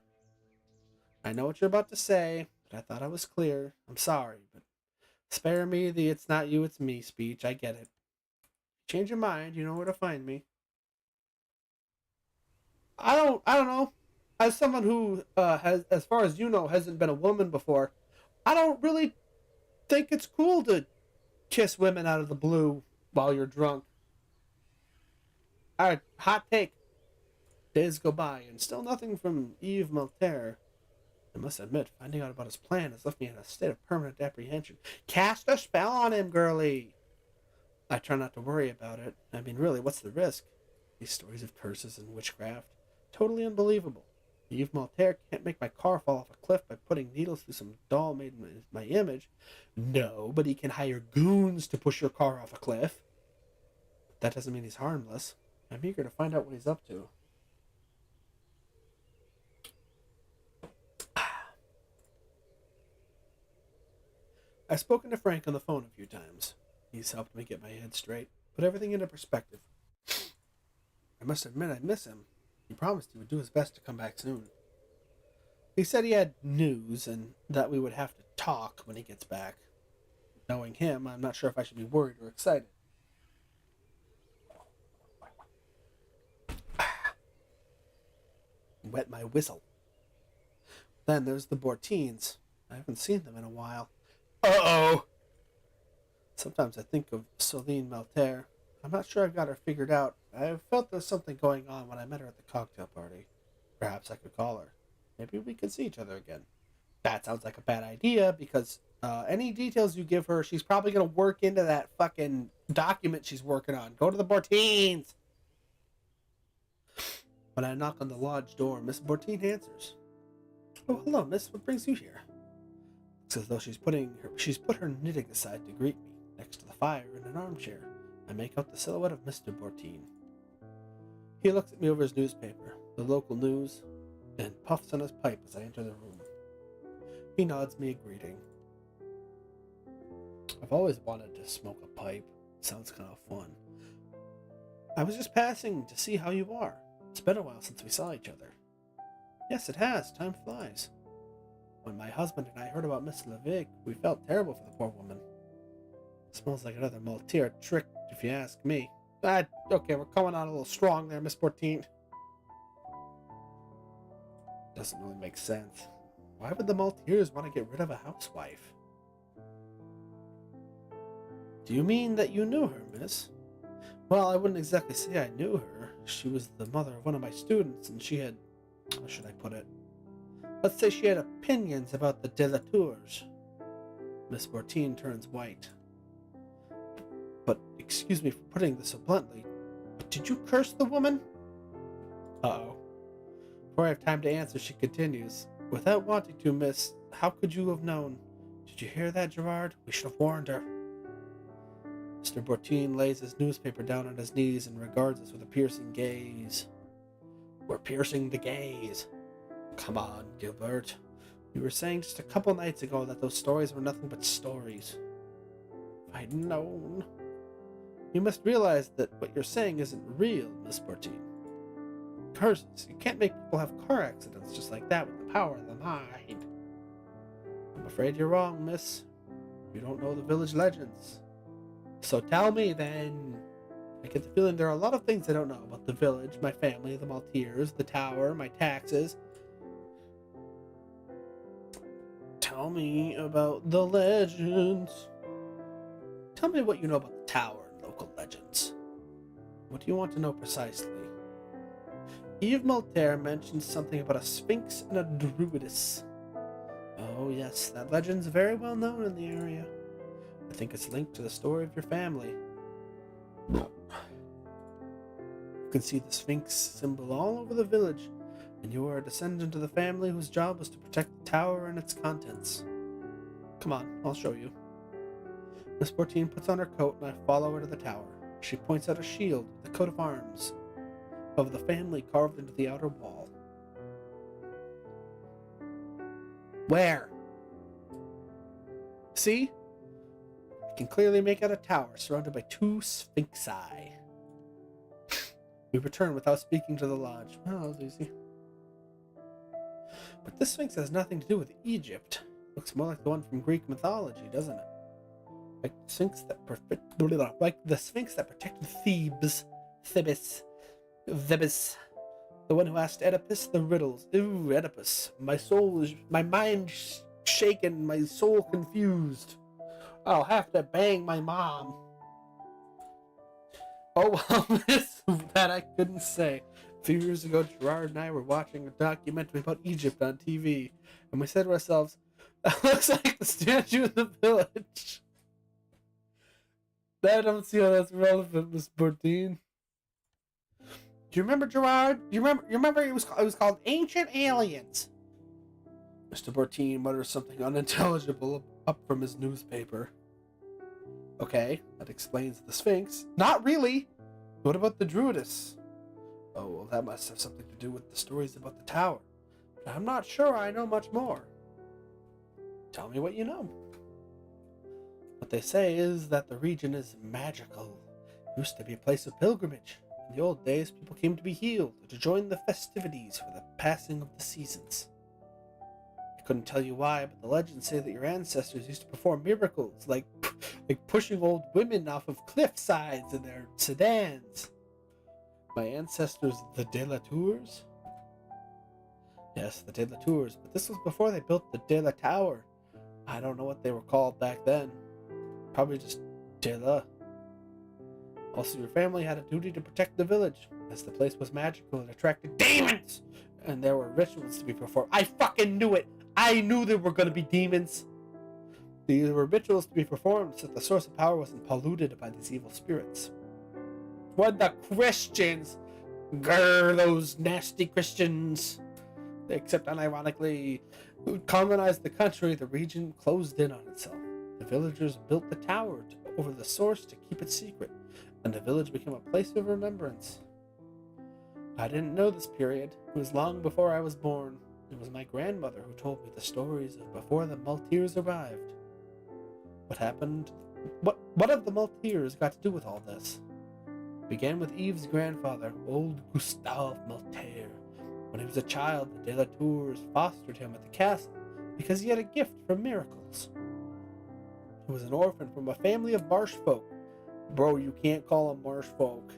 I know what you're about to say, but I thought I was clear. I'm sorry, but spare me the it's not you, it's me speech. I get it. Change your mind, you know where to find me. I don't know. As someone who has, as far as you know, hasn't been a woman before, I don't really think it's cool to kiss women out of the blue while you're drunk. Alright, hot take. Days go by, and still nothing from Yves Maltaire. I must admit, finding out about his plan has left me in a state of permanent apprehension. Cast a spell on him, girlie! I try not to worry about it. I mean, really, what's the risk? These stories of curses and witchcraft. Totally unbelievable. Yves Maltaire can't make my car fall off a cliff by putting needles through some doll made in my image. No, but he can hire goons to push your car off a cliff. That doesn't mean he's harmless. I'm eager to find out what he's up to. I've spoken to Frank on the phone a few times. He's helped me get my head straight, put everything into perspective. I must admit I miss him. He promised he would do his best to come back soon. He said he had news and that we would have to talk when he gets back. Knowing him, I'm not sure if I should be worried or excited. Wet my whistle. Then there's the Bortines. I haven't seen them in a while. Uh-oh! Sometimes I think of Celine Maltaire. I'm not sure I've got her figured out. I felt there was something going on when I met her at the cocktail party. Perhaps I could call her. Maybe we could see each other again. That sounds like a bad idea, because any details you give her, she's probably going to work into that fucking document she's working on. Go to the Bortines! When I knock on the lodge door, Miss Bortine answers. Oh, hello, miss. What brings you here? Looks as though she's put her knitting aside to greet me. Next to the fire in an armchair, I make out the silhouette of Mr. Bortine. He looks at me over his newspaper, the local news, and puffs on his pipe as I enter the room. He nods me a greeting. I've always wanted to smoke a pipe. Sounds kind of fun. I was just passing to see how you are. It's been a while since we saw each other. Yes, it has. Time flies. When my husband and I heard about Miss Levick, we felt terrible for the poor woman. Smells like another Maltaire trick, if you ask me. Okay, we're coming on a little strong there, Miss Bortine. Doesn't really make sense. Why would the Maltaires want to get rid of a housewife? Do you mean that you knew her, miss? Well, I wouldn't exactly say I knew her. She was the mother of one of my students, and she had... how should I put it? Let's say she had opinions about the de la Tours. Miss Bortine turns white. But, excuse me for putting this so bluntly, but did you curse the woman? Uh-oh. Before I have time to answer, she continues. Without wanting to, miss, how could you have known? Did you hear that, Gerard? We should have warned her. Mr. Bortine lays his newspaper down on his knees and regards us with a piercing gaze. We're piercing the gaze. Come on, Gilbert. You were saying just a couple nights ago that those stories were nothing but stories. If I'd known. You must realize that what you're saying isn't real, Miss Bertine. Curses. You can't make people have car accidents just like that with the power of the mind. I'm afraid you're wrong, miss. You don't know the village legends. So tell me, then. I get the feeling there are a lot of things I don't know about the village, my family, the Maltese, the tower, my taxes. Tell me about the legends. Tell me what you know about the tower and local legends. What do you want to know precisely? Yves Maltaire mentioned something about a sphinx and a druidess. Oh yes, that legend's very well known in the area. I think it's linked to the story of your family. You can see the sphinx symbol all over the village, and you are a descendant of the family whose job was to protect the tower and its contents. Come on, I'll show you. Miss Bertine puts on her coat and I follow her to the tower. She points out a shield with a coat of arms of the family carved into the outer wall. Where? See? I can clearly make out a tower surrounded by two sphinxi. We return without speaking to the lodge. Oh, that was easy. But this sphinx has nothing to do with Egypt. Looks more like the one from Greek mythology, doesn't it? Like the sphinx that protected Thebes. Thebes. The one who asked Oedipus the riddles. Ooh, Oedipus. My mind shaken, my soul confused. I'll have to bang my mom. Oh, well, that I couldn't say. A few years ago, Gerard and I were watching a documentary about Egypt on TV, and we said to ourselves, that looks like the statue in the village. I don't see how that's relevant, Miss Bertine. Do you remember, Gerard? You remember it was called Ancient Aliens? Mr. Bertine mutters something unintelligible up from his newspaper. Okay, that explains the Sphinx. Not really! What about the Druidess? Oh, well, that must have something to do with the stories about the tower. But I'm not sure I know much more. Tell me what you know. What they say is that the region is magical. It used to be a place of pilgrimage. In the old days, people came to be healed, or to join the festivities for the passing of the seasons. I couldn't tell you why, but the legends say that your ancestors used to perform miracles, like pushing old women off of cliff sides in their sedans. My ancestors, the De La Tours? Yes, the De La Tours, but this was before they built the De La Tower. I don't know what they were called back then. Probably just De La. Also, your family had a duty to protect the village, as the place was magical and attracted demons! And there were rituals to be performed. I fucking knew it! I knew there were gonna be demons! These were rituals to be performed so that the source of power wasn't polluted by these evil spirits. What the Christians? Grr, those nasty Christians! Except unironically, colonized the country, the region closed in on itself. The villagers built the tower over the source to keep it secret, and the village became a place of remembrance. I didn't know this period. It was long before I was born. It was my grandmother who told me the stories of before the Maltese arrived. What happened? What have the Maltese got to do with all this? It began with Yves' grandfather, old Gustave Maltaire. When he was a child, the De La Tours fostered him at the castle because he had a gift for miracles. He was an orphan from a family of marsh folk. Bro, you can't call them marsh folk.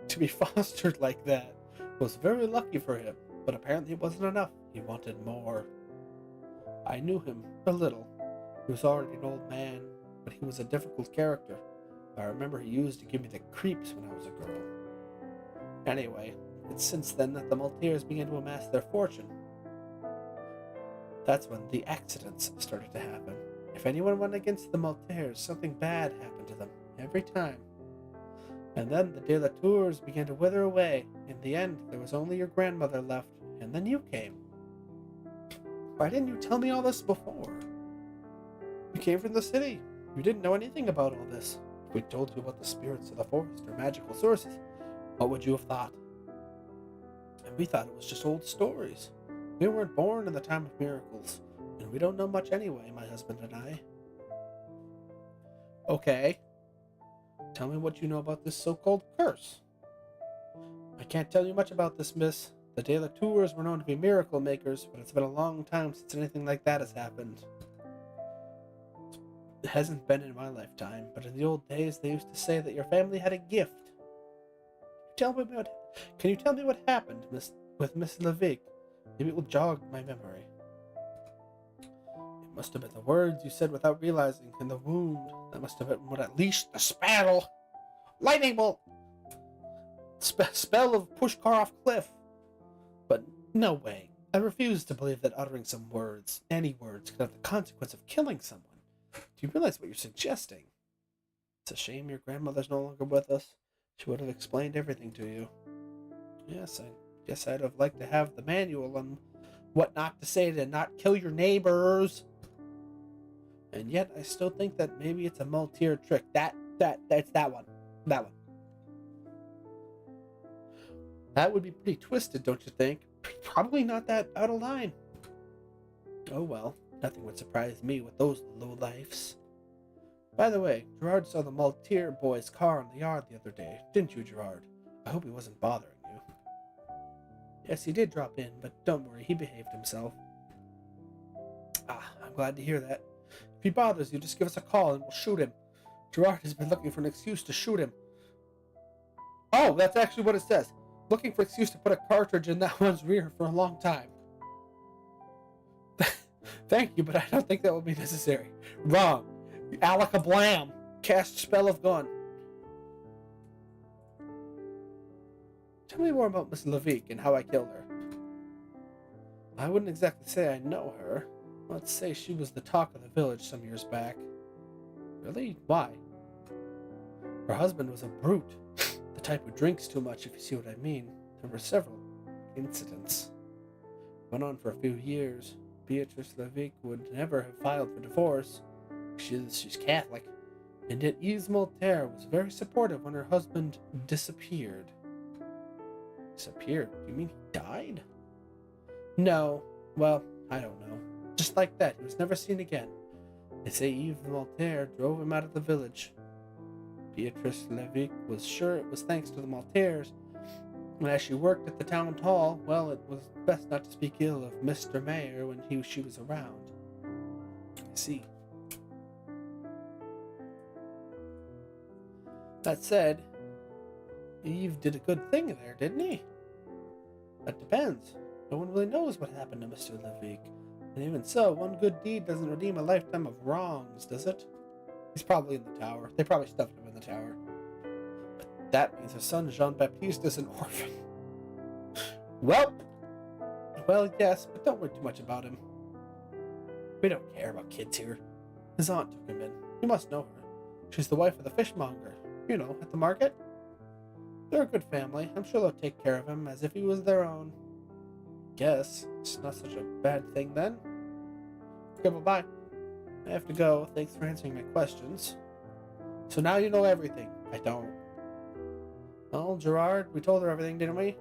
To be fostered like that was very lucky for him, but apparently it wasn't enough. He wanted more. I knew him a little. He was already an old man, but he was a difficult character. I remember he used to give me the creeps when I was a girl. Anyway, it's since then that the Maltese began to amass their fortune. That's when the accidents started to happen. If anyone went against the Maltese, something bad happened to them, every time. And then the De La Tours began to wither away. In the end, there was only your grandmother left, and then you came. Why didn't you tell me all this before? You came from the city. You didn't know anything about all this. If we told you about the spirits of the forest or magical sources, what would you have thought? And we thought it was just old stories. We weren't born in the time of miracles, and we don't know much anyway, my husband and I. Okay. Tell me what you know about this so-called curse. I can't tell you much about this, miss. The De La Tours were known to be miracle makers, but it's been a long time since anything like that has happened. It hasn't been in my lifetime, but in the old days they used to say that your family had a gift. Can you tell me what happened, with Miss Levick? Maybe it will jog my memory. It must have been the words you said without realizing, and the wound. That must have been what at least the spell. Lightning bolt! Spell of Pushkar off cliff. But no way. I refuse to believe that uttering some words, any words, could have the consequence of killing someone. Do you realize what you're suggesting? It's a shame your grandmother's no longer with us. She would have explained everything to you. Yes, I guess I'd have liked to have the manual on what not to say to not kill your neighbors. And yet I still think that maybe it's a Maltier trick. That's that one. That one. That would be pretty twisted, don't you think? Probably not that out of line. Oh well, nothing would surprise me with those lowlifes. By the way, Gerard saw the Maltier boy's car in the yard the other day, didn't you, Gerard? I hope he wasn't bothering you. Yes, he did drop in, but don't worry, he behaved himself. Ah, I'm glad to hear that. If he bothers you, just give us a call and we'll shoot him. Gerard has been looking for an excuse to shoot him. Oh, that's actually what it says. Looking for an excuse to put a cartridge in that one's rear for a long time. Thank you, but I don't think that will be necessary. Wrong. Alakablam. Cast spell of gun. Tell me more about Miss Levick and how I killed her. I wouldn't exactly say I know her. Let's say she was the talk of the village some years back. Really? Why? Her husband was a brute. The type who drinks too much, if you see what I mean. There were several incidents. Went on for a few years. Beatrice Levick would never have filed for divorce. She's Catholic. And yet Yves Maltaire was very supportive when her husband disappeared. Disappeared? You mean he died? No. Well, I don't know. Just like that, he was never seen again. They say Yves Maltaire drove him out of the village. Beatrice Levick was sure it was thanks to the Maltaires, and as she worked at the town hall, well, it was best not to speak ill of Mr. Mayor when she was around. I see. That said, Yves did a good thing there, didn't he? That depends. No one really knows what happened to Mr. Levick. And even so, one good deed doesn't redeem a lifetime of wrongs, does it? He's probably in the tower. They probably stuffed him in the tower. But that means his son Jean-Baptiste is an orphan. Well, yes, but don't worry too much about him. We don't care about kids here. His aunt took him in. You must know her. She's the wife of the fishmonger. You know, at the market. They're a good family. I'm sure they'll take care of him as if he was their own. Guess it's not such a bad thing then. Okay, bye-bye. I have to go. Thanks for answering my questions. So now you know everything. I don't. Well, Gerard, we told her everything, didn't we?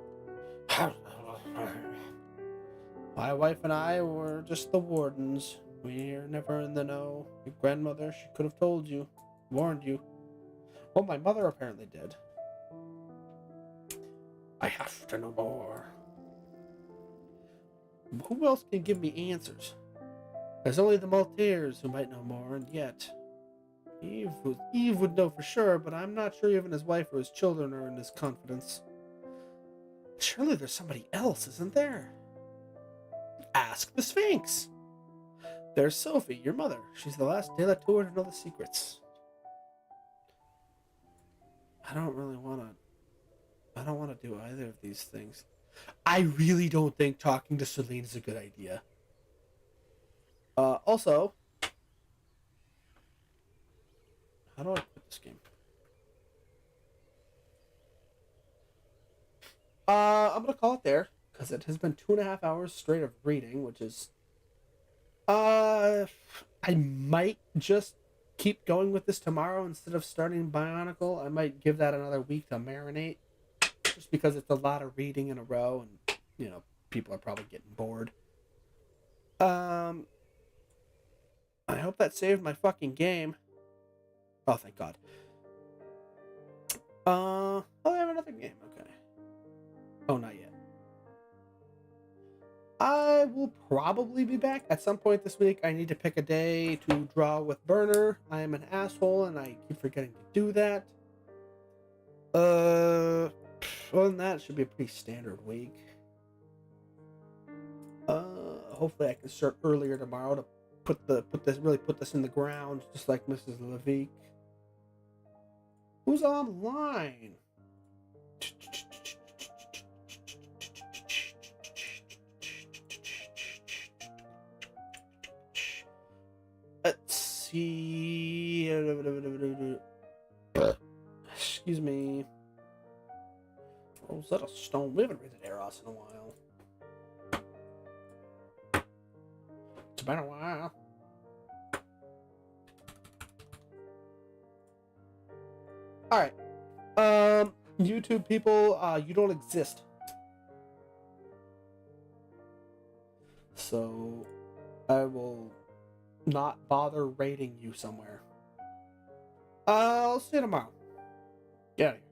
My wife and I were just the wardens. We're never in the know. Your grandmother, she could have told you. Warned you. Well, my mother apparently did. I have to know more. Who else can give me answers? There's only the Maltaires who might know more, and yet Yves would know for sure, but I'm not sure even his wife or his children are in his confidence. Surely there's somebody else, isn't there? Ask the Sphinx. There's Sophie, your mother. She's the last De La Tour to know the secrets. I don't want to do either of these things. I really don't think talking to Celine is a good idea. Also, how do I quit this game? I'm gonna call it there because it has been 2.5 hours straight of reading, which is, I might just keep going with this tomorrow instead of starting Bionicle. I might give that another week to marinate, just because it's a lot of reading in a row, and you know people are probably getting bored. I hope that saved my fucking game. Oh, thank God. Oh, I have another game. Okay. Oh, not yet. I will probably be back at some point this week. I need to pick a day to draw with Burner. I am an asshole and I keep forgetting to do that. Other than that, it should be a pretty standard week. Hopefully I can start earlier tomorrow to put this in the ground, just like Mrs. Levique. Who's online? Let's see. Excuse me. Rosetta Stone. We haven't rated Eros in a while. It's been a while. Alright. YouTube people, you don't exist. So, I will not bother rating you somewhere. I'll see you tomorrow. Get out of here.